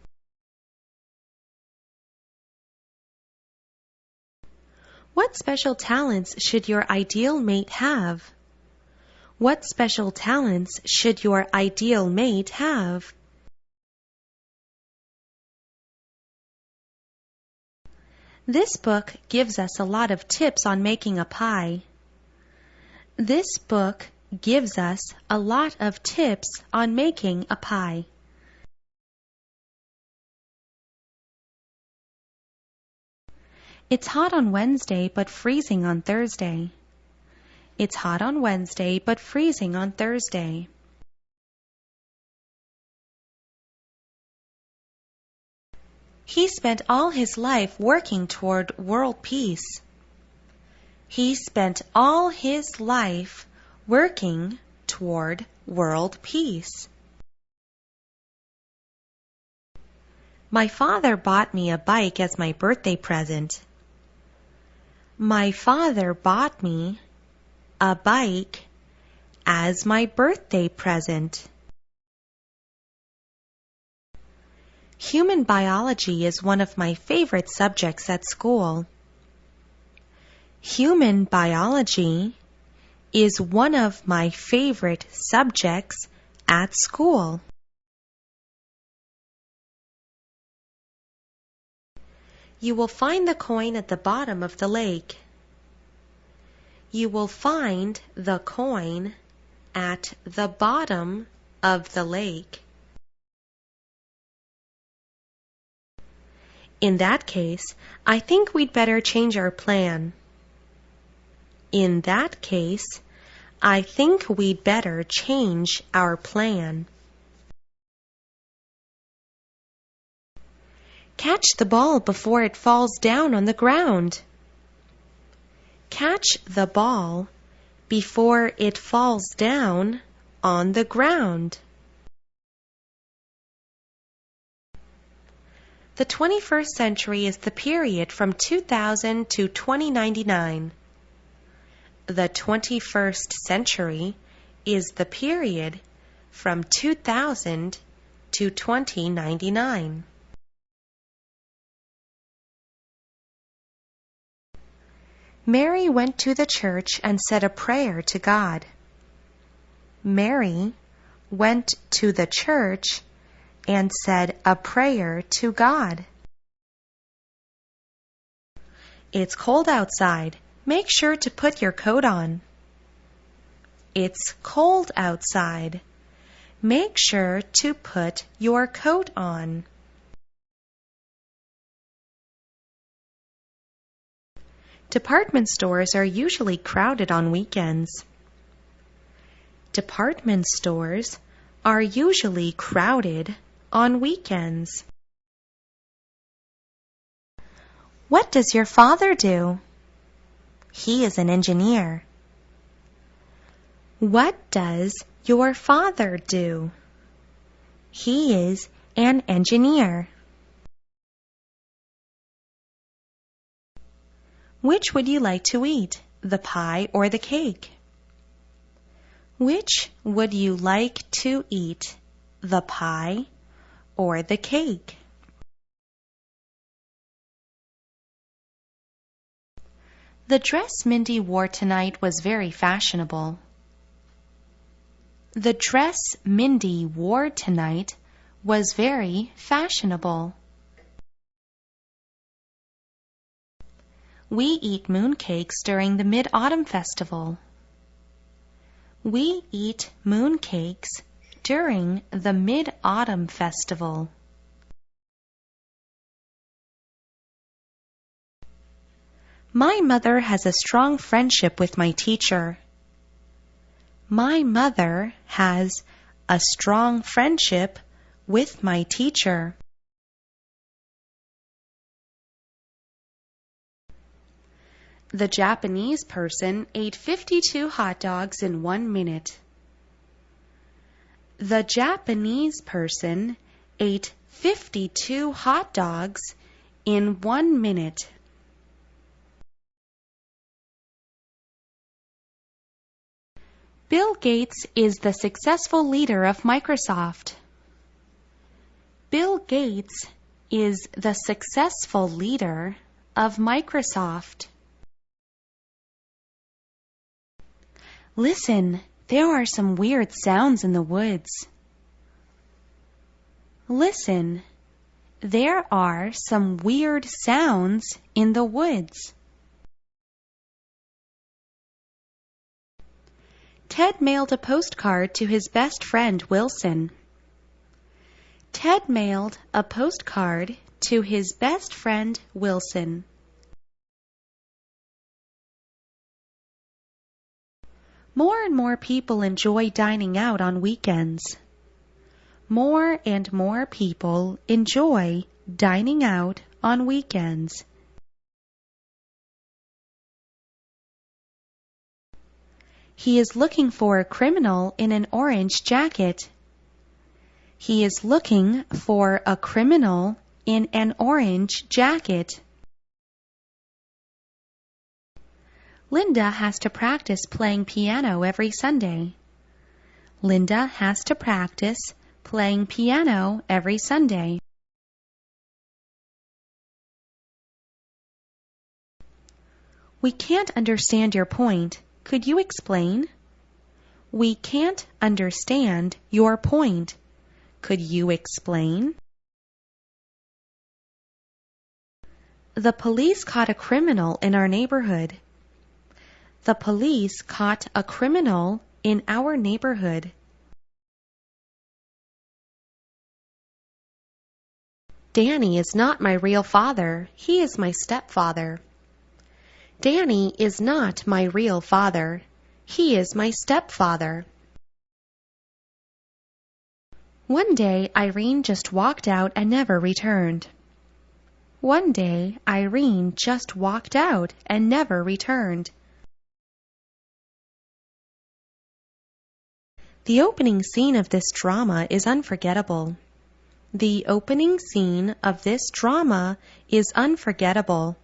What special talents should your ideal mate have? What special talents should your ideal mate have? This book gives us a lot of tips on making a pie. This book gives us a lot of tips on making a pie. It's hot on Wednesday but freezing on Thursday. It's hot on Wednesday but freezing on Thursday. He spent all his life working toward world peace. He spent all his life working toward world peace. My father bought me a bike as my birthday present. My father bought me a bike as my birthday present. Human biology is one of my favorite subjects at school. Human biology is one of my favorite subjects at school. You will find the coin at the bottom of the lake. You will find the coin at the bottom of the lake. In that case, I think we'd better change our plan. In that case, I think we'd better change our plan. Catch the ball before it falls down on the ground. Catch the ball before it falls down on the ground. The 21st century is the period from 2000 to 2099. The 21st century is the period from 2000 to 2099. Mary went to the church and said a prayer to God. Mary went to the church and said a prayer to God. It's cold outside. Make sure to put your coat on. It's cold outside. Make sure to put your coat on. Department stores are usually crowded on weekends. Department stores are usually crowded on weekends. What does your father do? He is an engineer. What does your father do? He is an engineer. Which would you like to eat, the pie or the cake? Which would you like to eat, the pie or the cake? The dress Mindy wore tonight was very fashionable. The dress Mindy wore tonight was very fashionable. We eat mooncakes during the Mid-Autumn Festival. We eat mooncakes during the Mid-Autumn Festival. My mother has a strong friendship with my teacher. My mother has a strong friendship with my teacher. The Japanese person ate 52 hot dogs in 1 minute. The Japanese person ate 52 hot dogs in 1 minute. Bill Gates is the successful leader of Microsoft. Bill Gates is the successful leader of Microsoft. Listen, there are some weird sounds in the woods. Listen, there are some weird sounds in the woods. Ted mailed a postcard to his best friend Wilson. Ted mailed a postcard to his best friend Wilson. More and more people enjoy dining out on weekends. More and more people enjoy dining out on weekends. He is looking for a criminal in an orange jacket. He is looking for a criminal in an orange jacket. Linda has to practice playing piano every Sunday. Linda has to practice playing piano every Sunday. We can't understand your point. Could you explain? We can't understand your point. Could you explain? The police caught a criminal in our neighborhood. The police caught a criminal in our neighborhood. Danny is not my real father. He is my stepfather. Danny is not my real father. He is my stepfather. One day, Irene just walked out and never returned. One day, Irene just walked out and never returned. The opening scene of this drama is unforgettable. The opening scene of this drama is unforgettable.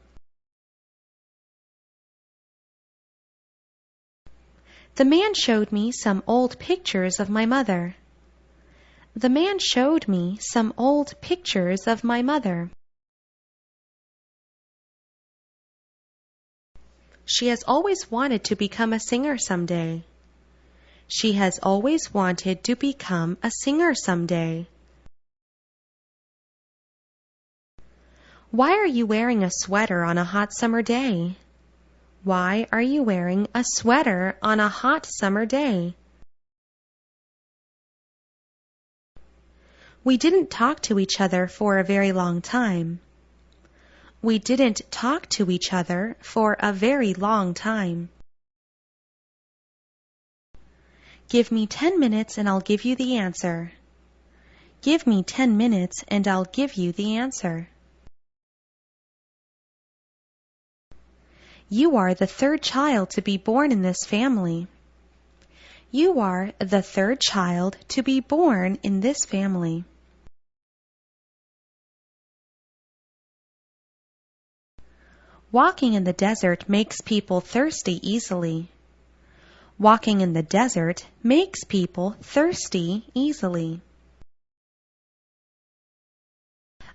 The man showed me some old pictures of my mother. The man showed me some old pictures of my mother. She has always wanted to become a singer someday. She has always wanted to become a singer someday. Why are you wearing a sweater on a hot summer day? Why are you wearing a sweater on a hot summer day? We didn't talk to each other for a very long time. We didn't talk to each other for a very long time. Give me 10 minutes and I'll give you the answer. Give me 10 minutes and I'll give you the answer. You are the third child to be born in this family. You are the third child to be born in this family. Walking in the desert makes people thirsty easily. Walking in the desert makes people thirsty easily.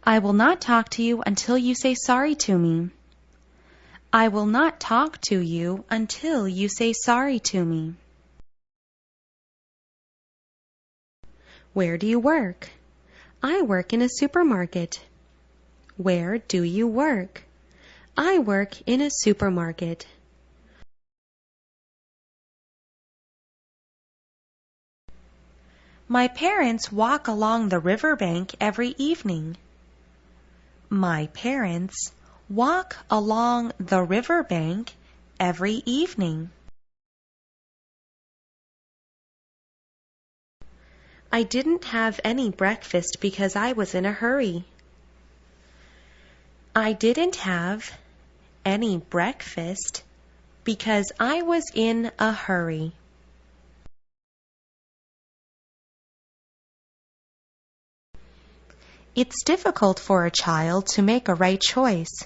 I will not talk to you until you say sorry to me. I will not talk to you until you say sorry to me. Where do you work? I work in a supermarket. Where do you work? I work in a supermarket. My parents walk along the riverbank every evening. My parents walk along the riverbank every evening. I didn't have any breakfast because I was in a hurry. I didn't have any breakfast because I was in a hurry. It's difficult for a child to make a right choice.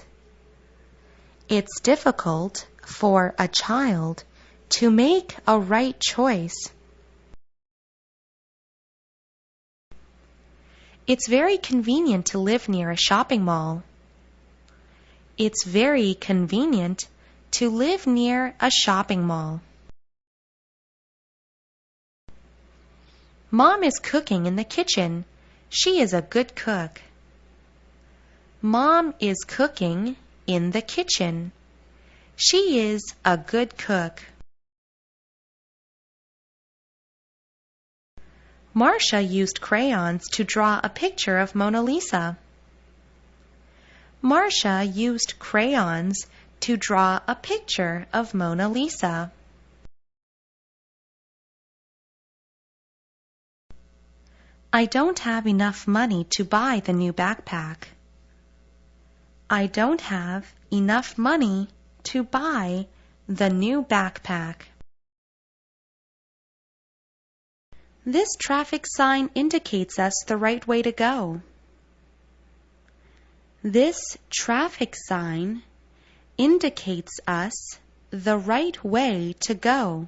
It's difficult for a child to make a right choice. It's very convenient to live near a shopping mall. It's very convenient to live near a shopping mall. Mom is cooking in the kitchen. She is a good cook. Mom is cooking in the kitchen. She is a good cook. Marcia used crayons to draw a picture of Mona Lisa. Marcia used crayons to draw a picture of Mona Lisa. I don't have enough money to buy the new backpack. I don't have enough money to buy the new backpack. This traffic sign indicates us the right way to go. This traffic sign indicates us the right way to go.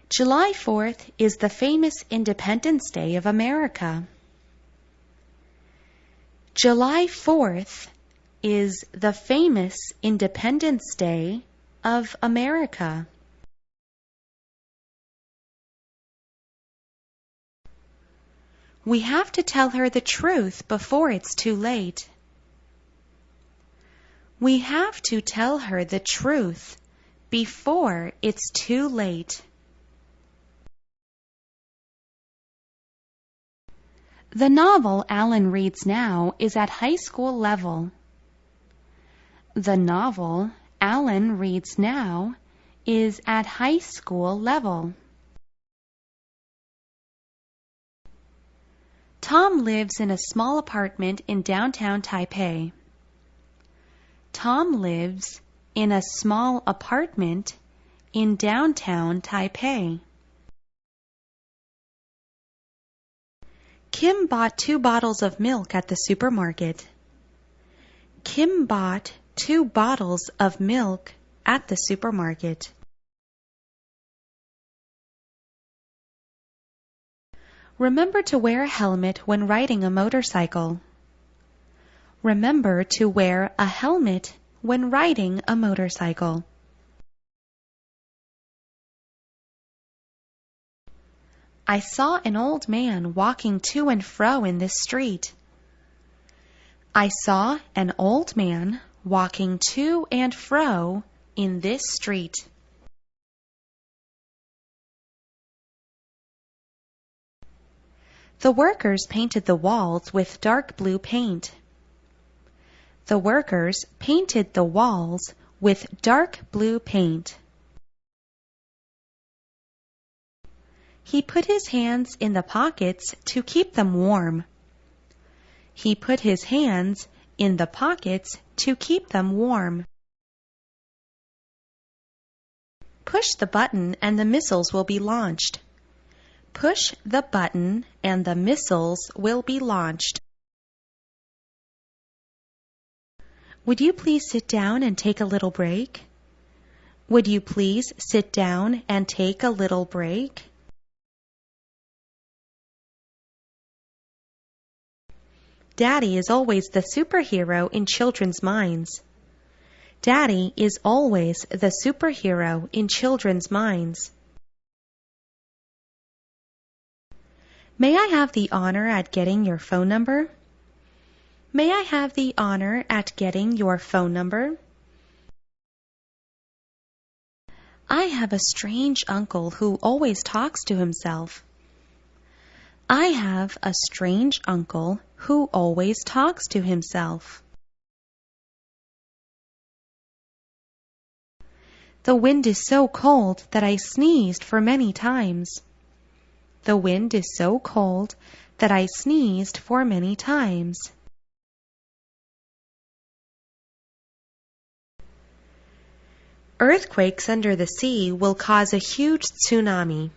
July 4th is the famous Independence Day of America. July 4th is the famous Independence Day of America. We have to tell her the truth before it's too late. We have to tell her the truth before it's too late. The novel Alan reads now is at high school level. The novel Alan reads now is at high school level. Tom lives in a small apartment in downtown Taipei. Tom lives in a small apartment in downtown Taipei. Kim bought 2 bottles of milk at the supermarket. Kim bought 2 bottles of milk at the supermarket. Remember to wear a helmet when riding a motorcycle. Remember to wear a helmet when riding a motorcycle. I saw an old man walking to and fro in this street. I saw an old man walking to and fro in this street. The workers painted the walls with dark blue paint. The workers painted the walls with dark blue paint. He put his hands in the pockets to keep them warm. He put his hands in the pockets to keep them warm. Push the button and the missiles will be launched. Push the button and the missiles will be launched. Would you please sit down and take a little break? Would you please sit down and take a little break? Daddy is always the superhero in children's minds. Daddy is always the superhero in children's minds. May I have the honor at getting your phone number? May I have the honor at getting your phone number? I have a strange uncle who always talks to himself. I have a strange uncle who always talks to himself. The wind is so cold that I sneezed for many times. The wind is so cold that I sneezed for many times. Earthquakes under the sea will cause a huge tsunami.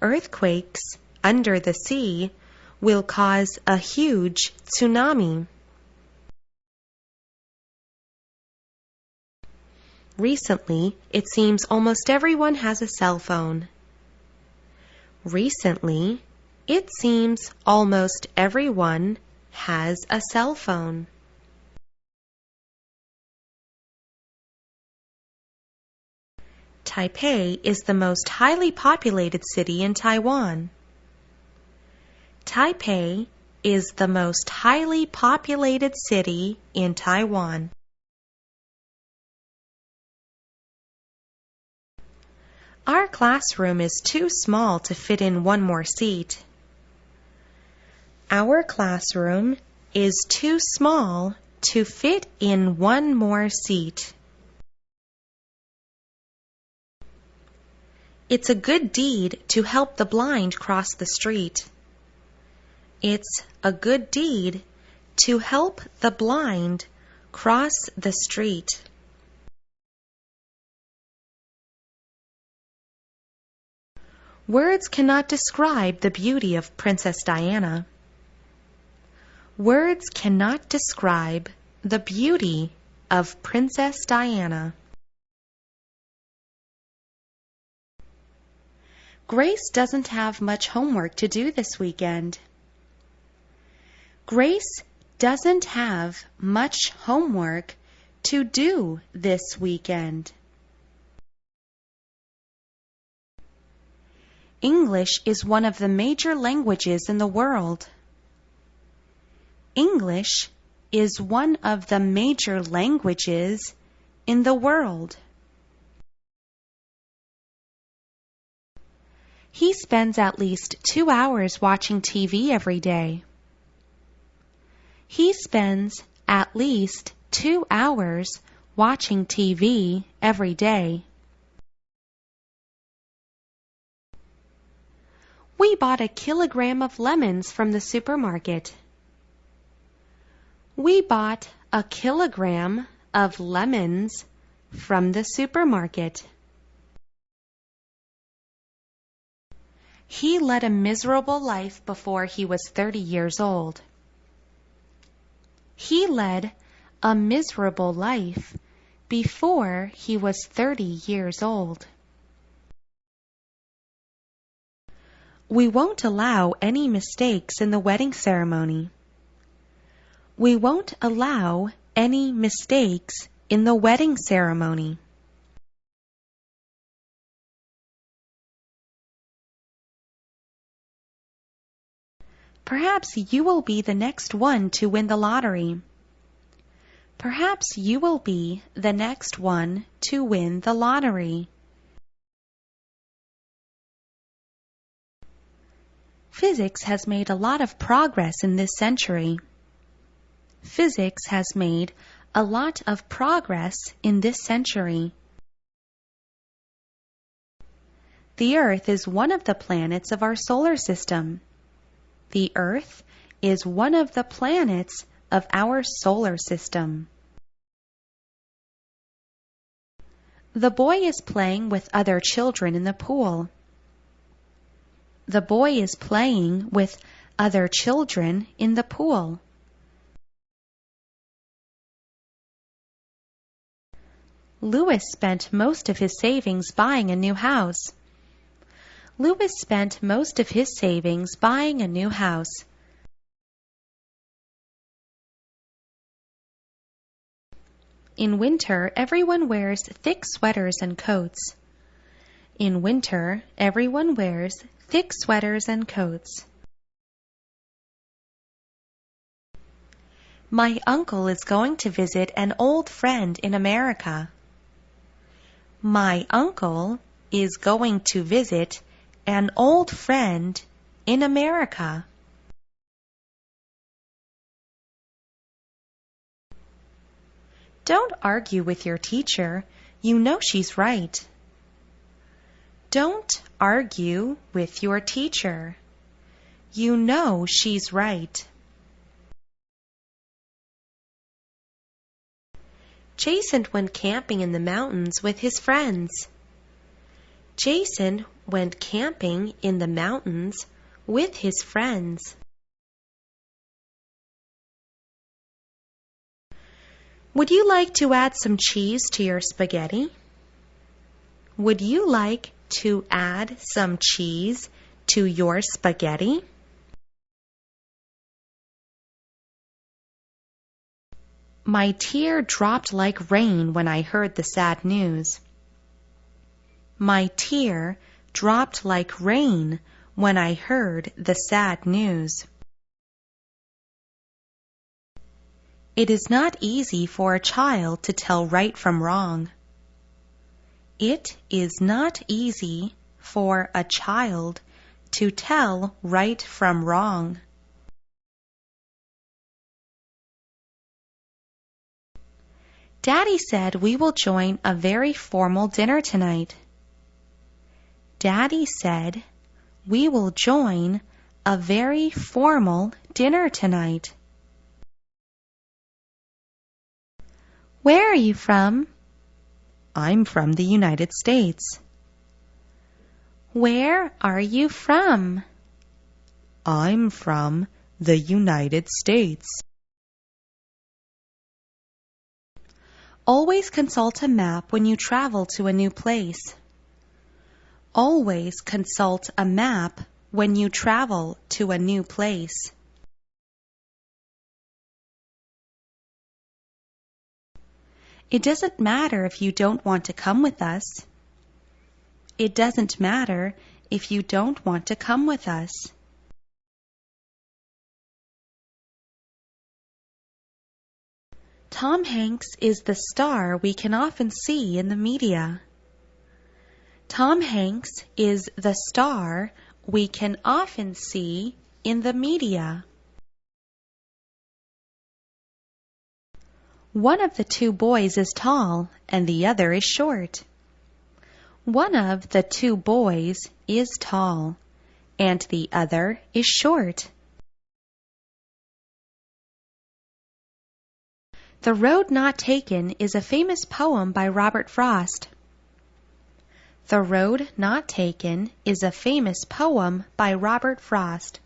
Earthquakes under the sea will cause a huge tsunami. Recently, it seems almost everyone has a cell phone. Recently, it seems almost everyone has a cell phone. Taipei is the most highly populated city in Taiwan. Taipei is the most highly populated city in Taiwan. Our classroom is too small to fit in one more seat. Our classroom is too small to fit in one more seat. It's a good deed to help the blind cross the street. It's a good deed to help the blind cross the street. Words cannot describe the beauty of Princess Diana. Words cannot describe the beauty of Princess Diana. Grace doesn't have much homework to do this weekend. Grace doesn't have much homework to do this weekend. English is one of the major languages in the world. English is one of the major languages in the world. He spends at least 2 hours watching TV every day. He spends at least 2 hours watching TV every day. We bought a kilogram of lemons from the supermarket. We bought a kilogram of lemons from the supermarket. He led a miserable life before he was 30 years old. He led a miserable life before he was 30 years old. We won't allow any mistakes in the wedding ceremony. We won't allow any mistakes in the wedding ceremony. Perhaps you will be the next one to win the lottery. Perhaps you will be the next one to win the lottery. Physics has made a lot of progress in this century. Physics has made a lot of progress in this century. The Earth is one of the planets of our solar system. The Earth is one of the planets of our solar system. The boy is playing with other children in the pool. The boy is playing with other children in the pool. Louis spent most of his savings buying a new house. Louis spent most of his savings buying a new house. In winter, everyone wears thick sweaters and coats. In winter, everyone wears thick sweaters and coats. My uncle is going to visit an old friend in America. My uncle is going to visit an old friend in America. Don't argue with your teacher. You know she's right. Don't argue with your teacher. You know she's right. Jason went camping in the mountains with his friends. Jason went camping in the mountains with his friends. Would you like to add some cheese to your spaghetti? Would you like to add some cheese to your spaghetti? My tear dropped like rain when I heard the sad news. My tear dropped like rain when I heard the sad news. It is not easy for a child to tell right from wrong. It is not easy for a child to tell right from wrong. Daddy said we will join a very formal dinner tonight. Daddy said we will join a very formal dinner tonight. Where are you from? I'm from the United States. Where are you from? I'm from the United States. Always consult a map when you travel to a new place. Always consult a map when you travel to a new place. It doesn't matter if you don't want to come with us. It doesn't matter if you don't want to come with us. Tom Hanks is the star we can often see in the media. Tom Hanks is the star we can often see in the media. One of the two boys is tall and the other is short. One of the two boys is tall and the other is short. The Road Not Taken is a famous poem by Robert Frost. The Road Not Taken is a famous poem by Robert Frost.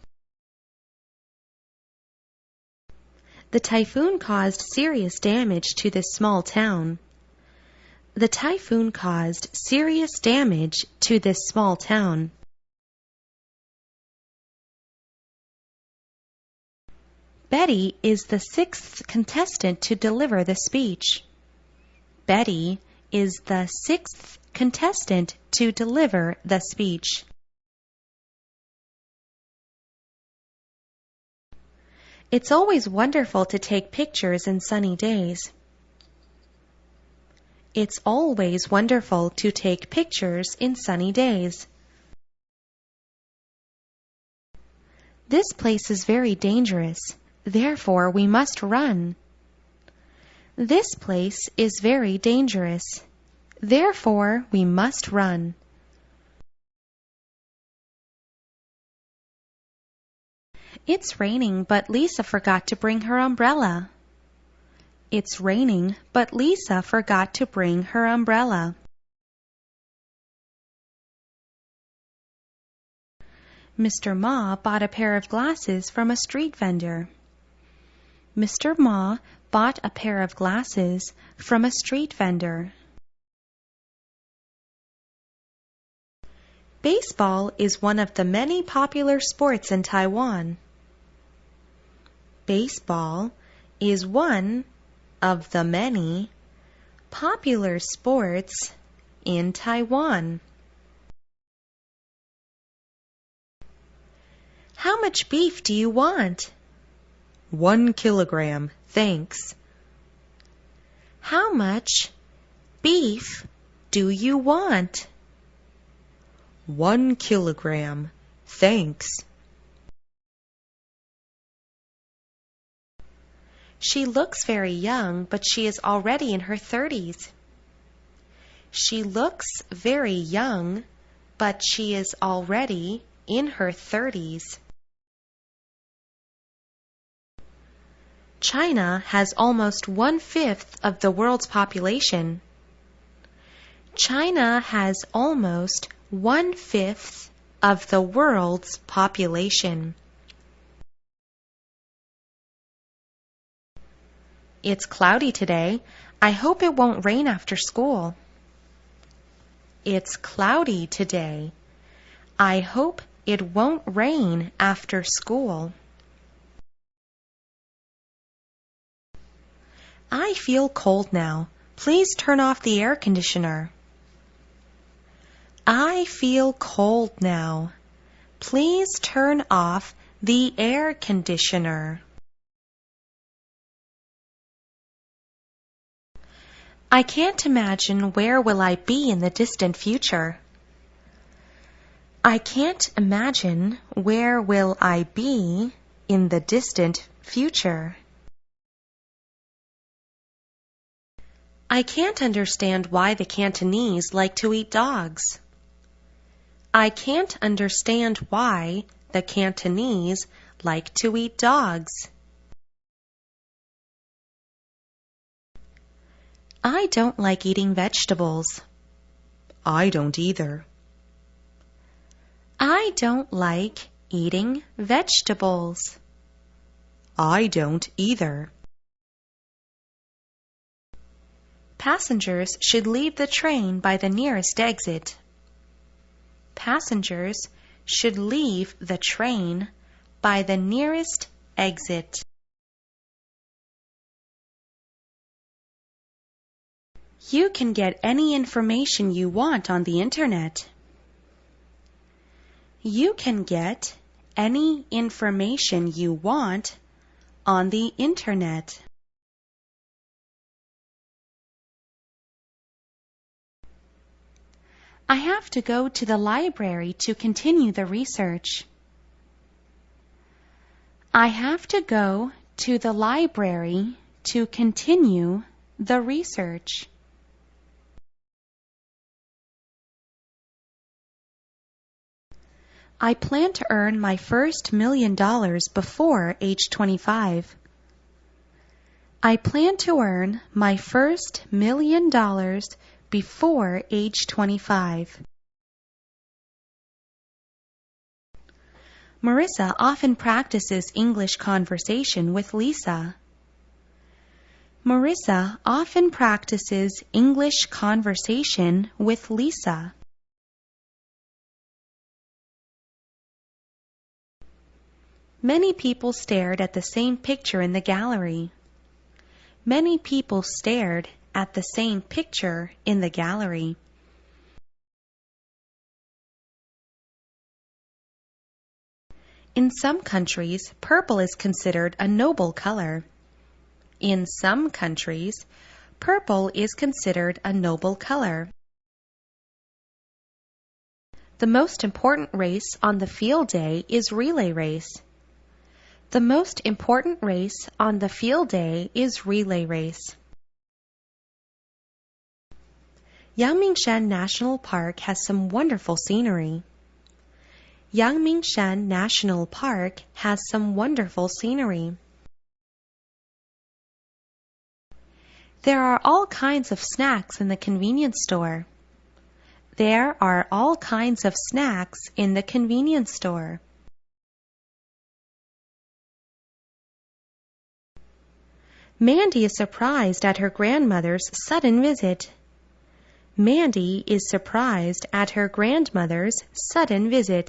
The typhoon caused serious damage to this small town. The typhoon caused serious damage to this small town. Betty is the sixth contestant to deliver the speech. Betty is the sixth contestant to deliver the speech. It's always wonderful to take pictures in sunny days. It's always wonderful to take pictures in sunny days. This place is very dangerous. Therefore, we must run. This place is very dangerous. Therefore, we must run. It's raining, but Lisa forgot to bring her umbrella. It's raining, but Lisa forgot to bring her umbrella. Mr. Ma bought a pair of glasses from a street vendor. Mr. Ma bought a pair of glasses from a street vendor. Baseball is one of the many popular sports in Taiwan. Baseball is one of the many popular sports in Taiwan. How much beef do you want? 1 kilogram, thanks. How much beef do you want? 1 kilogram, thanks. She looks very young, but she is already in her 30s. She looks very young, but she is already in her 30s. China has almost 1/5 of the world's population. China has almost 1/5 of the world's population. It's cloudy today. I hope it won't rain after school. It's cloudy today. I hope it won't rain after school. I feel cold now. Please turn off the air conditioner. I feel cold now. Please turn off the air conditioner. I can't imagine where will I be in the distant future. I can't imagine where will I be in the distant future. I can't understand why the Cantonese like to eat dogs. I can't understand why the Cantonese like to eat dogs. I don't like eating vegetables. I don't either. I don't like eating vegetables. I don't either. Passengers should leave the train by the nearest exit. Passengers should leave the train by the nearest exit. You can get any information you want on the internet. You can get any information you want on the internet. I have to go to the library to continue the research. I have to go to the library to continue the research. I plan to earn my first $1 million before age 25. I plan to earn my first $1 million before age 25. Marissa often practices English conversation with Lisa. Marissa often practices English conversation with Lisa. Many people stared at the same picture in the gallery. Many people stared at the same picture in the gallery. In some countries, purple is considered a noble color. In some countries, purple is considered a noble color. The most important race on the field day is relay race. The most important race on the field day is relay race. Yangmingshan National Park has some wonderful scenery. Yangmingshan National Park has some wonderful scenery. There are all kinds of snacks in the convenience store. There are all kinds of snacks in the convenience store. Mandy is surprised at her grandmother's sudden visit. Mandy is surprised at her grandmother's sudden visit.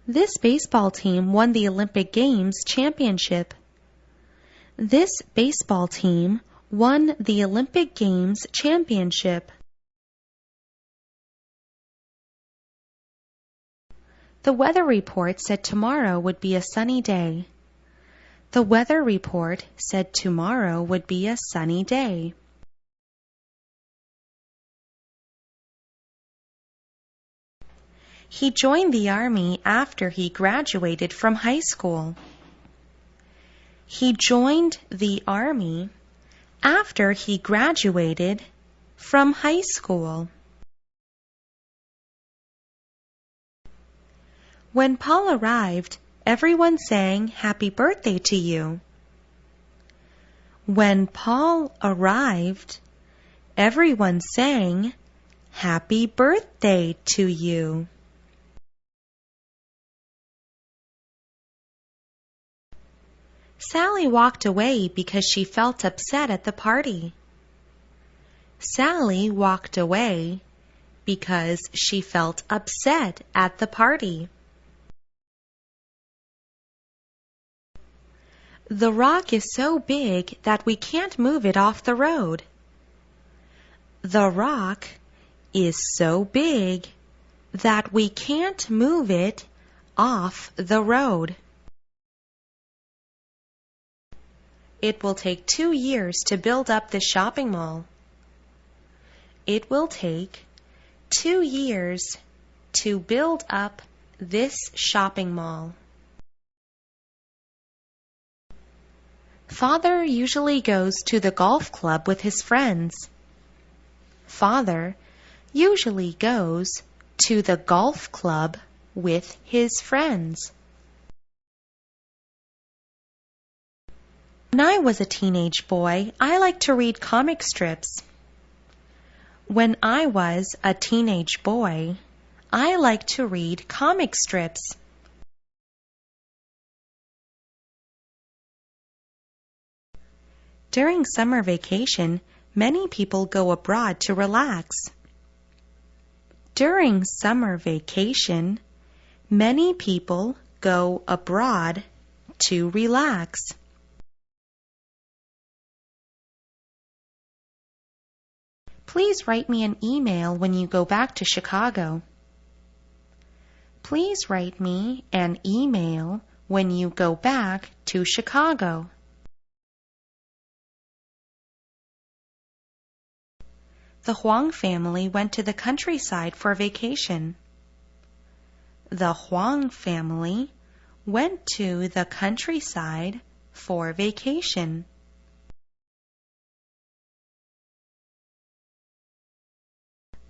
This baseball team won the Olympic Games championship. This baseball team won the Olympic Games championship. The weather report said tomorrow would be a sunny day. The weather report said tomorrow would be a sunny day. He joined the army after he graduated from high school. He joined the army after he graduated from high school. When Paul arrived, everyone sang happy birthday to you. When Paul arrived, everyone sang happy birthday to you. Sally walked away because she felt upset at the party. Sally walked away because she felt upset at the party. The rock is so big that we can't move it off the road. The rock is so big that we can't move it off the road. It will take 2 years to build up this shopping mall. It will take 2 years to build up this shopping mall. Father usually goes to the golf club with his friends. Father usually goes to the golf club with his friends. When I was a teenage boy, I liked to read comic strips. When I was a teenage boy, I liked to read comic strips. During summer vacation, many people go abroad to relax. During summer vacation, many people go abroad to relax. Please write me an email when you go back to Chicago. Please write me an email when you go back to Chicago. The Huang family went to the countryside for vacation. The Huang family went to the countryside for vacation.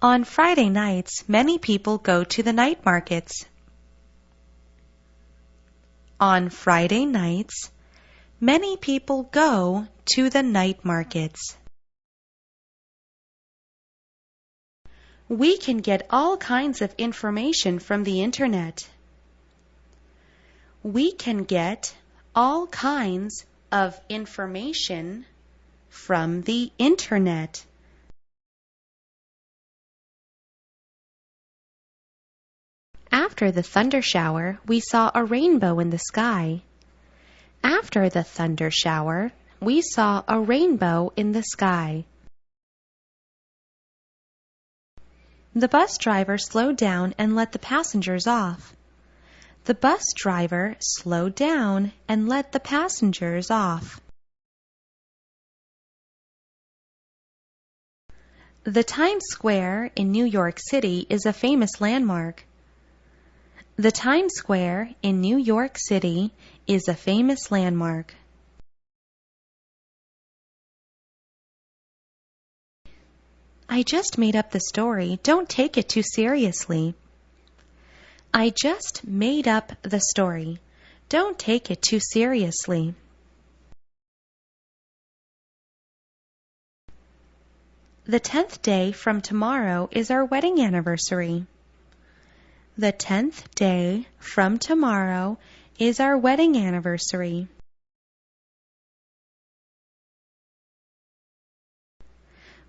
On Friday nights, many people go to the night markets. On Friday nights, many people go to the night markets. We can get all kinds of information from the internet. We can get all kinds of information from the internet. After the thunder shower, we saw a rainbow in the sky. After the thunder shower, we saw a rainbow in the sky. The bus driver slowed down and let the passengers off. The bus driver slowed down and let the passengers off. The Times Square in New York City is a famous landmark. The Times Square in New York City is a famous landmark. I just made up the story. Don't take it too seriously. I just made up the story. Don't take it too seriously. The 10th day from tomorrow is our wedding anniversary. The 10th day from tomorrow is our wedding anniversary.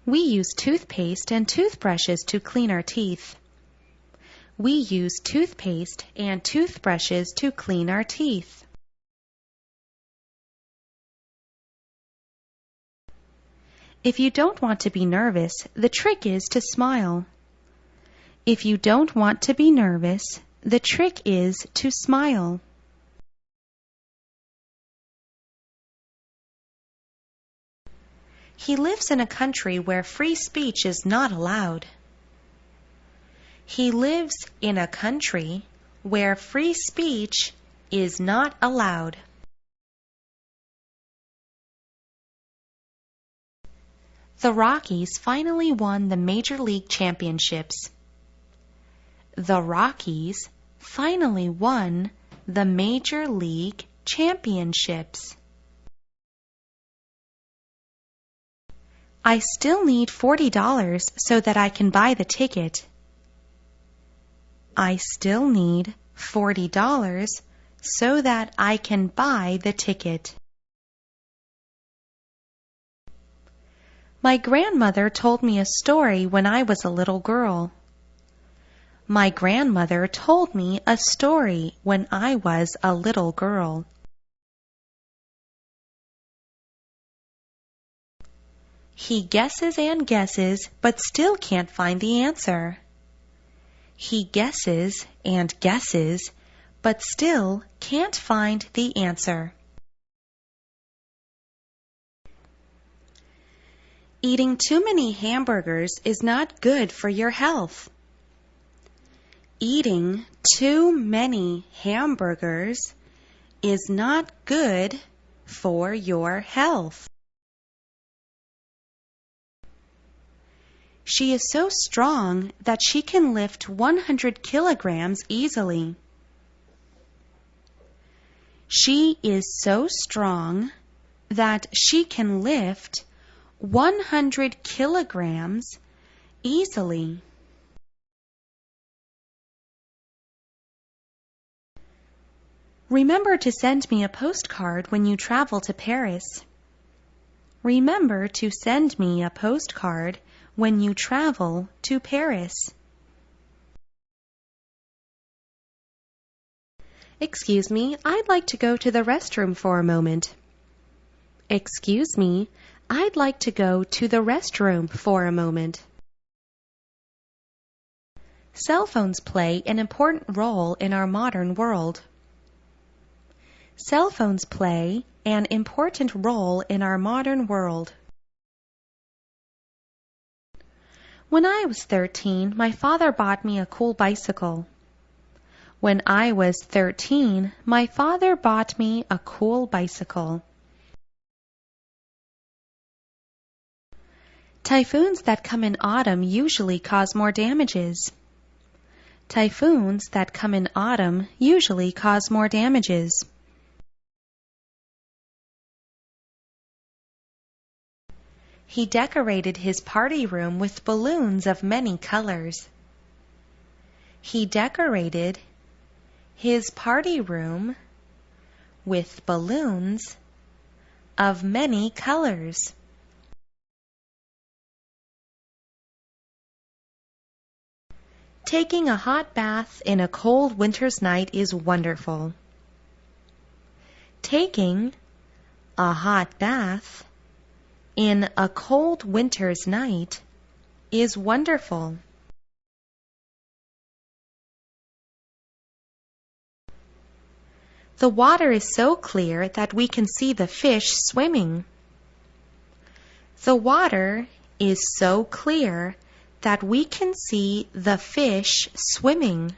We use toothpaste and toothbrushes to clean our teeth. We use toothpaste and toothbrushes to clean our teeth. If you don't want to be nervous, the trick is to smile. If you don't want to be nervous, the trick is to smile. He lives in a country where free speech is not allowed. He lives in a country where free speech is not allowed. The Rockies finally won the Major League Championships. The Rockies finally won the Major League Championships. I still need $40 so that I can buy the ticket. I still need $40 so that I can buy the ticket. My grandmother told me a story when I was a little girl. My grandmother told me a story when I was a little girl. He guesses and guesses, but still can't find the answer. He guesses and guesses, but still can't find the answer. Eating too many hamburgers is not good for your health. Eating too many hamburgers is not good for your health. She is so strong that she can lift 100 kilograms easily. She is so strong that she can lift 100 kilograms easily. Remember to send me a postcard when you travel to Paris. Remember to send me a postcard when you travel to Paris. Excuse me, I'd like to go to the restroom for a moment. Excuse me, I'd like to go to the restroom for a moment. Cell phones play an important role in our modern world. Cell phones play an important role in our modern world. When I was 13, my father bought me a cool bicycle. When I was 13, my father bought me a cool bicycle. Typhoons that come in autumn usually cause more damages. Typhoons that come in autumn usually cause more damages. He decorated his party room with balloons of many colors. He decorated his party room with balloons of many colors. Taking a hot bath in a cold winter's night is wonderful. Taking a hot bath in a cold winter's night is wonderful. The water is so clear that we can see the fish swimming. The water is so clear that we can see the fish swimming.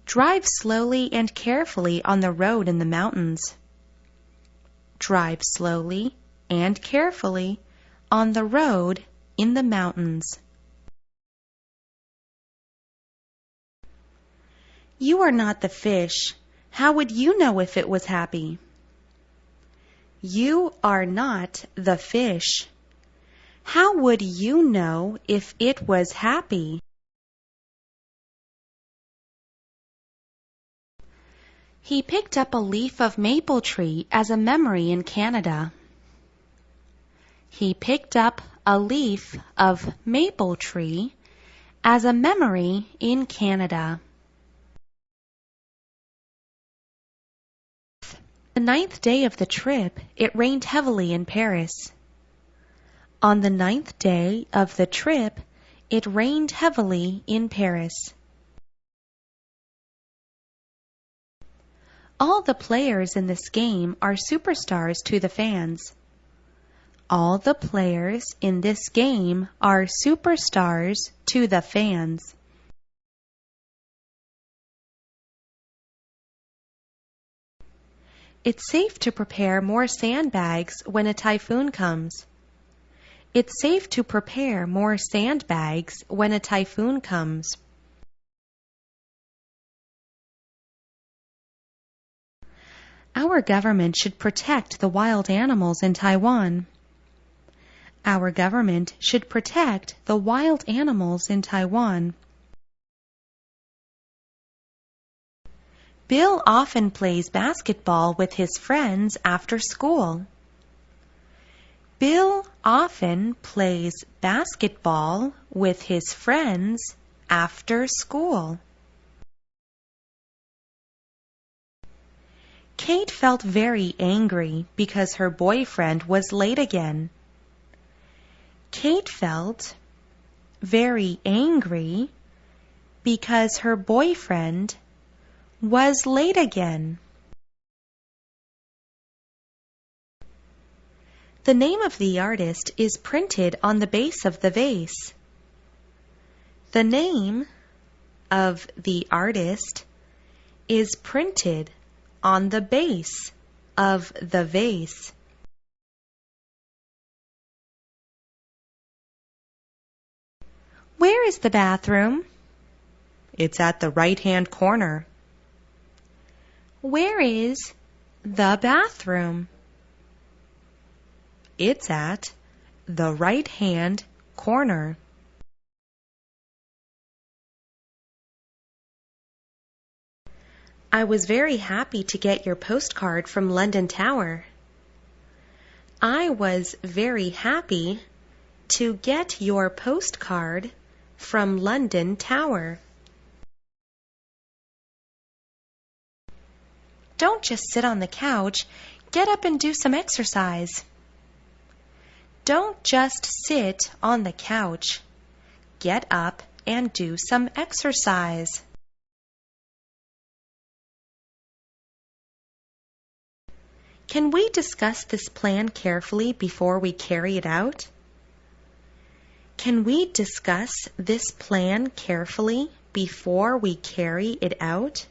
Drive slowly and carefully on the road in the mountains. Drive slowly and carefully on the road in the mountains. You are not the fish. How would you know if it was happy? You are not the fish. How would you know if it was happy? He picked up a leaf of maple tree as a memory in Canada. He picked up a leaf of maple tree as a memory in Canada. The 9th day of the trip, it rained heavily in Paris. On the 9th day of the trip, it rained heavily in Paris. All the players in this game are superstars to the fans. All the players in this game are superstars to the fans. It's safe to prepare more sandbags when a typhoon comes. It's safe to prepare more sandbags when a typhoon comes. Our government should protect the wild animals in Taiwan. Our government should protect the wild animals in Taiwan. Bill often plays basketball with his friends after school. Bill often plays basketball with his friends after school. Kate felt very angry because her boyfriend was late again. Kate felt very angry because her boyfriend was late again. The name of the artist is printed on the base of the vase. The name of the artist is printed on the base of the vase. Where is the bathroom? It's at the right-hand corner. Where is the bathroom? It's at the right-hand corner. I was very happy to get your postcard from London Tower. I was very happy to get your postcard from London Tower. Don't just sit on the couch. Get up and do some exercise. Don't just sit on the couch. Get up and do some exercise. Can we discuss this plan carefully before we carry it out? Can we discuss this plan carefully before we carry it out?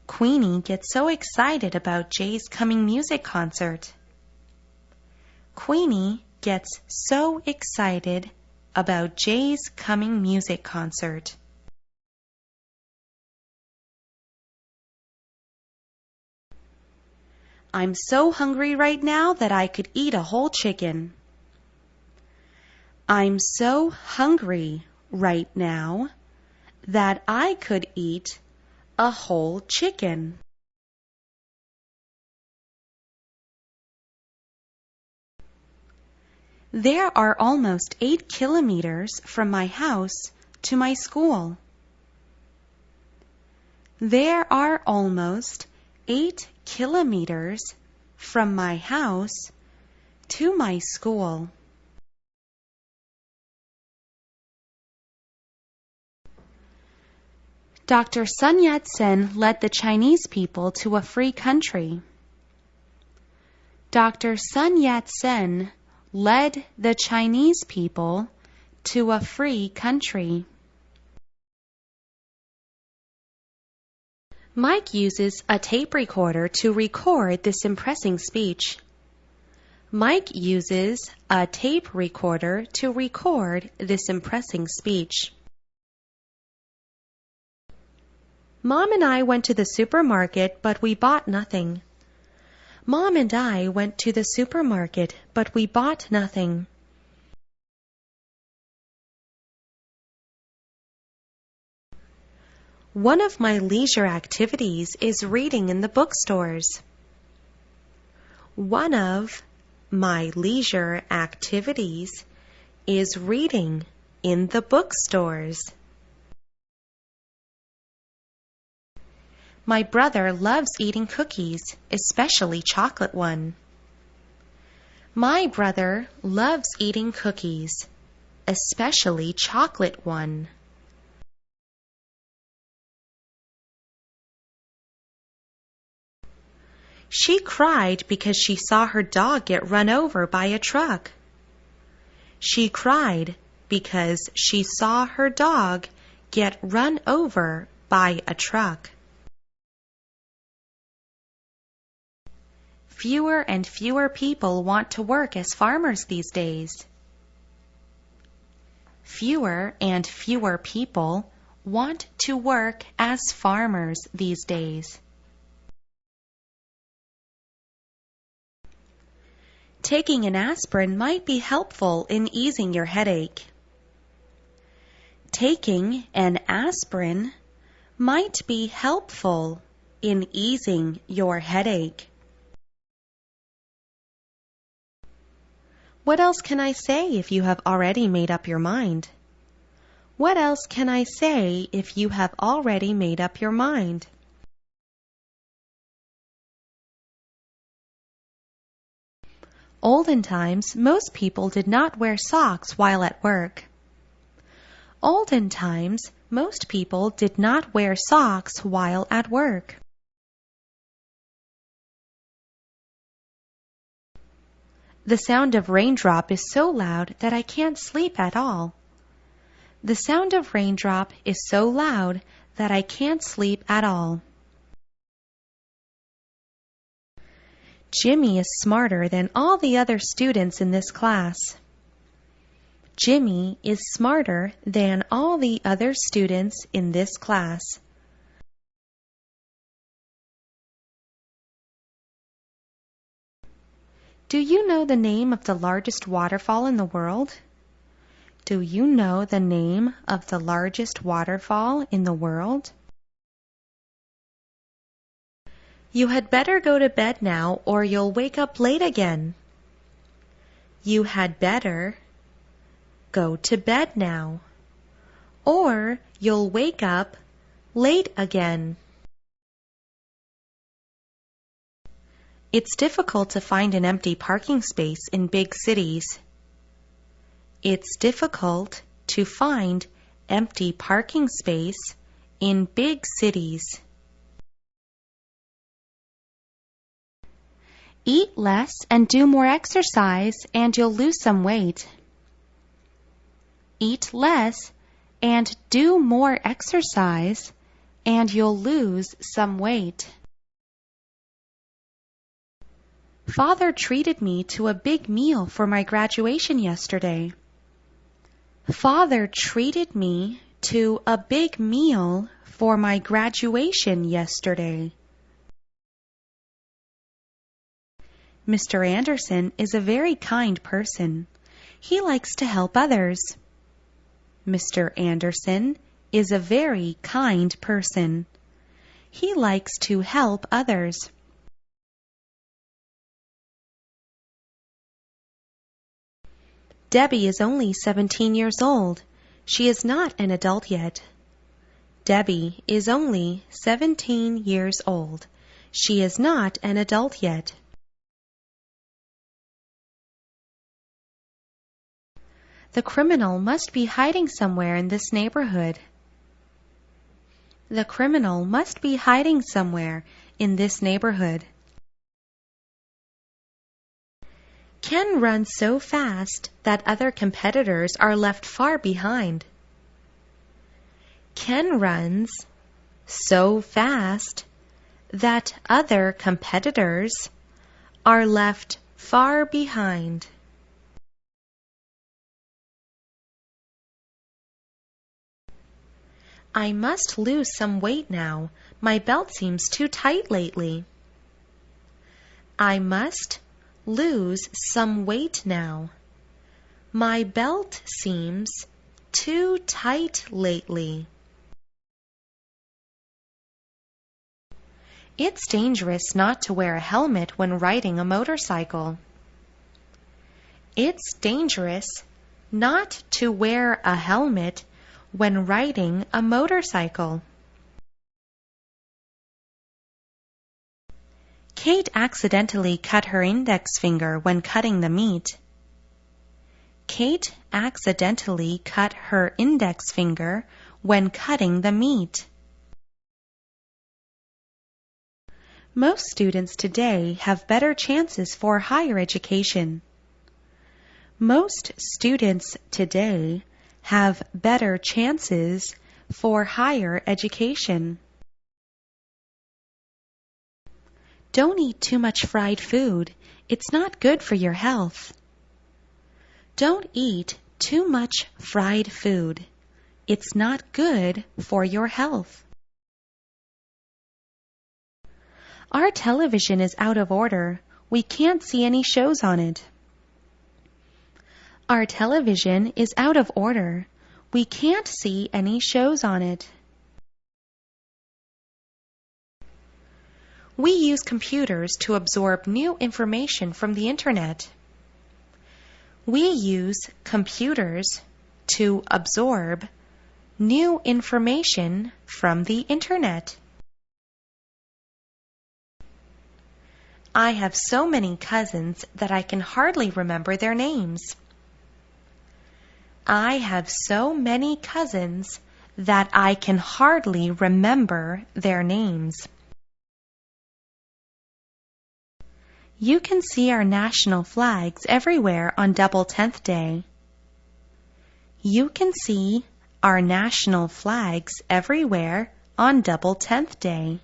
Queenie gets so excited about Jay's coming music concert. Queenie gets so excited about Jay's coming music concert. I'm so hungry right now that I could eat a whole chicken. I'm so hungry right now that I could eat a whole chicken. There are almost 8 kilometers from my house to my school. There are almost 8 kilometers from my house to my school. Dr. Sun Yat-sen led the Chinese people to a free country. Dr. Sun Yat-sen led the Chinese people to a free country. Mike uses a tape recorder to record this impressive speech. Mike uses a tape recorder to record this impressive speech. Mom and I went to the supermarket, but we bought nothing. Mom and I went to the supermarket, but we bought nothing. One of my leisure activities is reading in the bookstores. One of my leisure activities is reading in the bookstores. My brother loves eating cookies, especially chocolate one. My brother loves eating cookies, especially chocolate one. She cried because she saw her dog get run over by a truck. She cried because she saw her dog get run over by a truck. fewer and fewer people want to work as farmers these days. Fewer and fewer people want to work as farmers these days. Taking an aspirin might be helpful in easing your headache. Taking an aspirin might be helpful in easing your headache. What else can I say if you have already made up your mind? What else can I say if you have already made up your mind? Olden times, most people did not wear socks while at work. Olden times, most people did not wear socks while at work. The sound of raindrop is so loud that I can't sleep at all. The sound of raindrop is so loud that I can't sleep at all. Jimmy is smarter than all the other students in this class. Jimmy is smarter than all the other students in this class. Do you know the name of the largest waterfall in the world? Do you know the name of the largest waterfall in the world? You had better go to bed now or you'll wake up late again. You had better go to bed now or you'll wake up late again. It's difficult to find an empty parking space in big cities. It's difficult to find empty parking space in big cities. Eat less and do more exercise and you'll lose some weight. Eat less and do more exercise and you'll lose some weight. Father treated me to a big meal for my graduation yesterday. Father treated me to a big meal for my graduation yesterday. Mr. Anderson is a very kind person. He likes to help others. Mr. Anderson is a very kind person. He likes to help others. Debbie is only 17 years old. She is not an adult yet. Debbie is only 17 years old. She is not an adult yet. The criminal must be hiding somewhere in this neighborhood. The criminal must be hiding somewhere in this neighborhood. Ken runs so fast that other competitors are left far behind. Ken runs so fast that other competitors are left far behind. I must lose some weight now. My belt seems too tight lately. I must lose some weight now. My belt seems too tight lately. It's dangerous not to wear a helmet when riding a motorcycle. It's dangerous not to wear a helmet when riding a motorcycle. Kate accidentally cut her index finger when cutting the meat. Kate accidentally cut her index finger when cutting the meat. Most students today have better chances for higher education. Most students today have better chances for higher education. Don't eat too much fried food. It's not good for your health. Don't eat too much fried food. It's not good for your health. Our television is out of order. We can't see any shows on it. Our television is out of order. We can't see any shows on it. We use computers to absorb new information from the internet. We use computers to absorb new information from the internet. I have so many cousins that I can hardly remember their names. I have so many cousins that I can hardly remember their names. You can see our national flags everywhere on Double 10th Day. You can see our national flags everywhere on Double 10th Day.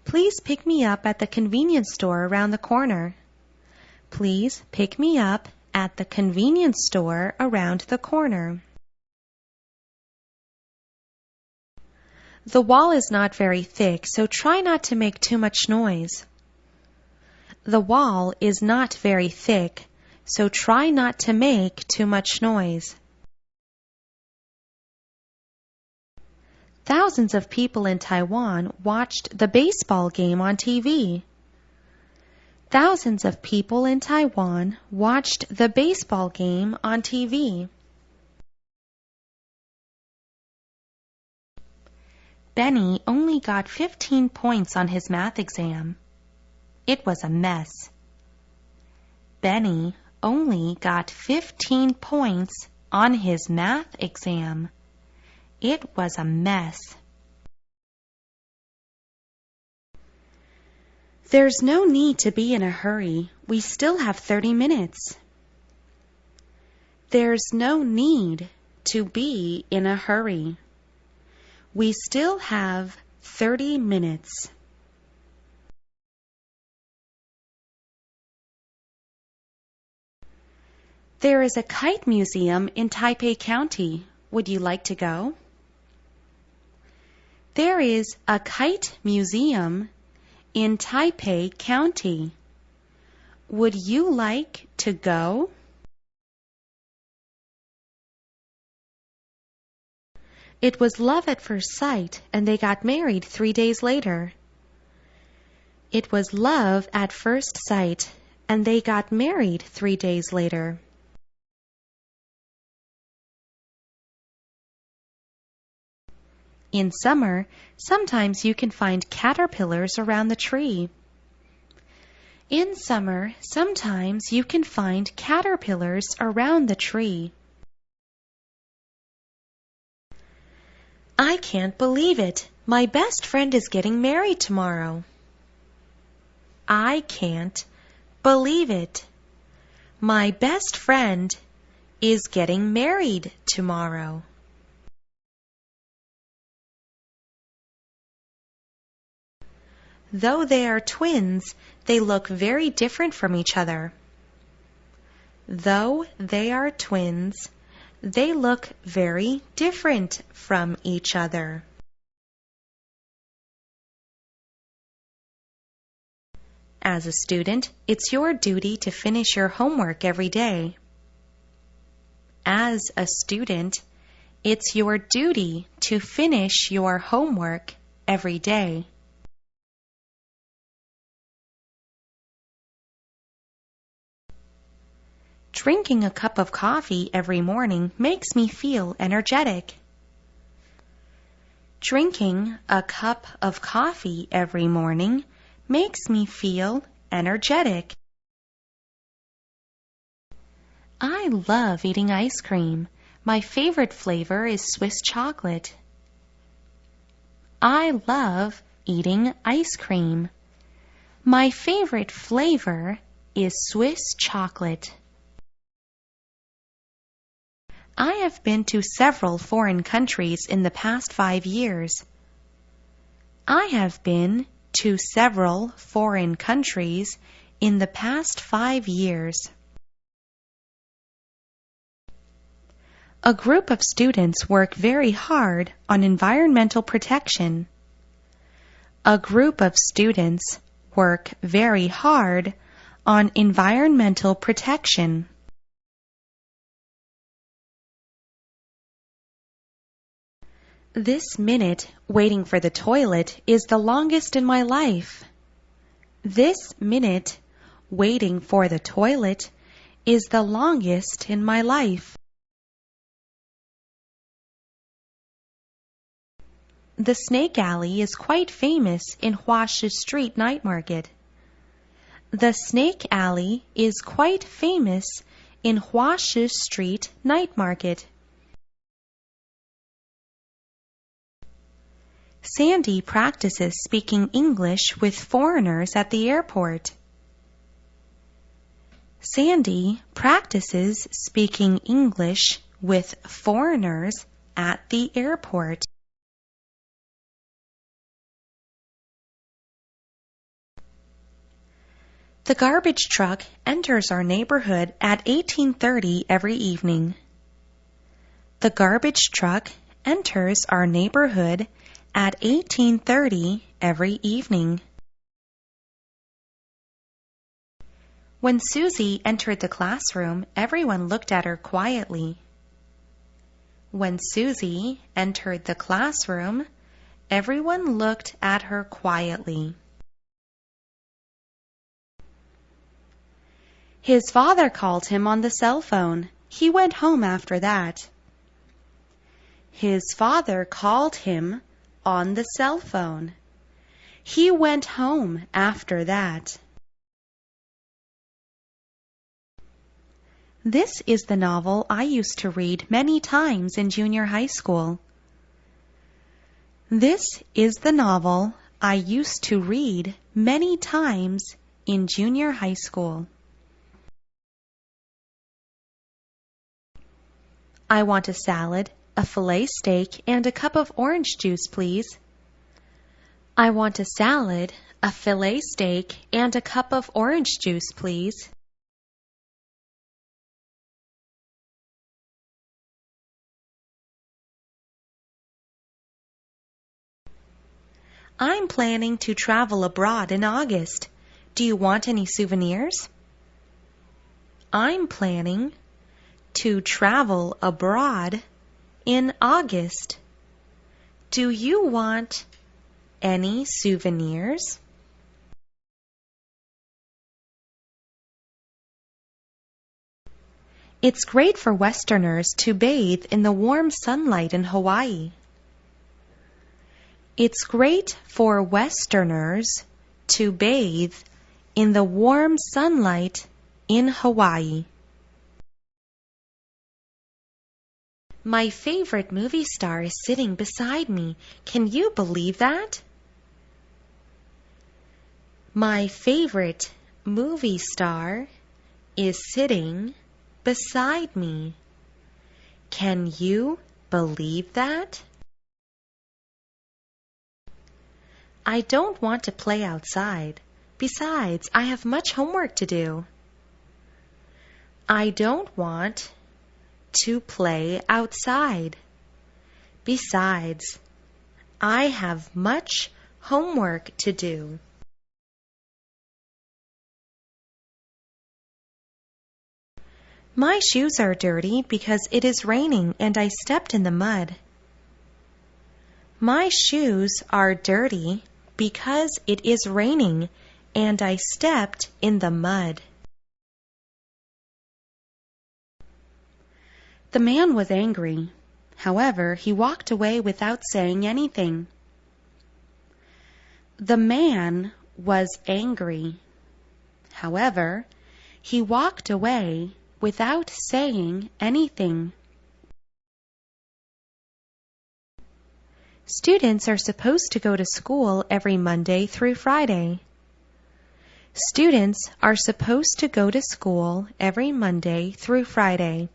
Please pick me up at the convenience store around the corner. Please pick me up at the convenience store around the corner. The wall is not very thick, so try not to make too much noise. The wall is not very thick, so try not to make too much noise. Thousands of people in Taiwan watched the baseball game on TV. Thousands of people in Taiwan watched the baseball game on TV. Benny only got 15 points on his math exam. It was a mess. Benny only got 15 points on his math exam. It was a mess. There's no need to be in a hurry. We still have 30 minutes. There's no need to be in a hurry. We still have 30 minutes. There is a kite museum in Taipei County. Would you like to go? There is a kite museum in Taipei County. Would you like to go? It was love at first sight, and they got married 3 days later. It was love at first sight, and they got married 3 days later. In summer, sometimes you can find caterpillars around the tree. In summer, sometimes you can find caterpillars around the tree. I can't believe it. My best friend is getting married tomorrow. I can't believe it. My best friend is getting married tomorrow. Though they are twins, they look very different from each other. Though they are twins, they look very different from each other. As a student, it's your duty to finish your homework every day. As a student, it's your duty to finish your homework every day. Drinking a cup of coffee every morning makes me feel energetic. Drinking a cup of coffee every morning makes me feel energetic. I love eating ice cream. My favorite flavor is Swiss chocolate. I love eating ice cream. My favorite flavor is Swiss chocolate. I have been to several foreign countries in the past 5 years. I have been to several foreign countries in the past 5 years. A group of students work very hard on environmental protection. A group of students work very hard on environmental protection. This minute waiting for the toilet is the longest in my life. This minute waiting for the toilet is the longest in my life. The snake alley is quite famous in Huashi Street Night Market. The snake alley is quite famous in Huashi Street Night Market. Sandy practices speaking English with foreigners at the airport. Sandy practices speaking English with foreigners at the airport. The garbage truck enters our neighborhood at 18:30 every evening. The garbage truck enters our neighborhood at 18:30 every evening. When Susie entered the classroom, everyone looked at her quietly. When Susie entered the classroom, everyone looked at her quietly. His father called him on the cell phone. He went home after that. His father called him on the cell phone. He went home after that. This is the novel I used to read many times in junior high school. This is the novel I used to read many times in junior high school. I want a salad, a filet steak, and a cup of orange juice, please. I want a salad, a filet steak, and a cup of orange juice, please. I'm planning to travel abroad in August. Do you want any souvenirs? I'm planning to travel abroad in August. Do you want any souvenirs? It's great for Westerners to bathe in the warm sunlight in Hawaii. It's great for Westerners to bathe in the warm sunlight in Hawaii. My favorite movie star is sitting beside me. Can you believe that? My favorite movie star is sitting beside me. Can you believe that? I don't want to play outside. Besides, I have much homework to do. I don't want to play outside. Besides, I have much homework to do. My shoes are dirty because it is raining and I stepped in the mud. My shoes are dirty because it is raining and I stepped in the mud. The man was angry. However, he walked away without saying anything. The man was angry. However, he walked away without saying anything. Students are supposed to go to school every Monday through Friday. Students are supposed to go to school every Monday through Friday.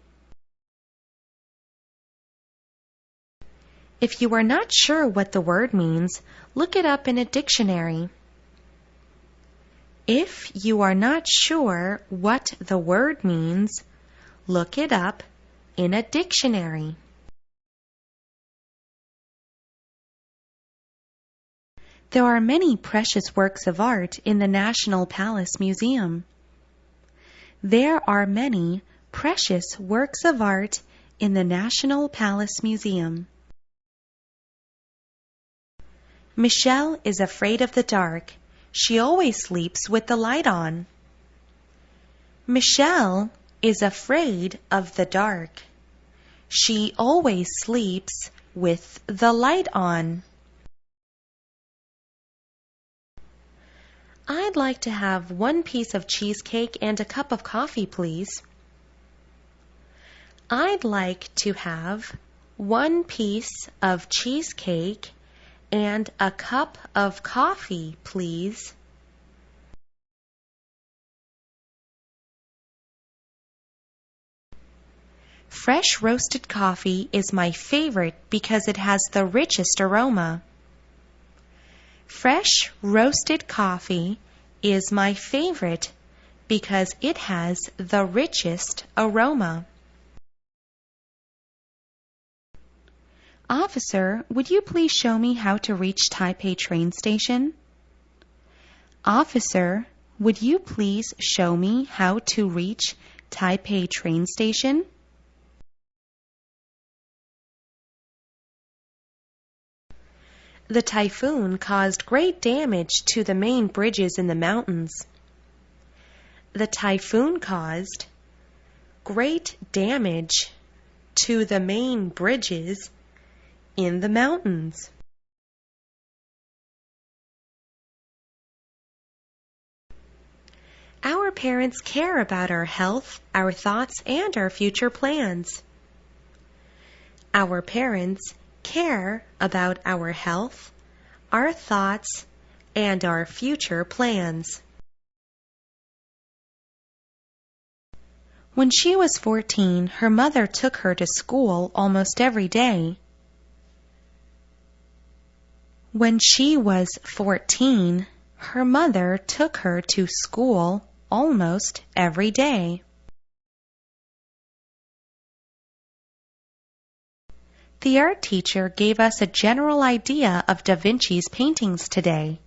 If you are not sure what the word means, look it up in a dictionary. If you are not sure what the word means, look it up in a dictionary. There are many precious works of art in the National Palace Museum. There are many precious works of art in the National Palace Museum. Michelle is afraid of the dark. She always sleeps with the light on. Michelle is afraid of the dark. She always sleeps with the light on. I'd like to have 1 piece of cheesecake and a cup of coffee, please. I'd like to have 1 piece of cheesecake and a cup of coffee, please. Fresh roasted coffee is my favorite because it has the richest aroma. Fresh roasted coffee is my favorite because it has the richest aroma. Officer, would you please show me how to reach Taipei train station? Officer, would you please show me how to reach Taipei train station? The typhoon caused great damage to the main bridges in the mountains. The typhoon caused great damage to the main bridges in the mountains. Our parents care about our health, our thoughts, and our future plans. Our parents care about our health, our thoughts, and our future plans. When she was 14, her mother took her to school almost every day. When she was 14, her mother took her to school almost every day. The art teacher gave us a general idea of Da Vinci's paintings today.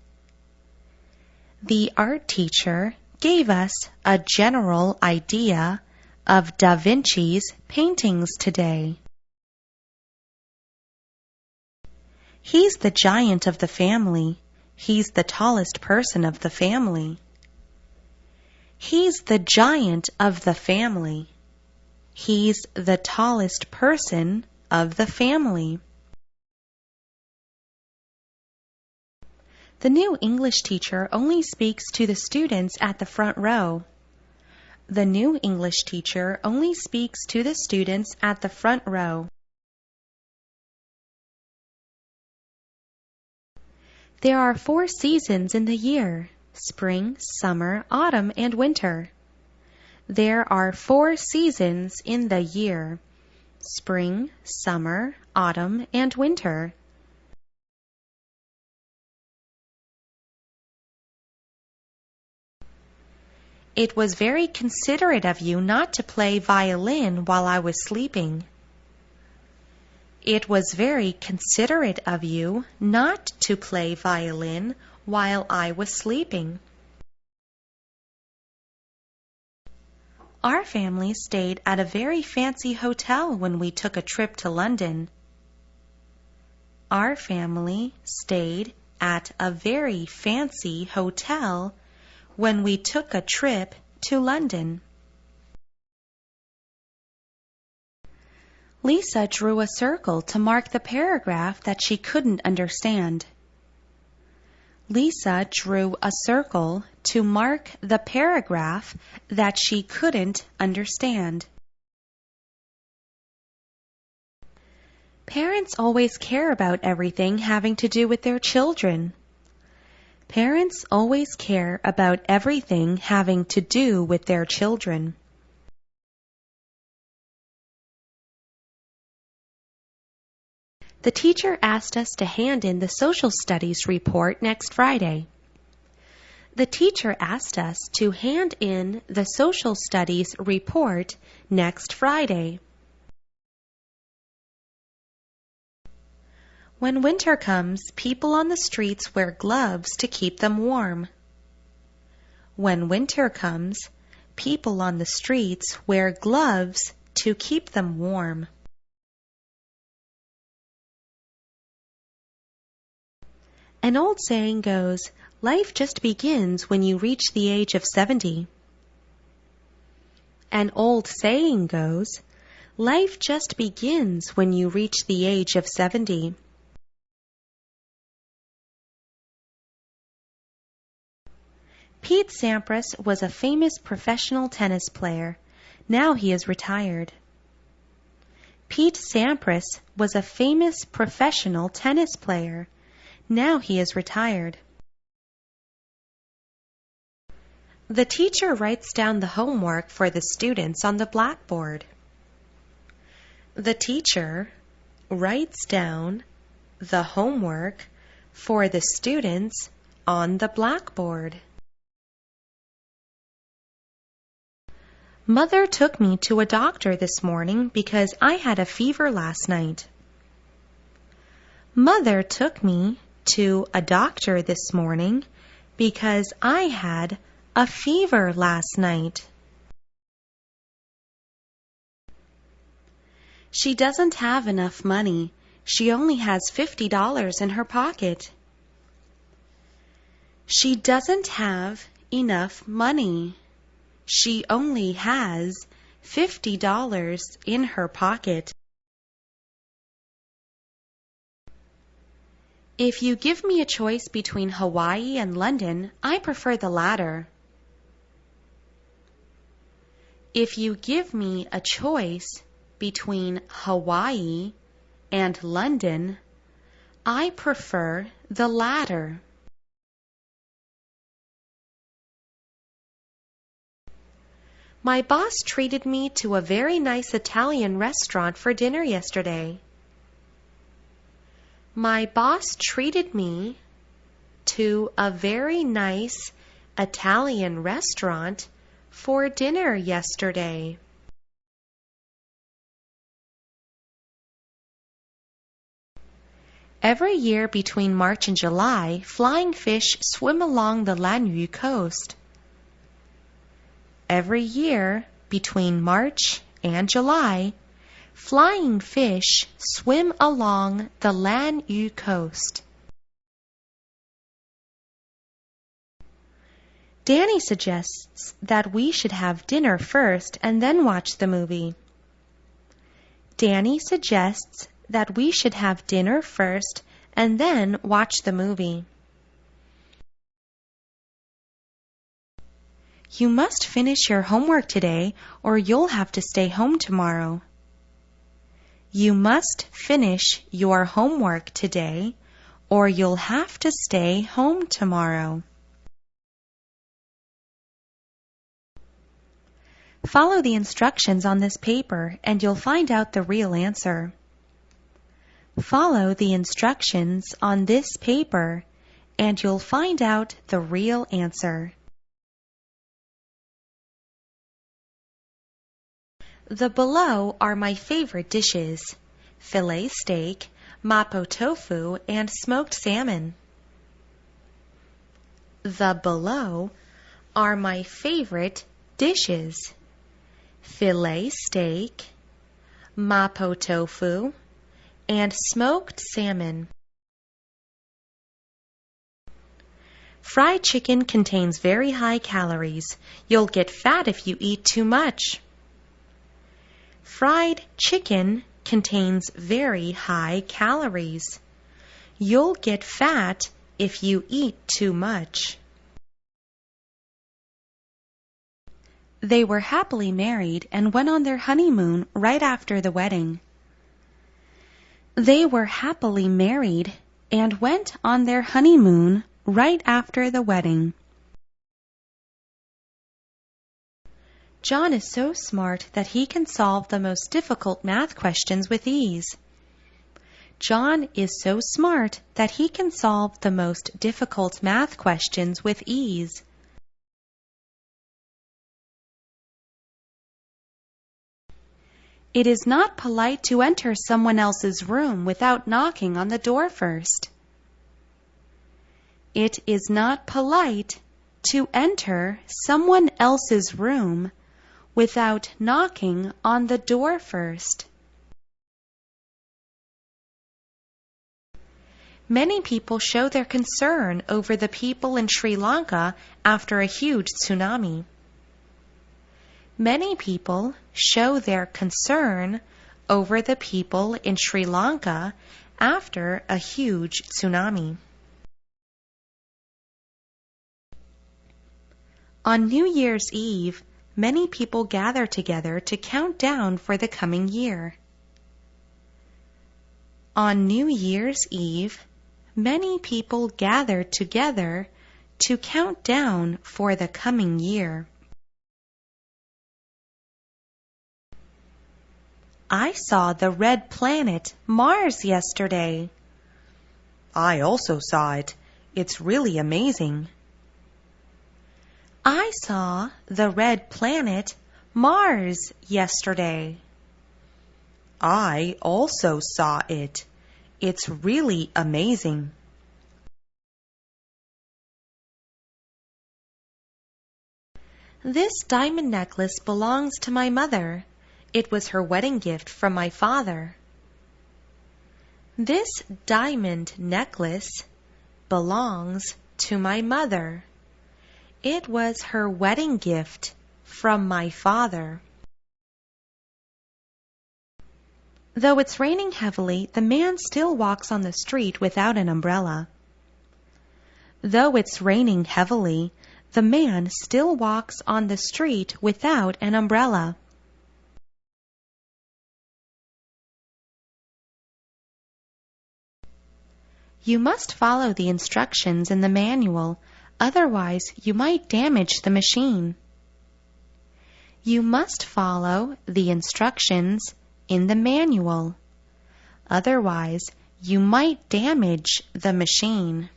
The art teacher gave us a general idea of Da Vinci's paintings today. He's the giant of the family. He's the tallest person of the family. He's the giant of the family. He's the tallest person of the family. The new English teacher only speaks to the students at the front row. The new English teacher only speaks to the students at the front row. There are 4 seasons in the year: spring, summer, autumn, and winter. There are 4 seasons in the year: spring, summer, autumn, and winter. It was very considerate of you not to play violin while I was sleeping. It was very considerate of you not to play violin while I was sleeping. Our family stayed at a very fancy hotel when we took a trip to London. Our family stayed at a very fancy hotel when we took a trip to London. Lisa drew a circle to mark the paragraph that she couldn't understand. Lisa drew a circle to mark the paragraph that she couldn't understand. Parents always care about everything having to do with their children. Parents always care about everything having to do with their children. The teacher asked us to hand in the social studies report next Friday. The teacher asked us to hand in the social studies report next Friday. When winter comes, people on the streets wear gloves to keep them warm. When winter comes, people on the streets wear gloves to keep them warm. An old saying goes, life just begins when you reach the age of 70. An old saying goes, life just begins when you reach the age of 70. Pete Sampras was a famous professional tennis player. Now he is retired. Pete Sampras was a famous professional tennis player. Now he is retired. The teacher writes down the homework for the students on the blackboard. The teacher writes down the homework for the students on the blackboard. Mother took me to a doctor this morning because I had a fever last night. Mother took me to a doctor this morning because I had a fever last night. She doesn't have enough money. She only has $50 in her pocket. She doesn't have enough money. She only has $50 in her pocket. If you give me a choice between Hawaii and London, I prefer the latter. If you give me a choice between Hawaii and London, I prefer the latter. My boss treated me to a very nice Italian restaurant for dinner yesterday. My boss treated me to a very nice Italian restaurant for dinner yesterday. Every year between March and July, flying fish swim along the Lanyu coast. Every year between March and July, flying fish swim along the Lanyu coast. Danny suggests that we should have dinner first and then watch the movie. Danny suggests that we should have dinner first and then watch the movie. You must finish your homework today or you'll have to stay home tomorrow. You must finish your homework today or you'll have to stay home tomorrow. Follow the instructions on this paper and you'll find out the real answer. Follow the instructions on this paper and you'll find out the real answer. The below are my favorite dishes: filet steak, mapo tofu, and smoked salmon. The below are my favorite dishes: filet steak, mapo tofu, and smoked salmon. Fried chicken contains very high calories. You'll get fat if you eat too much. Fried chicken contains very high calories. You'll get fat if you eat too much. They were happily married and went on their honeymoon right after the wedding. They were happily married and went on their honeymoon right after the wedding. John is so smart that he can solve the most difficult math questions with ease. John is so smart that he can solve the most difficult math questions with ease. It is not polite to enter someone else's room without knocking on the door first. It is not polite to enter someone else's room without knocking on the door first. Many people show their concern over the people in Sri Lanka after a huge tsunami. Many people show their concern over the people in Sri Lanka after a huge tsunami. On New Year's Eve, many people gather together to count down for the coming year. On New Year's Eve, many people gather together to count down for the coming year. I saw the red planet Mars yesterday. I also saw it. It's really amazing. I saw the red planet Mars yesterday. I also saw it. It's really amazing. This diamond necklace belongs to my mother. It was her wedding gift from my father. This diamond necklace belongs to my mother. It was her wedding gift from my father. Though it's raining heavily, the man still walks on the street without an umbrella. Though it's raining heavily, the man still walks on the street without an umbrella. You must follow the instructions in the manual, otherwise you might damage the machine. You must follow the instructions in the manual, otherwise you might damage the machine.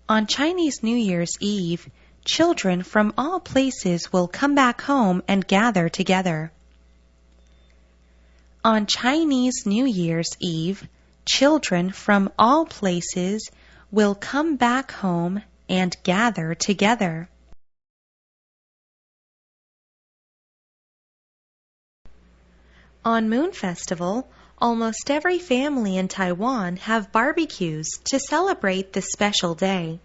On Chinese New Year's Eve, children from all places will come back home and gather together. On Chinese New Year's Eve, children from all places will come back home and gather together. On Moon Festival, almost every family in Taiwan have barbecues to celebrate this special day.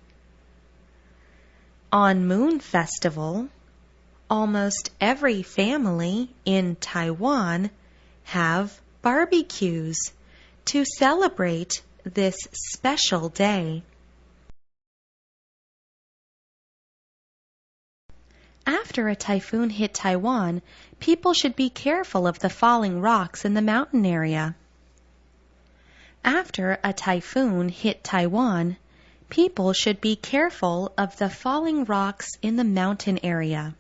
On Moon Festival, almost every family in Taiwan have barbecues to celebrate this special day. After a typhoon hit Taiwan, people should be careful of the falling rocks in the mountain area. After a typhoon hit Taiwan, people should be careful of the falling rocks in the mountain area.